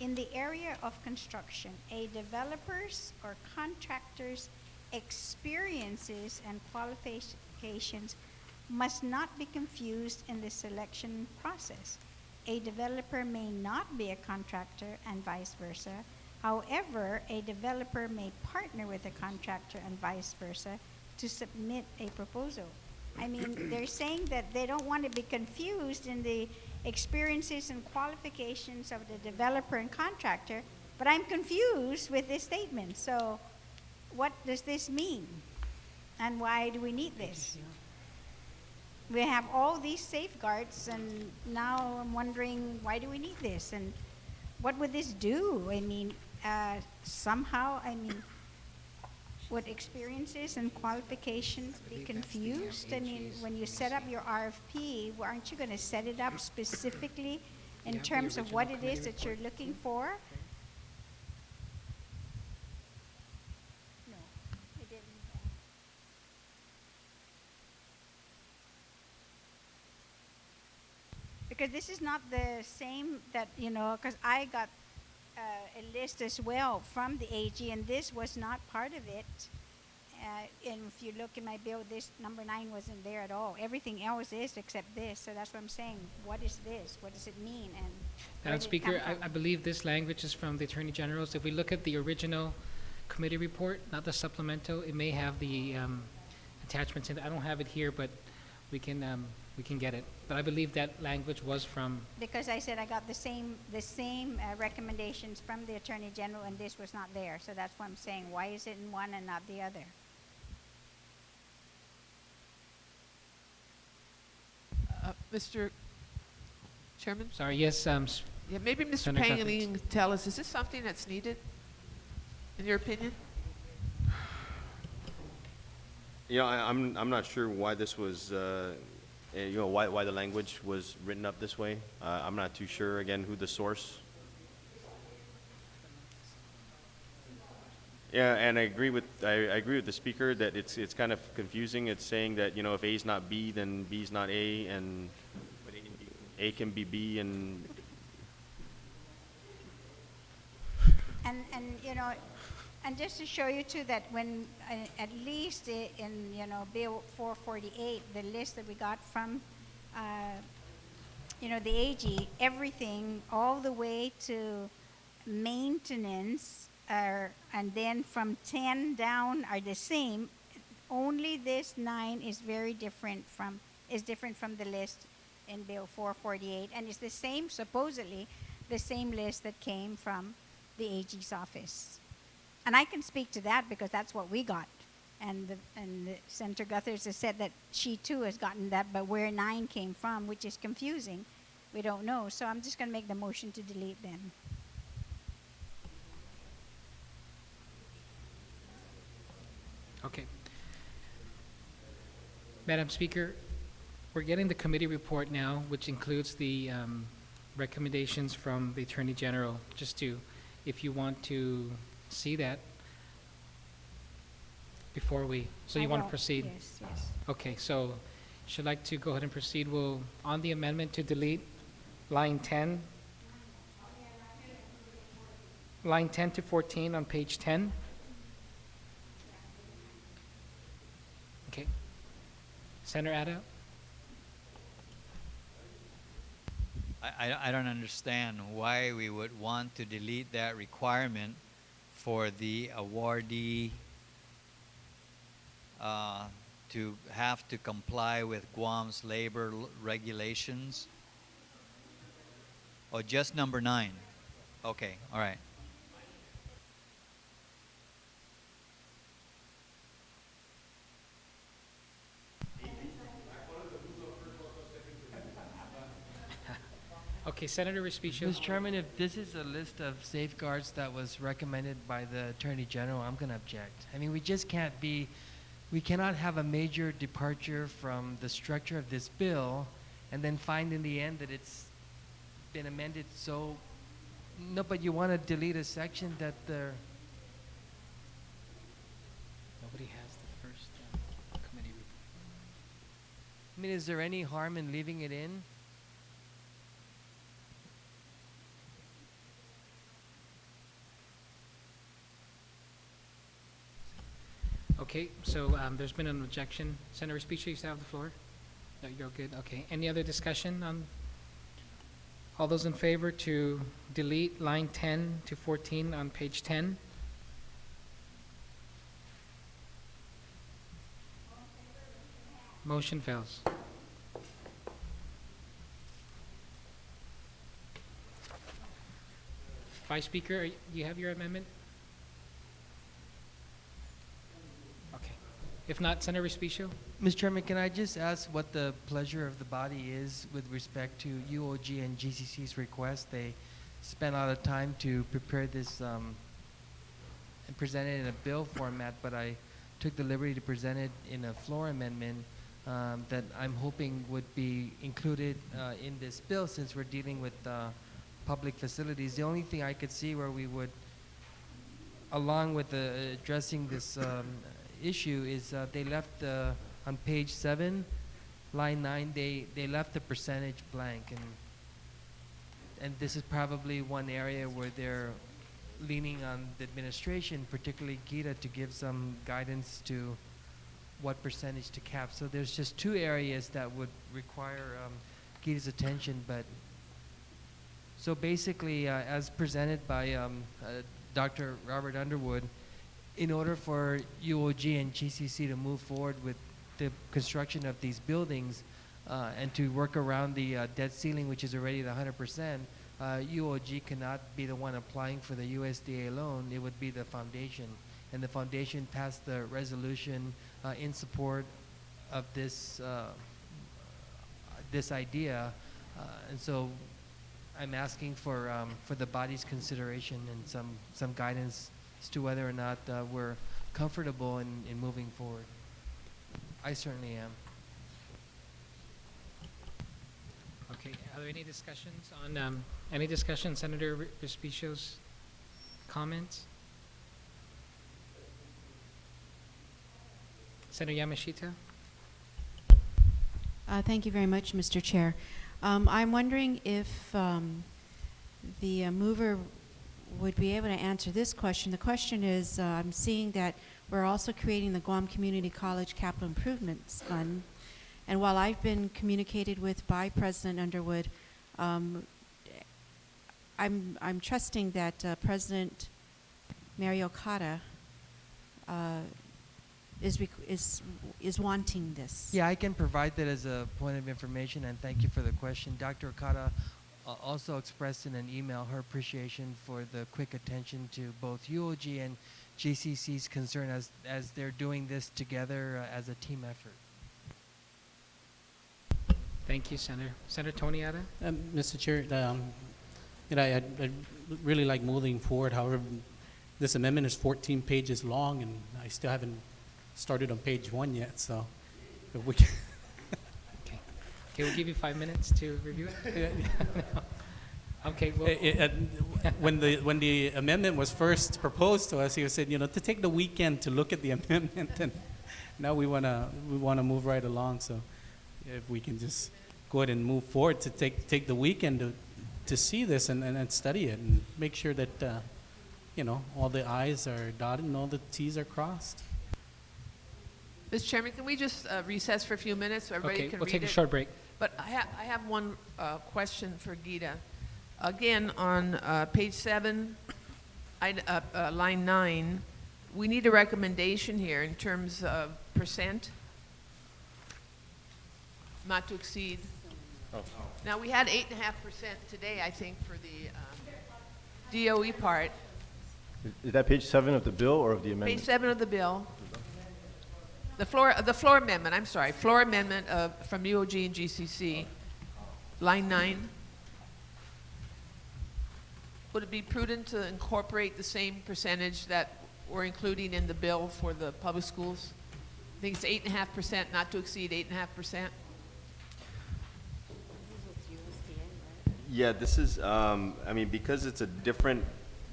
In the area of construction, a developer's or contractor's experiences and qualifications must not be confused in the selection process. A developer may not be a contractor and vice versa. However, a developer may partner with a contractor and vice versa to submit a proposal. I mean, they're saying that they don't want to be confused in the experiences and qualifications of the developer and contractor, but I'm confused with this statement. So what does this mean? And why do we need this? We have all these safeguards, and now I'm wondering, why do we need this? And what would this do? I mean, somehow, I mean, would experiences and qualifications be confused? I mean, when you set up your RFP, aren't you going to set it up specifically in terms of what it is that you're looking for? No, it didn't. Because this is not the same that, you know, because I got a list as well from the AG, and this was not part of it. And if you look in my bill, this number 9 wasn't there at all. Everything else is except this. So that's what I'm saying. What is this? What does it mean? And Madam Speaker, I believe this language is from the Attorney General's. If we look at the original committee report, not the supplemental, it may have the attachments in it. I don't have it here, but we can get it. But I believe that language was from. Because I said I got the same recommendations from the Attorney General, and this was not there. So that's what I'm saying. Why is it in one and not the other? Mr. Chairman? Sorry, yes. Yeah, maybe Mr. Senator Pangaling Guthertz. can tell us, is this something that's needed, in your opinion? Yeah, I'm not sure why this was, why the language was written up this way. I'm not too sure, again, who the source. Yeah, and I agree with the speaker that it's kind of confusing. It's saying that, you know, if A is not B, then B is not A, and A can be B, and you know, and just to show you too that when at least in Bill 448, the list that we got from the AG, everything all the way to maintenance and then from 10 down are the same. Only this 9 is different from the list in Bill 448, and it's the same, supposedly, the same list that came from the AG's office. And I can speak to that because that's what we got. And Senator Guthers has said that she too has gotten that, but where 9 came from, which is confusing, we don't know. So I'm just going to make the motion to delete then. Okay. Madam Speaker, we're getting the committee report now, which includes the recommendations from the Attorney General. Just to, if you want to see that before we, so you want to proceed? Yes, yes. Okay, so should like to go ahead and proceed. We'll, on the amendment to delete line 10, line 10 to 14 on page 10. Okay. Senator Ada? I don't understand why we would want to delete that requirement for the awardee to have to comply with Guam's labor regulations. Or just number 9? Okay, all right. Okay, Senator Respicio. Mr. Chairman, if this is a list of safeguards that was recommended by the Attorney General, I'm going to object. I mean, we just can't be, we cannot have a major departure from the structure of this bill and then find in the end that it's been amended so, no, but you want to delete a section that the, Nobody has the first committee report. I mean, is there any harm in leaving it in? Okay, so there's been an objection. Senator Respicio, you still have the floor? No, you're good. Okay. Any other discussion on? All those in favor to delete line 10 to 14 on page 10? Motion fails. Vice Speaker, you have your amendment? Okay. If not, Senator Respicio? Mr. Chairman, can I just ask what the pleasure of the body is with respect to UOG and GCC's request? They spent a lot of time to prepare this and present it in a bill format, but I took the liberty to present it in a floor amendment that I'm hoping would be included in this bill since we're dealing with public facilities. The only thing I could see where we would, along with addressing this issue, is they left on page 7, line 9, they left the percentage blank, and this is probably one area where they're leaning on the administration, particularly Gita, to give some guidance to what percentage to cap. So there's just 2 areas that would require Gita's attention. But so basically, as presented by Dr. Robert Underwood, in order for UOG and GCC to move forward with the construction of these buildings and to work around the debt ceiling, which is already at 100%, UOG cannot be the one applying for the USDA loan. It would be the foundation. And the foundation passed the resolution in support of this, this idea. And so I'm asking for the body's consideration and some guidance as to whether or not we're comfortable in moving forward. I certainly am. Okay, are there any discussions on, any discussion, Senator Respicio's comments? Senator Yamashita? Thank you very much, Mr. Chair. I'm wondering if the mover would be able to answer this question. The question is, I'm seeing that we're also creating the Guam Community College Capital Improvements Fund. And while I've been communicated with by President Underwood, I'm trusting that President Mary Okada is wanting this. Yeah, I can provide that as a point of information, and thank you for the question. Dr. Okada also expressed in an email her appreciation for the quick attention to both UOG and GCC's concern as they're doing this together as a team effort. Thank you, Senator. Senator Toniata? Mr. Chair, I really like moving forward. However, this amendment is 14 pages long, and I still haven't started on page 1 yet. So, if we can Okay, we'll give you 5 minutes to review it. Okay, well, when the amendment was first proposed to us, he said, to take the weekend to look at the amendment, and now we wanna move right along. So, if we can just go ahead and move forward to take the weekend to see this and study it and make sure that all the I's are dotted and all the T's are crossed. Mr. Chairman, can we just recess for a few minutes so everybody okay, can we'll read take a it? short break. But I have one question for Gita. Again, on page 7, line 9, we need a recommendation here in terms of percent, not to exceed. Now, we had 8.5% today, I think, for the DOE part. Is that page 7 of the bill or of the amendment? Page 7 of the bill. The floor amendment, I'm sorry, floor amendment from UOG and GCC, line 9. Would it be prudent to incorporate the same percentage that we're including in the bill for the public schools? I think it's 8.5%, not to exceed 8.5%. Yeah, this is, because it's a different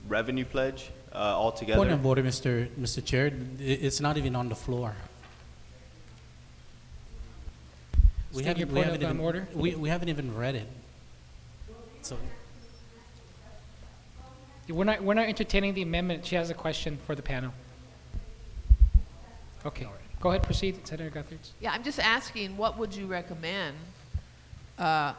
revenue pledge altogether. Point of order, Mr. Chair. It's not even on the floor. State your point of order. We haven't even read it. So We're not entertaining the amendment. She has a question for the panel. Okay, go ahead, proceed, Senator Guthertz. Yeah, I'm just asking, what would you recommend to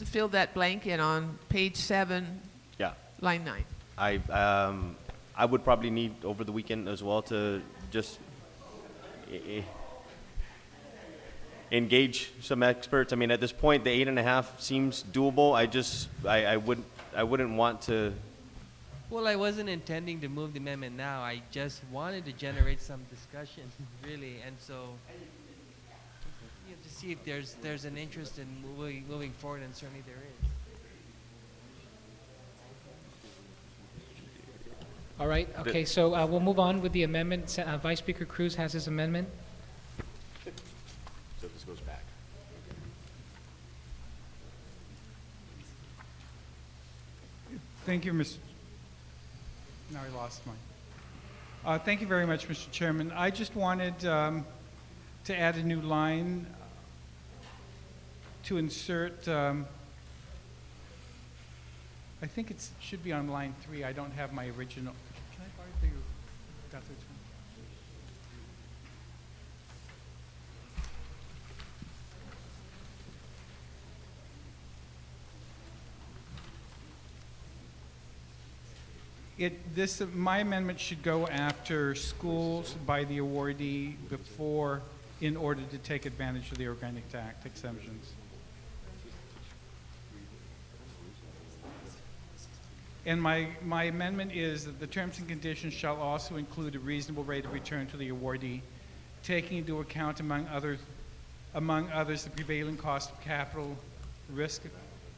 fill that blank in on page 7, Yeah. line 9? I would probably need over the weekend as well to just engage some experts. I mean, at this point, the 8.5 seems doable. I wouldn't want to. Well, I wasn't intending to move the amendment now. I just wanted to generate some discussion, really, and so you have to see if there's an interest in moving forward, and certainly there is. All right, okay, so we'll move on with the amendment. Vice Speaker Cruz has his amendment. So this goes back. Thank you, Mr. Now I lost mine. Thank you very much, Mr. Chairman. I just wanted to add a new line to insert. I think it should be on line 3. I don't have my original. Can I borrow the Guthertz one? My amendment should go after schools by the awardee before, in order to take advantage of the organic tax exemptions. And my amendment is that the terms and conditions shall also include a reasonable rate of return to the awardee, taking into account, among others, the prevailing cost of capital, risk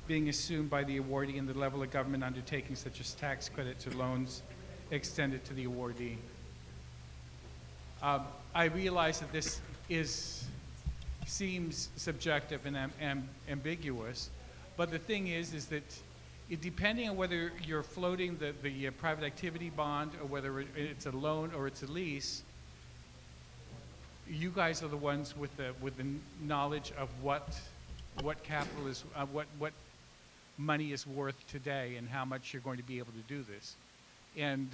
being assumed by the awardee, and the level of government undertakings such as tax credits or loans extended to the awardee. I realize that this seems subjective and ambiguous, but the thing is that depending on whether you're floating the private activity bond or whether it's a loan or it's a lease, you guys are the ones with the knowledge of what capital is, what money is worth today and how much you're going to be able to do this. And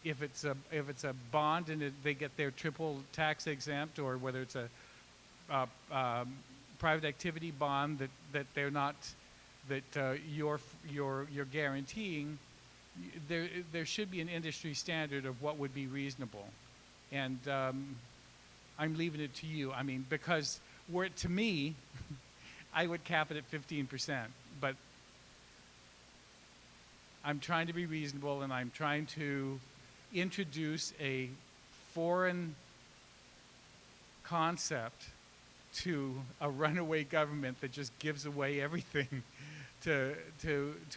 if it's a bond and they get their triple tax exempt, or whether it's a private activity bond that they're not, that you're guaranteeing, there should be an industry standard of what would be reasonable. And I'm leaving it to you. I mean, because were it to me, I would cap it at 15%, but I'm trying to be reasonable, and I'm trying to introduce a foreign concept to a runaway government that just gives away everything to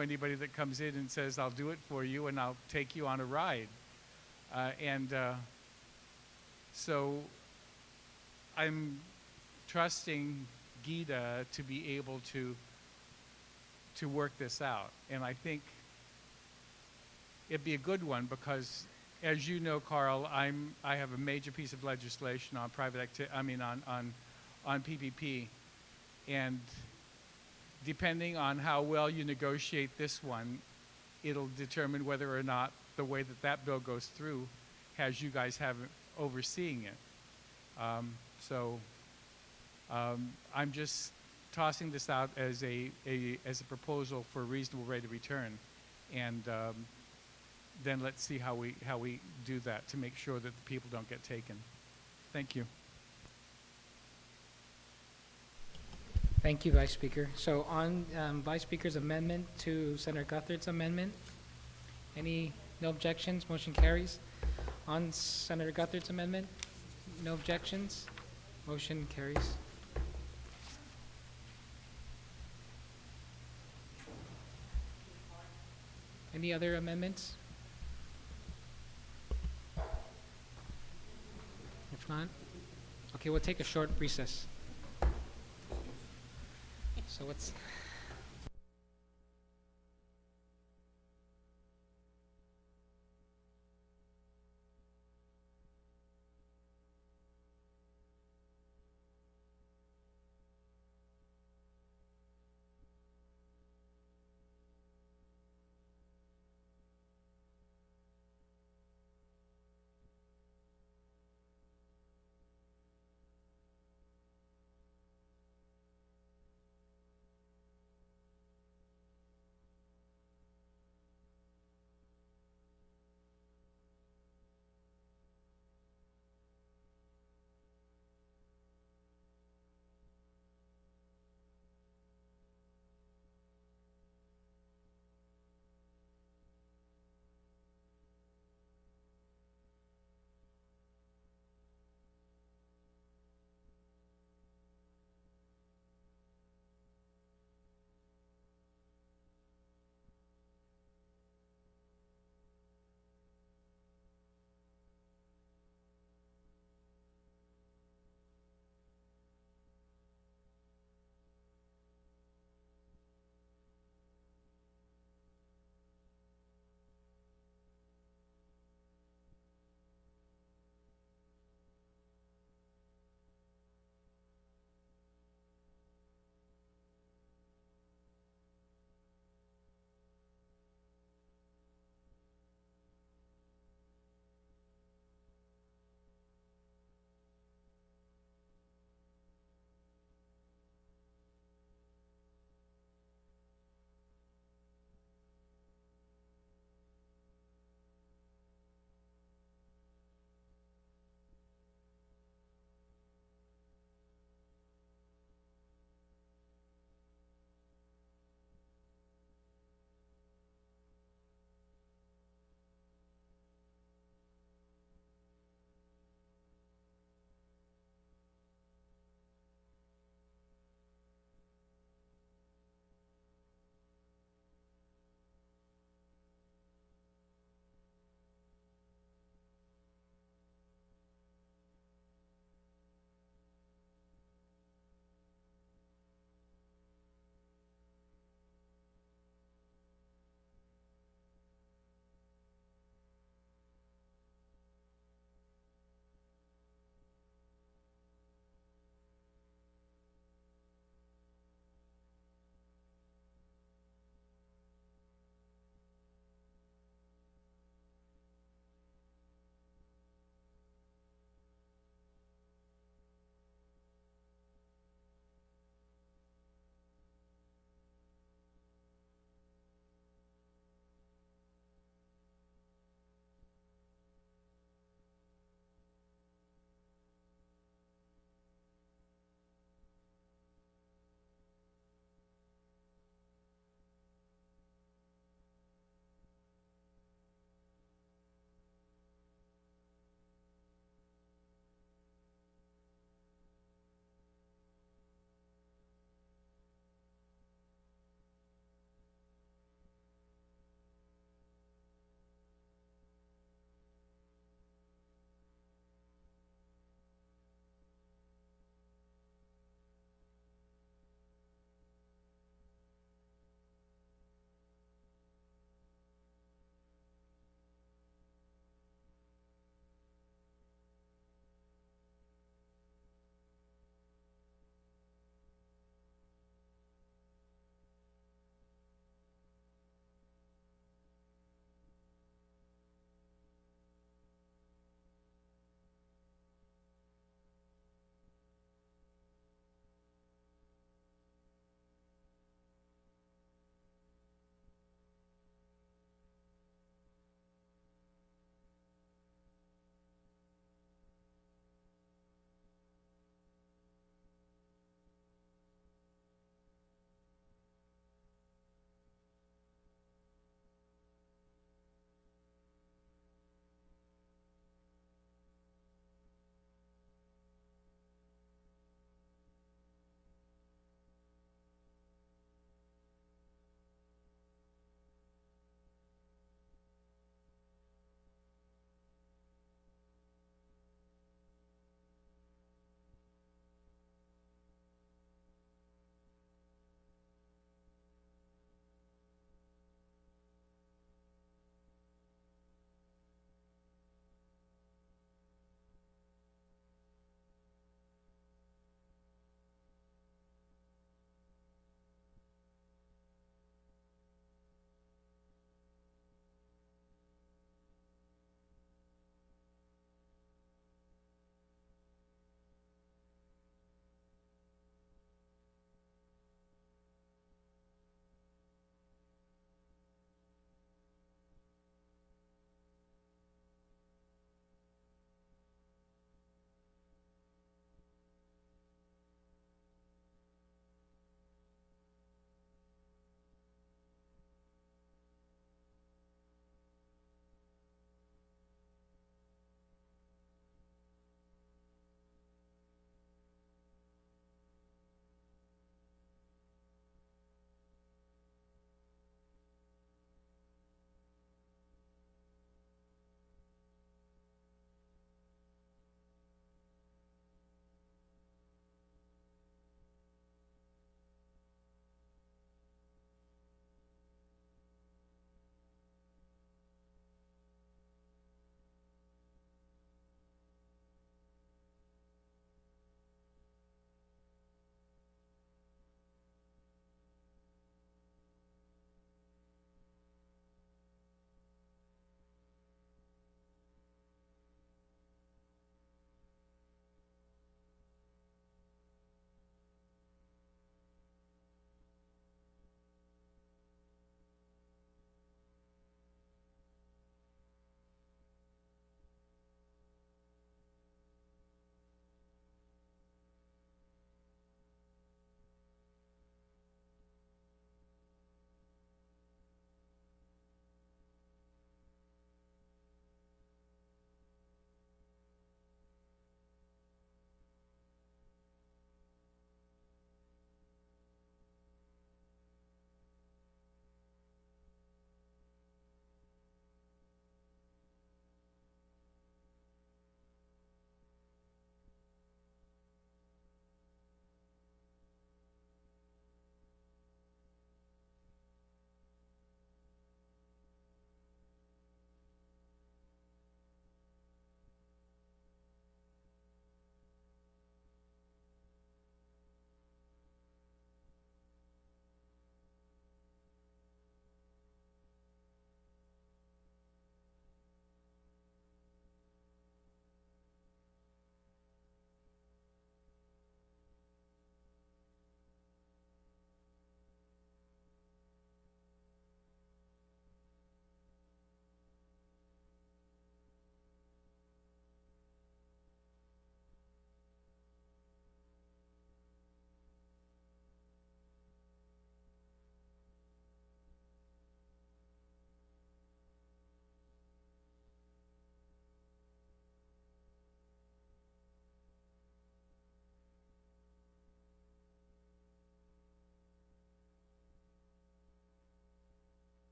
anybody that comes in and says, I'll do it for you and I'll take you on a ride. So I'm trusting Gita to be able to work this out. And I think it'd be a good one because, as you know, Carl, I have a major piece of legislation on on PPP, and depending on how well you negotiate this one, it'll determine whether or not the way that that bill goes through has you guys overseeing it. I'm just tossing this out as a proposal for a reasonable rate of return, and then let's see how we do that to make sure that the people don't get taken. Thank you. Thank you, Vice Speaker. So on Vice Speaker's amendment to Senator Guthrid's amendment, no objections, motion carries. On Senator Guthrid's amendment, no objections, motion carries. Any other amendments? If not, okay, we'll take a short recess. So what's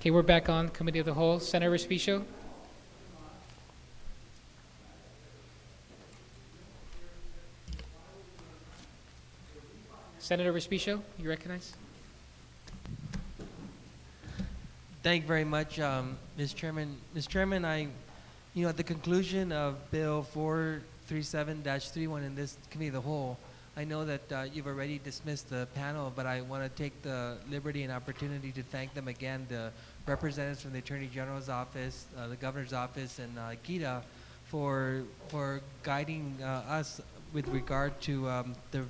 Okay, we're back on Committee of the Whole. Senator Respicio? Senator Respicio, you recognize? Thank you very much, Mr. Chairman. Mr. Chairman, at the conclusion of Bill 437-31 in this Committee of the Whole, I know that you've already dismissed the panel, but I want to take the liberty and opportunity to thank them again, the representatives from the Attorney General's office, the Governor's office, and GITA for guiding us with regard to the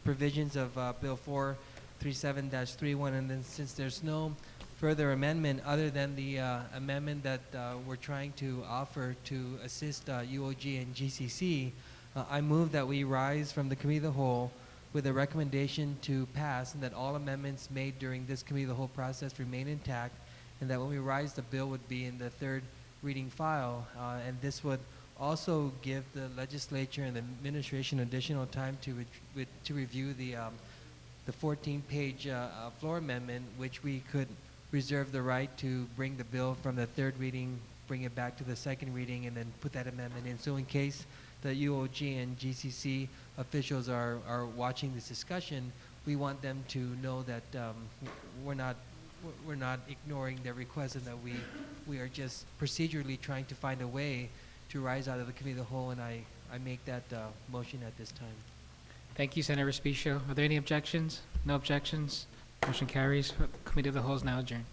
provisions of Bill 437-31. And then since there's no further amendment other than the amendment that we're trying to offer to assist UOG and GCC, I move that we rise from the Committee of the Whole with a recommendation to pass, and that all amendments made during this Committee of the Whole process remain intact, and that when we rise, the bill would be in the third reading file. And this would also give the legislature and the administration additional time to review the 14-page floor amendment, which we could reserve the right to bring the bill from the third reading, bring it back to the second reading, and then put that amendment in. So in case the UOG and GCC officials are watching this discussion, we want them to know that we're not ignoring their request, and that we are just procedurally trying to find a way to rise out of the Committee of the Whole, and I make that motion at this time. Thank you, Senator Respicio. Are there any objections? No objections. Motion carries. Committee of the Whole is now adjourned.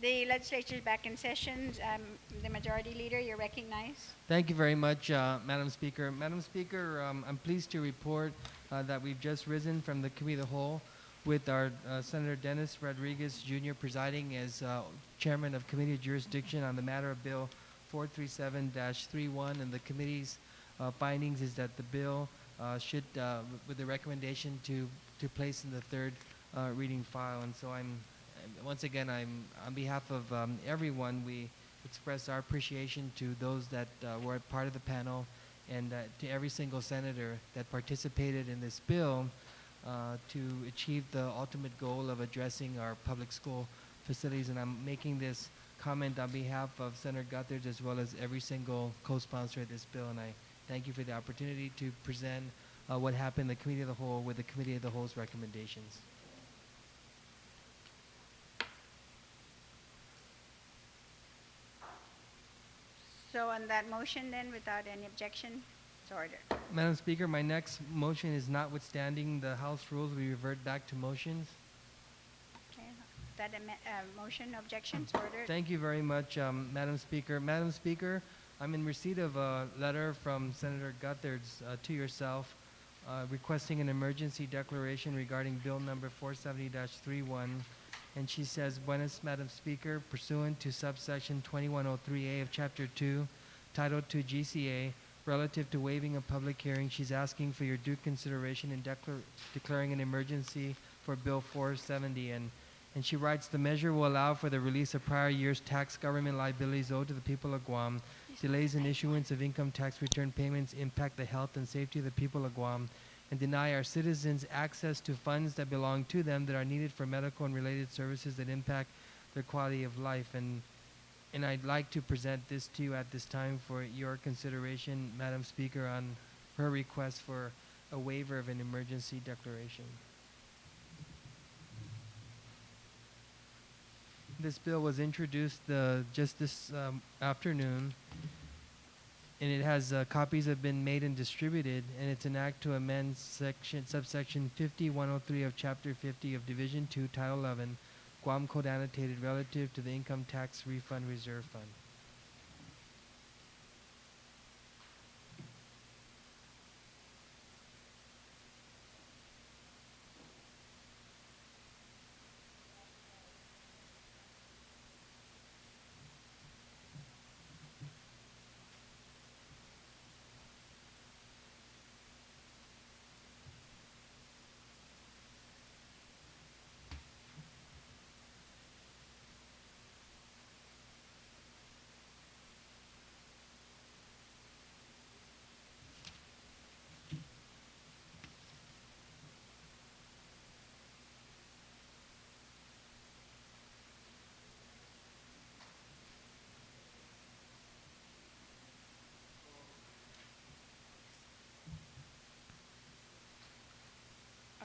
The legislature is back in session. The majority leader, you're recognized. Thank you very much, Madam Speaker. Madam Speaker, I'm pleased to report that we've just risen from the Committee of the Whole with our Senator Dennis Rodriguez Jr. presiding as Chairman of Committee of Jurisdiction on the matter of Bill 437-31, and the committee's findings is that the bill should, with the recommendation to place in the third reading file. And so once again, on behalf of everyone, we express our appreciation to those that were part of the panel and to every single senator that participated in this bill to achieve the ultimate goal of addressing our public school facilities. And I'm making this comment on behalf of Senator Guthridge as well as every single co-sponsor of this bill. And I thank you for the opportunity to present what happened in the Committee of the Whole with the Committee of the Whole's recommendations. So on that motion then, without any objection, it's ordered. Madam Speaker, my next motion is notwithstanding the House rules, we revert back to motions. Okay, that motion, objections, ordered. Thank you very much, Madam Speaker. Madam Speaker, I'm in receipt of a letter from Senator Guthridge to yourself requesting an emergency declaration regarding Bill number 470-31. And she says, Buenas, Madam Speaker, pursuant to subsection 2103A of Chapter 2, Title 2 GCA, relative to waiving a public hearing, she's asking for your due consideration in declaring an emergency for Bill 470. And she writes, the measure will allow for the release of prior year's tax government liabilities owed to the people of Guam. Delays in issuance of income tax return payments impact the health and safety of the people of Guam and deny our citizens access to funds that belong to them that are needed for medical and related services that impact their quality of life. And I'd like to present this to you at this time for your consideration, Madam Speaker, on her request for a waiver of an emergency declaration. This bill was introduced just this afternoon, and it has copies have been made and distributed, and it's an act to amend subsection 5103 of Chapter 50 of Division 2, Title 11, Guam Code Annotated, relative to the Income Tax Refund Reserve Fund.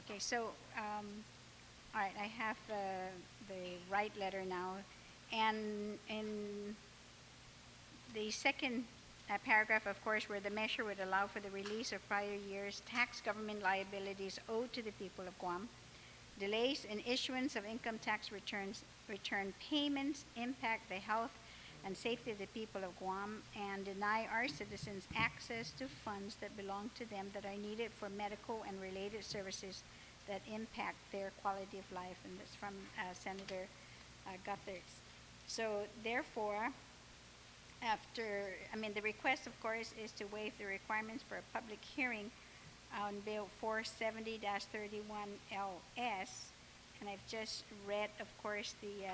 Okay, so, all right, I have the right letter now. And in the second paragraph, of course, where the measure would allow for the release of prior year's tax government liabilities owed to the people of Guam, delays in issuance of income tax return payments impact the health and safety of the people of Guam and deny our citizens access to funds that belong to them that are needed for medical and related services that impact their quality of life. And that's from Senator Guthridge. So therefore, the request, of course, is to waive the requirements for a public hearing on Bill 470-31 LS. And I've just read, of course, the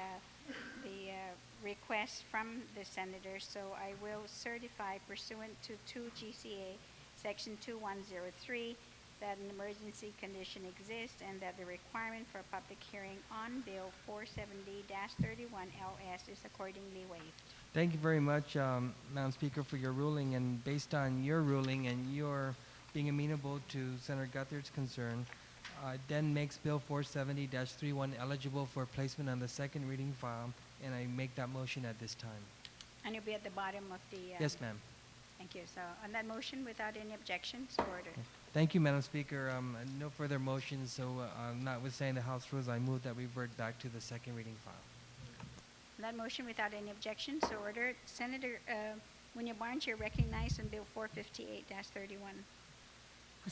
request from the senator, so I will certify pursuant to 2 GCA Section 2103 that an emergency condition exists and that the requirement for a public hearing on Bill 470-31 LS is accordingly waived. Thank you very much, Madam Speaker, for your ruling. And based on your ruling and your being amenable to Senator Guthridge's concern, it then makes Bill 470-31 eligible for placement on the second reading file, and I make that motion at this time. And you'll be at the bottom of the... Yes, ma'am. Thank you. So on that motion, without any objections, ordered. Okay. Thank you, Madam Speaker. No further motions, so notwithstanding the House rules, I move that we revert back to the second reading file. On that motion, without any objection, so ordered. Senator Munya Barnes, you're recognized on Bill 458-31.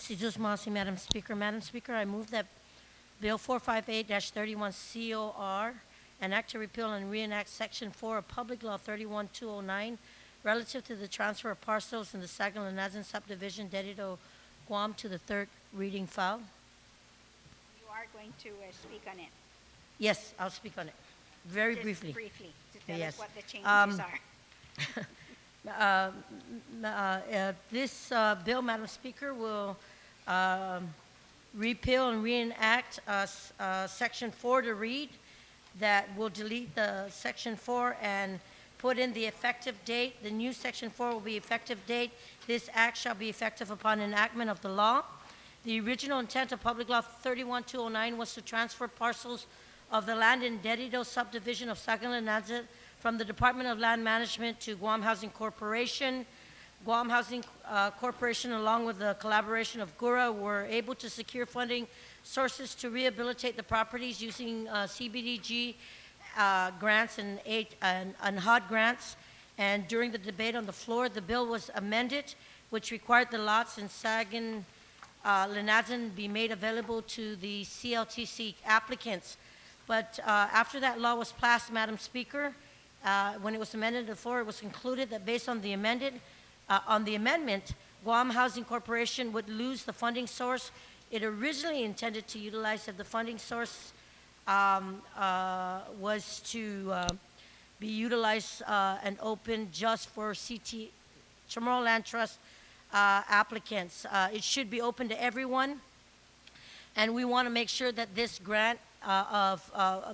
Jesus Masi, Madam Speaker. Madam Speaker, I move that Bill 458-31 COR, an act to repeal and reenact Section 4 of Public Law 31209 relative to the transfer of parcels in the Sagal-Lanazan subdivision, Dedido, Guam, to the third reading file. You are going to speak on it. Yes, I'll speak on it very Just briefly. briefly, to tell Yes. us what the changes are. This bill, Madam Speaker, will repeal and reenact Section 4 to read, that will delete the Section 4 and put in the effective date. The new Section 4 will be effective date. This act shall be effective upon enactment of the law. The original intent of Public Law 31209 was to transfer parcels of the land in Dedido subdivision of Sagal-Lanazan from the Department of Land Management to Guam Housing Corporation. Guam Housing Corporation, along with the collaboration of GURA, were able to secure funding sources to rehabilitate the properties using CBDG grants and HUD grants. And during the debate on the floor, the bill was amended, which required the lots in Sagal-Lanazan be made available to the CLTC applicants. But after that law was passed, Madam Speaker, when it was amended to the floor, it was concluded that based on the amendment, Guam Housing Corporation would lose the funding source it originally intended to utilize if the funding source was to be utilized and open just for Chamorro Land Trust applicants. It should be open to everyone, and we want to make sure that this grant of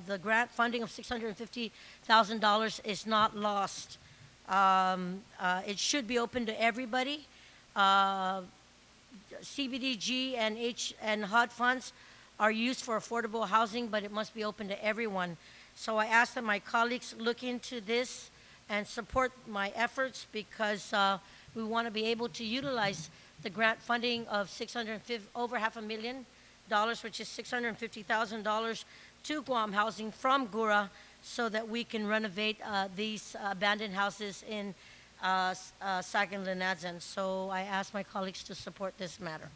the grant funding of $650,000 is not lost. It should be open to everybody. CBDG and HUD funds are used for affordable housing, but it must be open to everyone. So I ask that my colleagues look into this and support my efforts, because we want to be able to utilize the grant funding of over $500,000, which is $650,000 to Guam Housing from GURA, so that we can renovate these abandoned houses in Sagal-Lanazan. So I ask my colleagues to support this matter.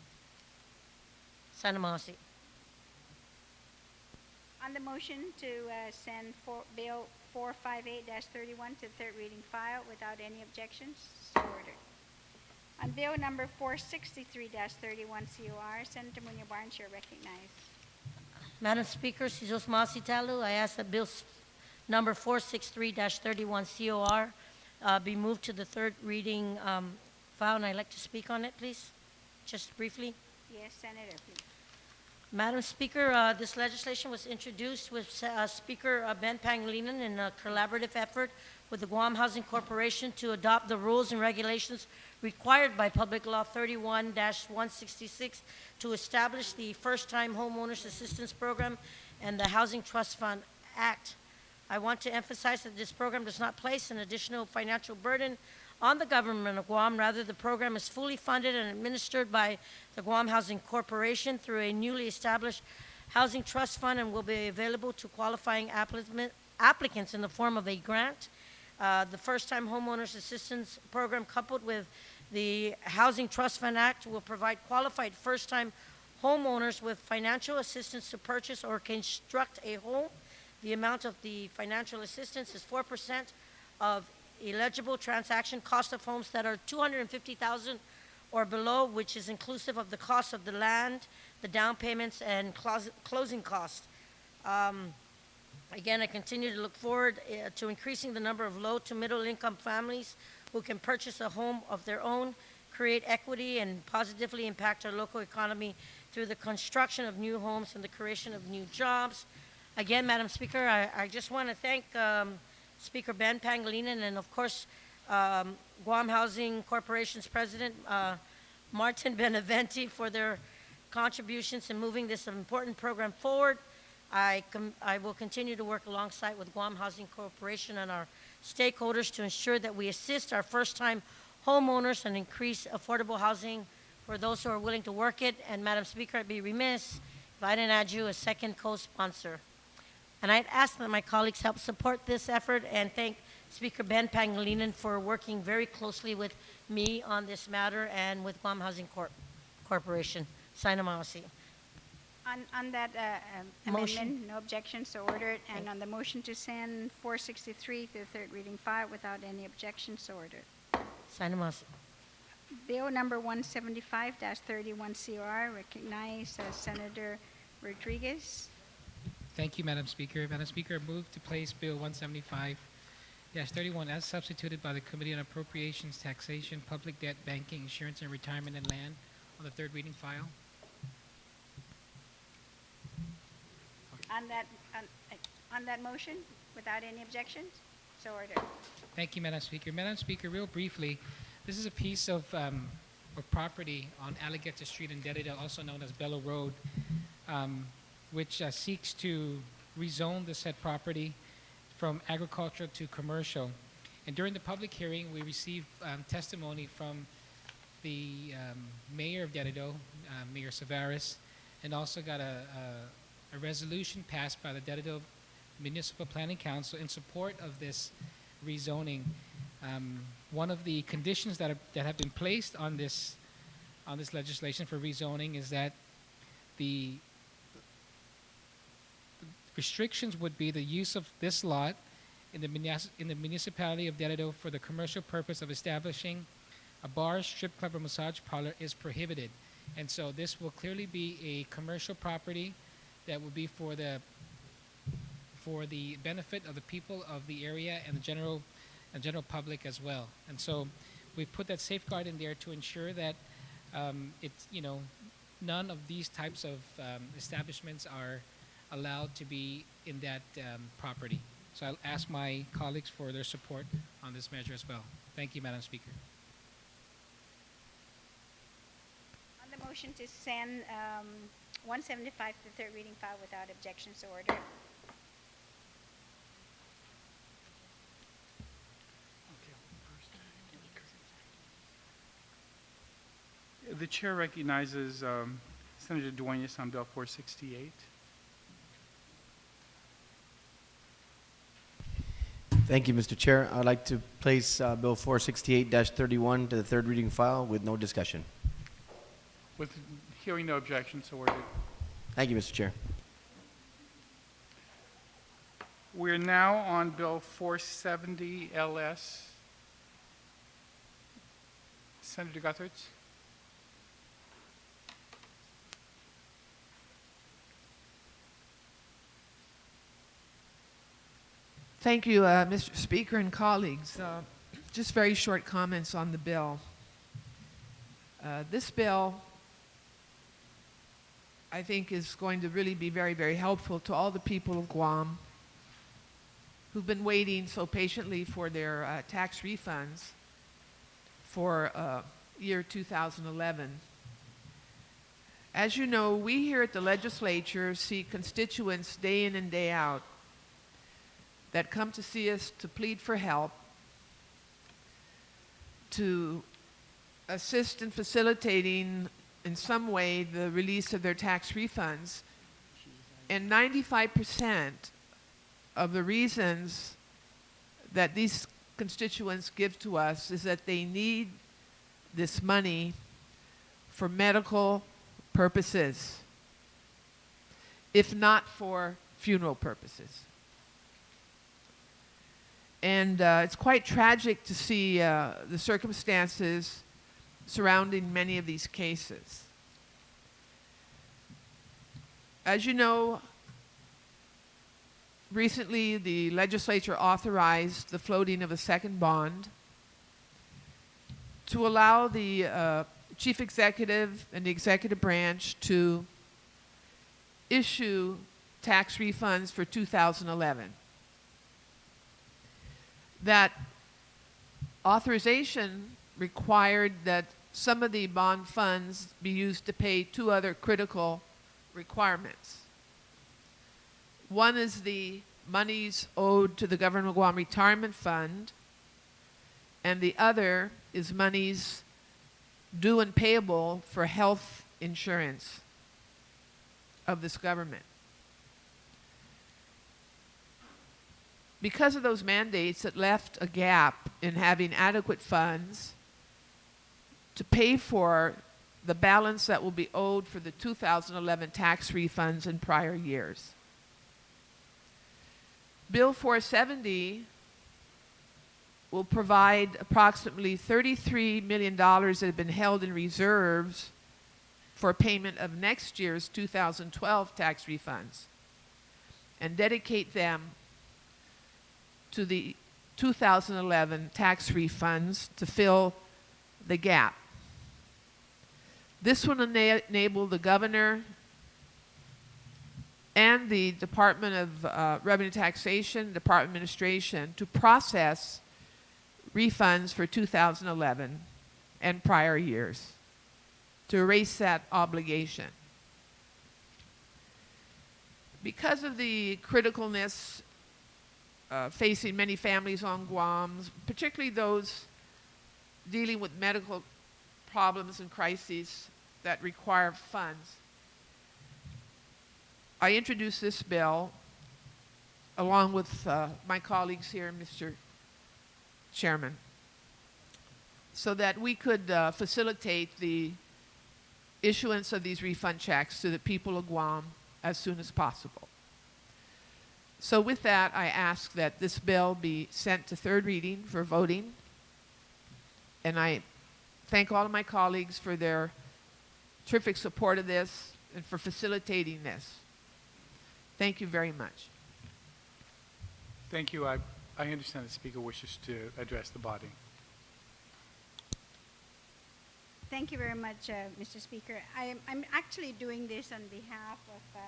Sana Mahasi. On the motion to send Bill 458-31 to third reading file without any objections, so ordered. On Bill number 463-31 COR, Senator Munya Barnes, you're recognized. Madam Speaker, Sijos Masi Talu, I ask that Bill number 463-31 COR be moved to the third reading file, and I'd like to speak on it, please, just briefly. Yes, Senator, please. Madam Speaker, this legislation was introduced with Speaker Ben Pangilinan in a collaborative effort with the Guam Housing Corporation to adopt the rules and regulations required by Public Law 31-166 to establish the First-Time Homeowners Assistance Program and the Housing Trust Fund Act. I want to emphasize that this program does not place an additional financial burden on the government of Guam. Rather, the program is fully funded and administered by the Guam Housing Corporation through a newly established housing trust fund, and will be available to qualifying applicants in the form of a grant. The First-Time Homeowners Assistance Program, coupled with the Housing Trust Fund Act, will provide qualified first-time homeowners with financial assistance to purchase or construct a home. The amount of the financial assistance is 4% of eligible transaction cost of homes that are $250,000 or below, which is inclusive of the cost of the land, the down payments, and closing costs. Again, I continue to look forward to increasing the number of low to middle income families who can purchase a home of their own, create equity, and positively impact our local economy through the construction of new homes and the creation of new jobs. Again, Madam Speaker, I just want to thank Speaker Ben Pangilinan and, of course, Guam Housing Corporation's President Martin Benavente for their contributions in moving this important program forward. I will continue to work alongside with Guam Housing Corporation and our stakeholders to ensure that we assist our first-time homeowners and increase affordable housing for those who are willing to work it. And Madam Speaker, I'd be remiss if I didn't add you a second co-sponsor. And I'd ask that my colleagues help support this effort and thank Speaker Ben Pangilinan for working very closely with me on this matter and with Guam Housing Corporation. Sinamasi. On that Motion. amendment, no objections, so ordered. And on the motion to send 463 to the third reading file without any objections, so ordered. Sinamasi. Bill number 175-31CR, recognize Senator Rodriguez. Thank you, Madam Speaker. Madam Speaker, I move to place Bill 175-31 as substituted by the Committee on Appropriations, Taxation, Public Debt, Banking, Insurance, and Retirement and Land on the third reading file. On that motion, without any objections, so ordered. Thank you, Madam Speaker. Madam Speaker, real briefly, this is a piece of property on Alligator Street in Derrida, also known as Bellow Road, which seeks to rezone the said property from agricultural to commercial. And during the public hearing, we received testimony from the mayor of Derrida, Mayor Savaris, and also got a resolution passed by the Derrida Municipal Planning Council in support of this rezoning. One of the conditions that have been placed on this legislation for rezoning is that the restrictions would be the use of this lot in the municipality of Derrida for the commercial purpose of establishing a bar, strip club, or massage parlor is prohibited. And so this will clearly be a commercial property that will be for the benefit of the people of the area and the general public as well. And so we put that safeguard in there to ensure that none of these types of establishments are allowed to be in that property. So I'll ask my colleagues for their support on this measure as well. Thank you, Madam Speaker. On the motion to send 175 to the third reading file without objections, so ordered. The chair recognizes Senator Duenas on Bill 468. Thank you, Mr. Chair. I'd like to place Bill 468-31 to the third reading file with no discussion. With hearing no objections, so ordered. Thank you, Mr. Chair. We're now on Bill 470 LS. Senator Guthertz. Thank you, Mr. Speaker and colleagues. Just very short comments on the bill. This bill, I think, is going to really be very, very helpful to all the people of Guam who've been waiting so patiently for their tax refunds for year 2011. As you know, we here at the legislature see constituents day in and day out that come to see us to plead for help, to assist in facilitating in some way the release of their tax refunds. And 95% of the reasons that these constituents give to us is that they need this money for medical purposes, if not for funeral purposes. And it's quite tragic to see the circumstances surrounding many of these cases. As you know, recently the legislature authorized the floating of a second bond to allow the chief executive and the executive branch to issue tax refunds for 2011. That authorization required that some of the bond funds be used to pay two other critical requirements. One is the monies owed to the Government of Guam Retirement Fund, and the other is monies due and payable for health insurance of this government. because of those mandates, it left a gap in having adequate funds to pay for the balance that will be owed for the 2011 tax refunds in prior years. Bill 470 will provide approximately $33 million that have been held in reserves for payment of next year's 2012 tax refunds and dedicate them to the 2011 tax refunds to fill the gap. This will enable the governor and the Department of Revenue Taxation, Department of Administration, to process refunds for 2011 and prior years, to erase that obligation. Because of the criticalness facing many families on Guam, particularly those dealing with medical problems and crises that require funds, I introduced this bill along with my colleagues here, Mr. Chairman, so that we could facilitate the issuance of these refund checks to the people of Guam as soon as possible. So with that, I ask that this bill be sent to third reading for voting, and I thank all of my colleagues for their terrific support of this and for facilitating this. Thank you very much. Thank you. I understand the speaker wishes to address the body. Thank you very much, Mr. Speaker. I'm actually doing this on behalf of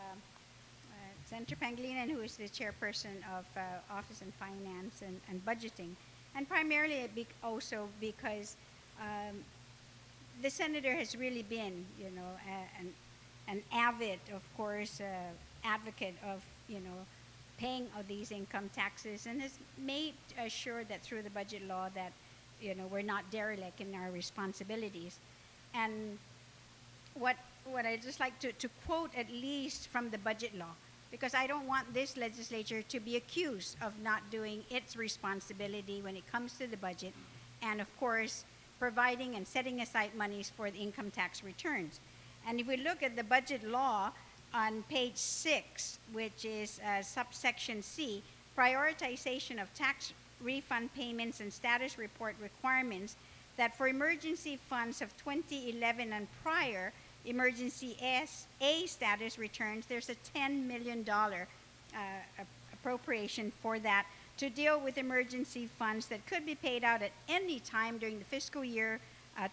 Senator Pangilinan, who is the chairperson of Office and Finance and Budgeting, and primarily also because the senator has really been, you know, an avid, of course, advocate of, you know, paying of these income taxes, and has made sure that through the budget law that, you know, we're not derelict in our responsibilities. And what I'd just like to quote at least from the budget law, because I don't want this legislature to be accused of not doing its responsibility when it comes to the budget, and of course, providing and setting aside monies for the income tax returns. And if we look at the budget law on page 6, which is subsection C, prioritization of tax refund payments and status report requirements, that for emergency funds of 2011 and prior, emergency A status returns, there's a $10 million appropriation for that to deal with emergency funds that could be paid out at any time during the fiscal year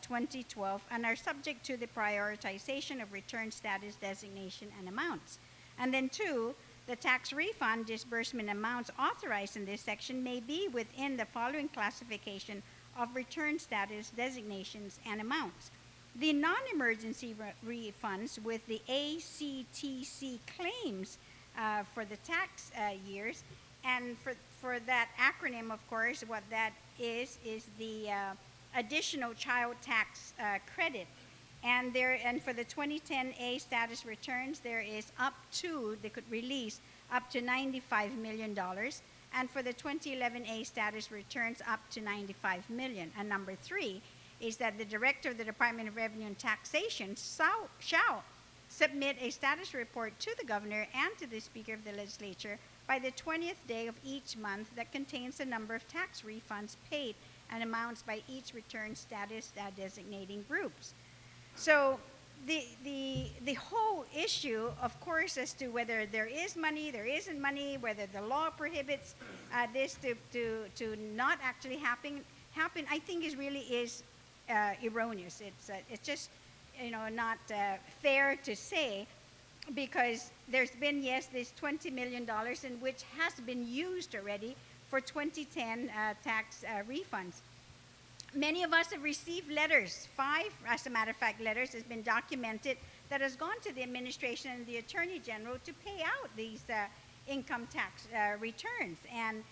2012 and are subject to the prioritization of return status designation and amounts. And then 2, the tax refund disbursement amounts authorized in this section may be within the following classification of return status designations and amounts. The non-emergency refunds with the ACTC claims for the tax years, and for that acronym, of course, what that is the additional child tax credit. And for the 2010 A status returns, there is up to, they could release up to $95 million. And for the 2011 A status returns, up to $95 million. And number 3 is that the Director of the Department of Revenue and Taxation shall submit a status report to the Governor and to the Speaker of the Legislature by the 20th day of each month that contains the number of tax refunds paid and amounts by each return status designating groups. So the whole issue, of course, as to whether there is money, there isn't money, whether the law prohibits this to not actually happen, I think is really erroneous. It's just, you know, not fair to say, because there's been, yes, this $20 million in which has been used already for 2010 tax refunds. Many of us have received letters, 5, as a matter of fact, letters has been documented that has gone to the administration and the Attorney General to pay out these income tax returns. And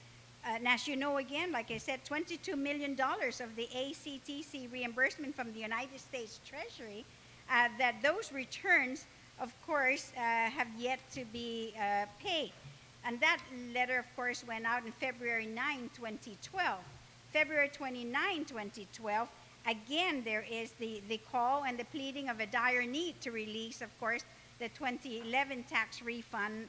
as you know, again, like I said, $22 million of the ACTC reimbursement from the United States Treasury, that those returns, of course, have yet to be paid. And that letter, of course, went out on February 9, 2012. February 29, 2012, again, there is the call and the pleading of a dire need to release, of course, the 2011 tax refund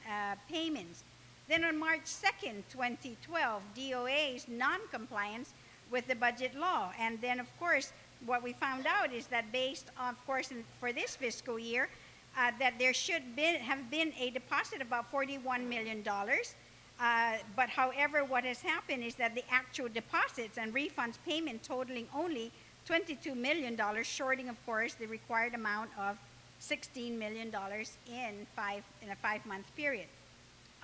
payments. Then on March 2nd, 2012, DOA's non-compliance with the budget law. And then, of course, what we found out is that based, of course, for this fiscal year, that there should have been a deposit of about $41 million. But however, what has happened is that the actual deposits and refunds payment totaling only $22 million, shorting, of course, the required amount of $16 million in a 5-month period.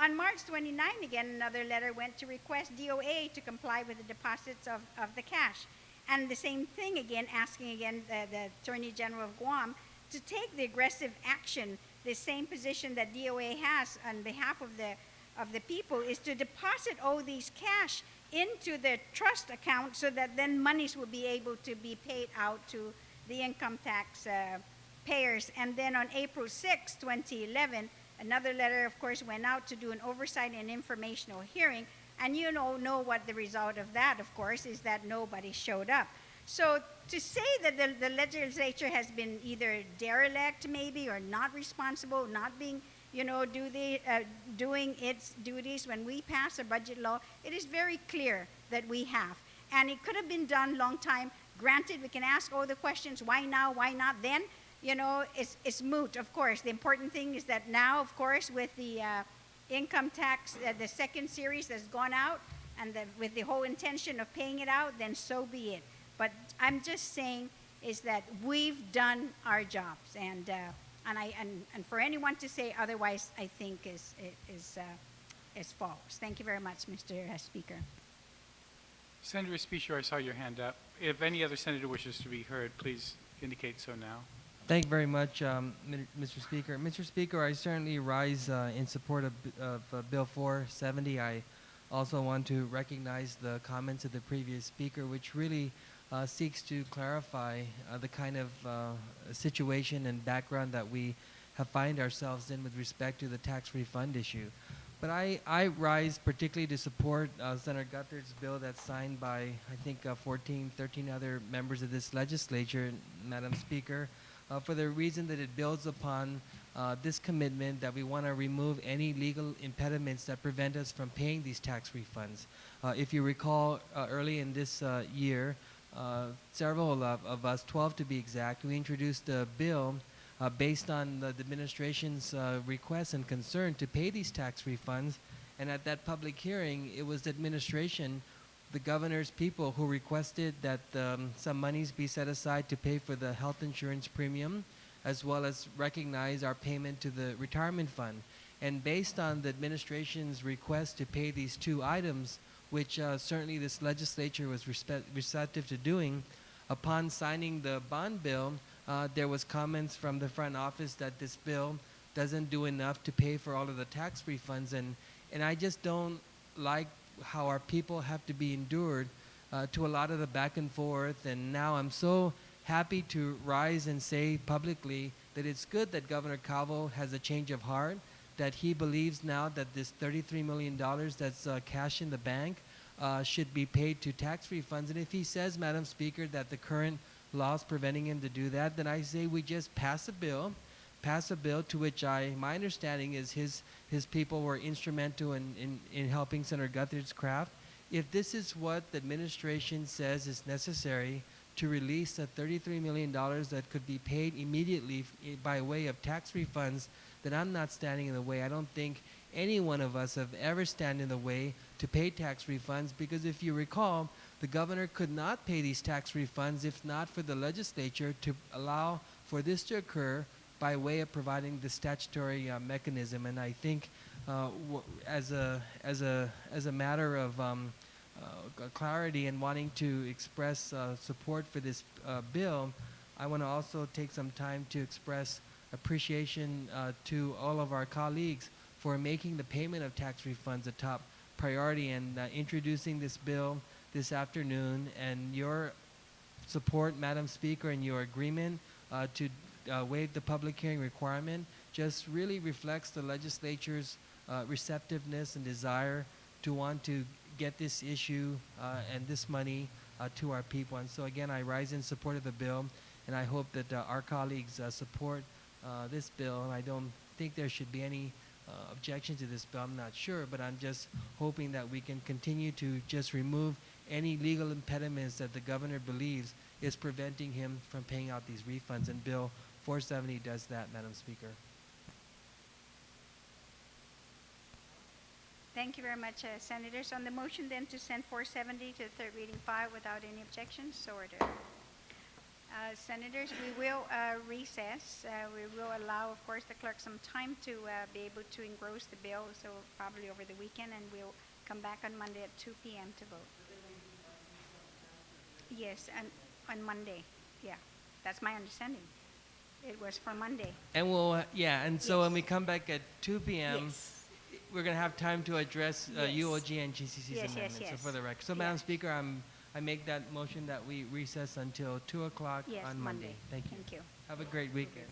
On March 29, again, another letter went to request DOA to comply with the deposits of the cash. And the same thing again, asking again the Attorney General of Guam to take the aggressive action, the same position that DOA has on behalf of the people, is to deposit all these cash into the trust account so that then monies will be able to be paid out to the income tax payers. And then on April 6, 2011, another letter, of course, went out to do an oversight and informational hearing. And you know what the result of that, of course, is that nobody showed up. So to say that the legislature has been either derelict maybe or not responsible, not being, doing its duties when we pass a budget law, it is very clear that we have. And it could have been done long time. Granted, we can ask all the questions, why now, why not then? It's moot, of course. The important thing is that now, of course, with the income tax, the second series that's gone out, and with the whole intention of paying it out, then so be it. But I'm just saying is that we've done our jobs, and for anyone to say otherwise, I think is false. Thank you very much, Mr. Speaker. Senator Espicio, I saw your hand up. If any other senator wishes to be heard, please indicate so now. Thank you very much, Mr. Speaker. Mr. Speaker, I certainly rise in support of Bill 470. I also want to recognize the comments of the previous speaker, which really seeks to clarify the kind of situation and background that we have find ourselves in with respect to the tax refund issue. But I rise particularly to support Senator Guthridge's bill that's signed by, I think, 13 other members of this legislature, Madam Speaker, for the reason that it builds upon this commitment that we want to remove any legal impediments that prevent us from paying these tax refunds. If you recall, early in this year, several of us, 12 to be exact, we introduced a bill based on the administration's request and concern to pay these tax refunds. And at that public hearing, it was the administration, the governor's people, who requested that some monies be set aside to pay for the health insurance premium, as well as recognize our payment to the retirement fund. And based on the administration's request to pay these two items, which certainly this legislature was receptive to doing, upon signing the bond bill, there was comments from the front office that this bill doesn't do enough to pay for all of the tax refunds. And I just don't like how our people have to be endured to a lot of the back and forth. And now I'm so happy to rise and say publicly that it's good that Governor Calvo has a change of heart, that he believes now that this $33 million that's cash in the bank should be paid to tax refunds. And if he says, Madam Speaker, that the current laws preventing him to do that, then I say we just pass a bill to which my understanding is his people were instrumental in helping Senator Guthridge's craft. If this is what the administration says is necessary to release the $33 million that could be paid immediately by way of tax refunds, then I'm not standing in the way. I don't think any one of us have ever stand in the way to pay tax refunds, because if you recall, the governor could not pay these tax refunds if not for the legislature to allow for this to occur by way of providing the statutory mechanism. And I think as a matter of clarity and wanting to express support for this bill, I want to also take some time to express appreciation to all of our colleagues for making the payment of tax refunds a top priority and introducing this bill this afternoon. And your support, Madam Speaker, and your agreement to waive the public hearing requirement just really reflects the legislature's receptiveness and desire to want to get this issue and this money to our people. And so again, I rise in support of the bill, and I hope that our colleagues support this bill. And I don't think there should be any objection to this bill. I'm not sure, but I'm just hoping that we can continue to just remove any legal impediments that the governor believes is preventing him from paying out these refunds. And Bill 470 does that, Madam Speaker. Thank you very much, Senators. On the motion then to send 470 to the third reading file without any objections, so ordered. Senators, we will recess. We will allow, of course, the clerk some time to be able to engross the bill, so probably over the weekend, and we'll come back on Monday at 2 p.m. to vote. Yes, and on Monday. Yeah, that's my understanding. It was for Monday. And we'll, and so Yes. when we come back at 2 p.m., Yes. we're going to have time to address Yes. UOG and GCC's Yes, yes, amendments. So yes. for the record. So, Madam Speaker, I make that motion that we recess until 2 o'clock Yes, on Monday. Thank you. Thank you. Have a great weekend.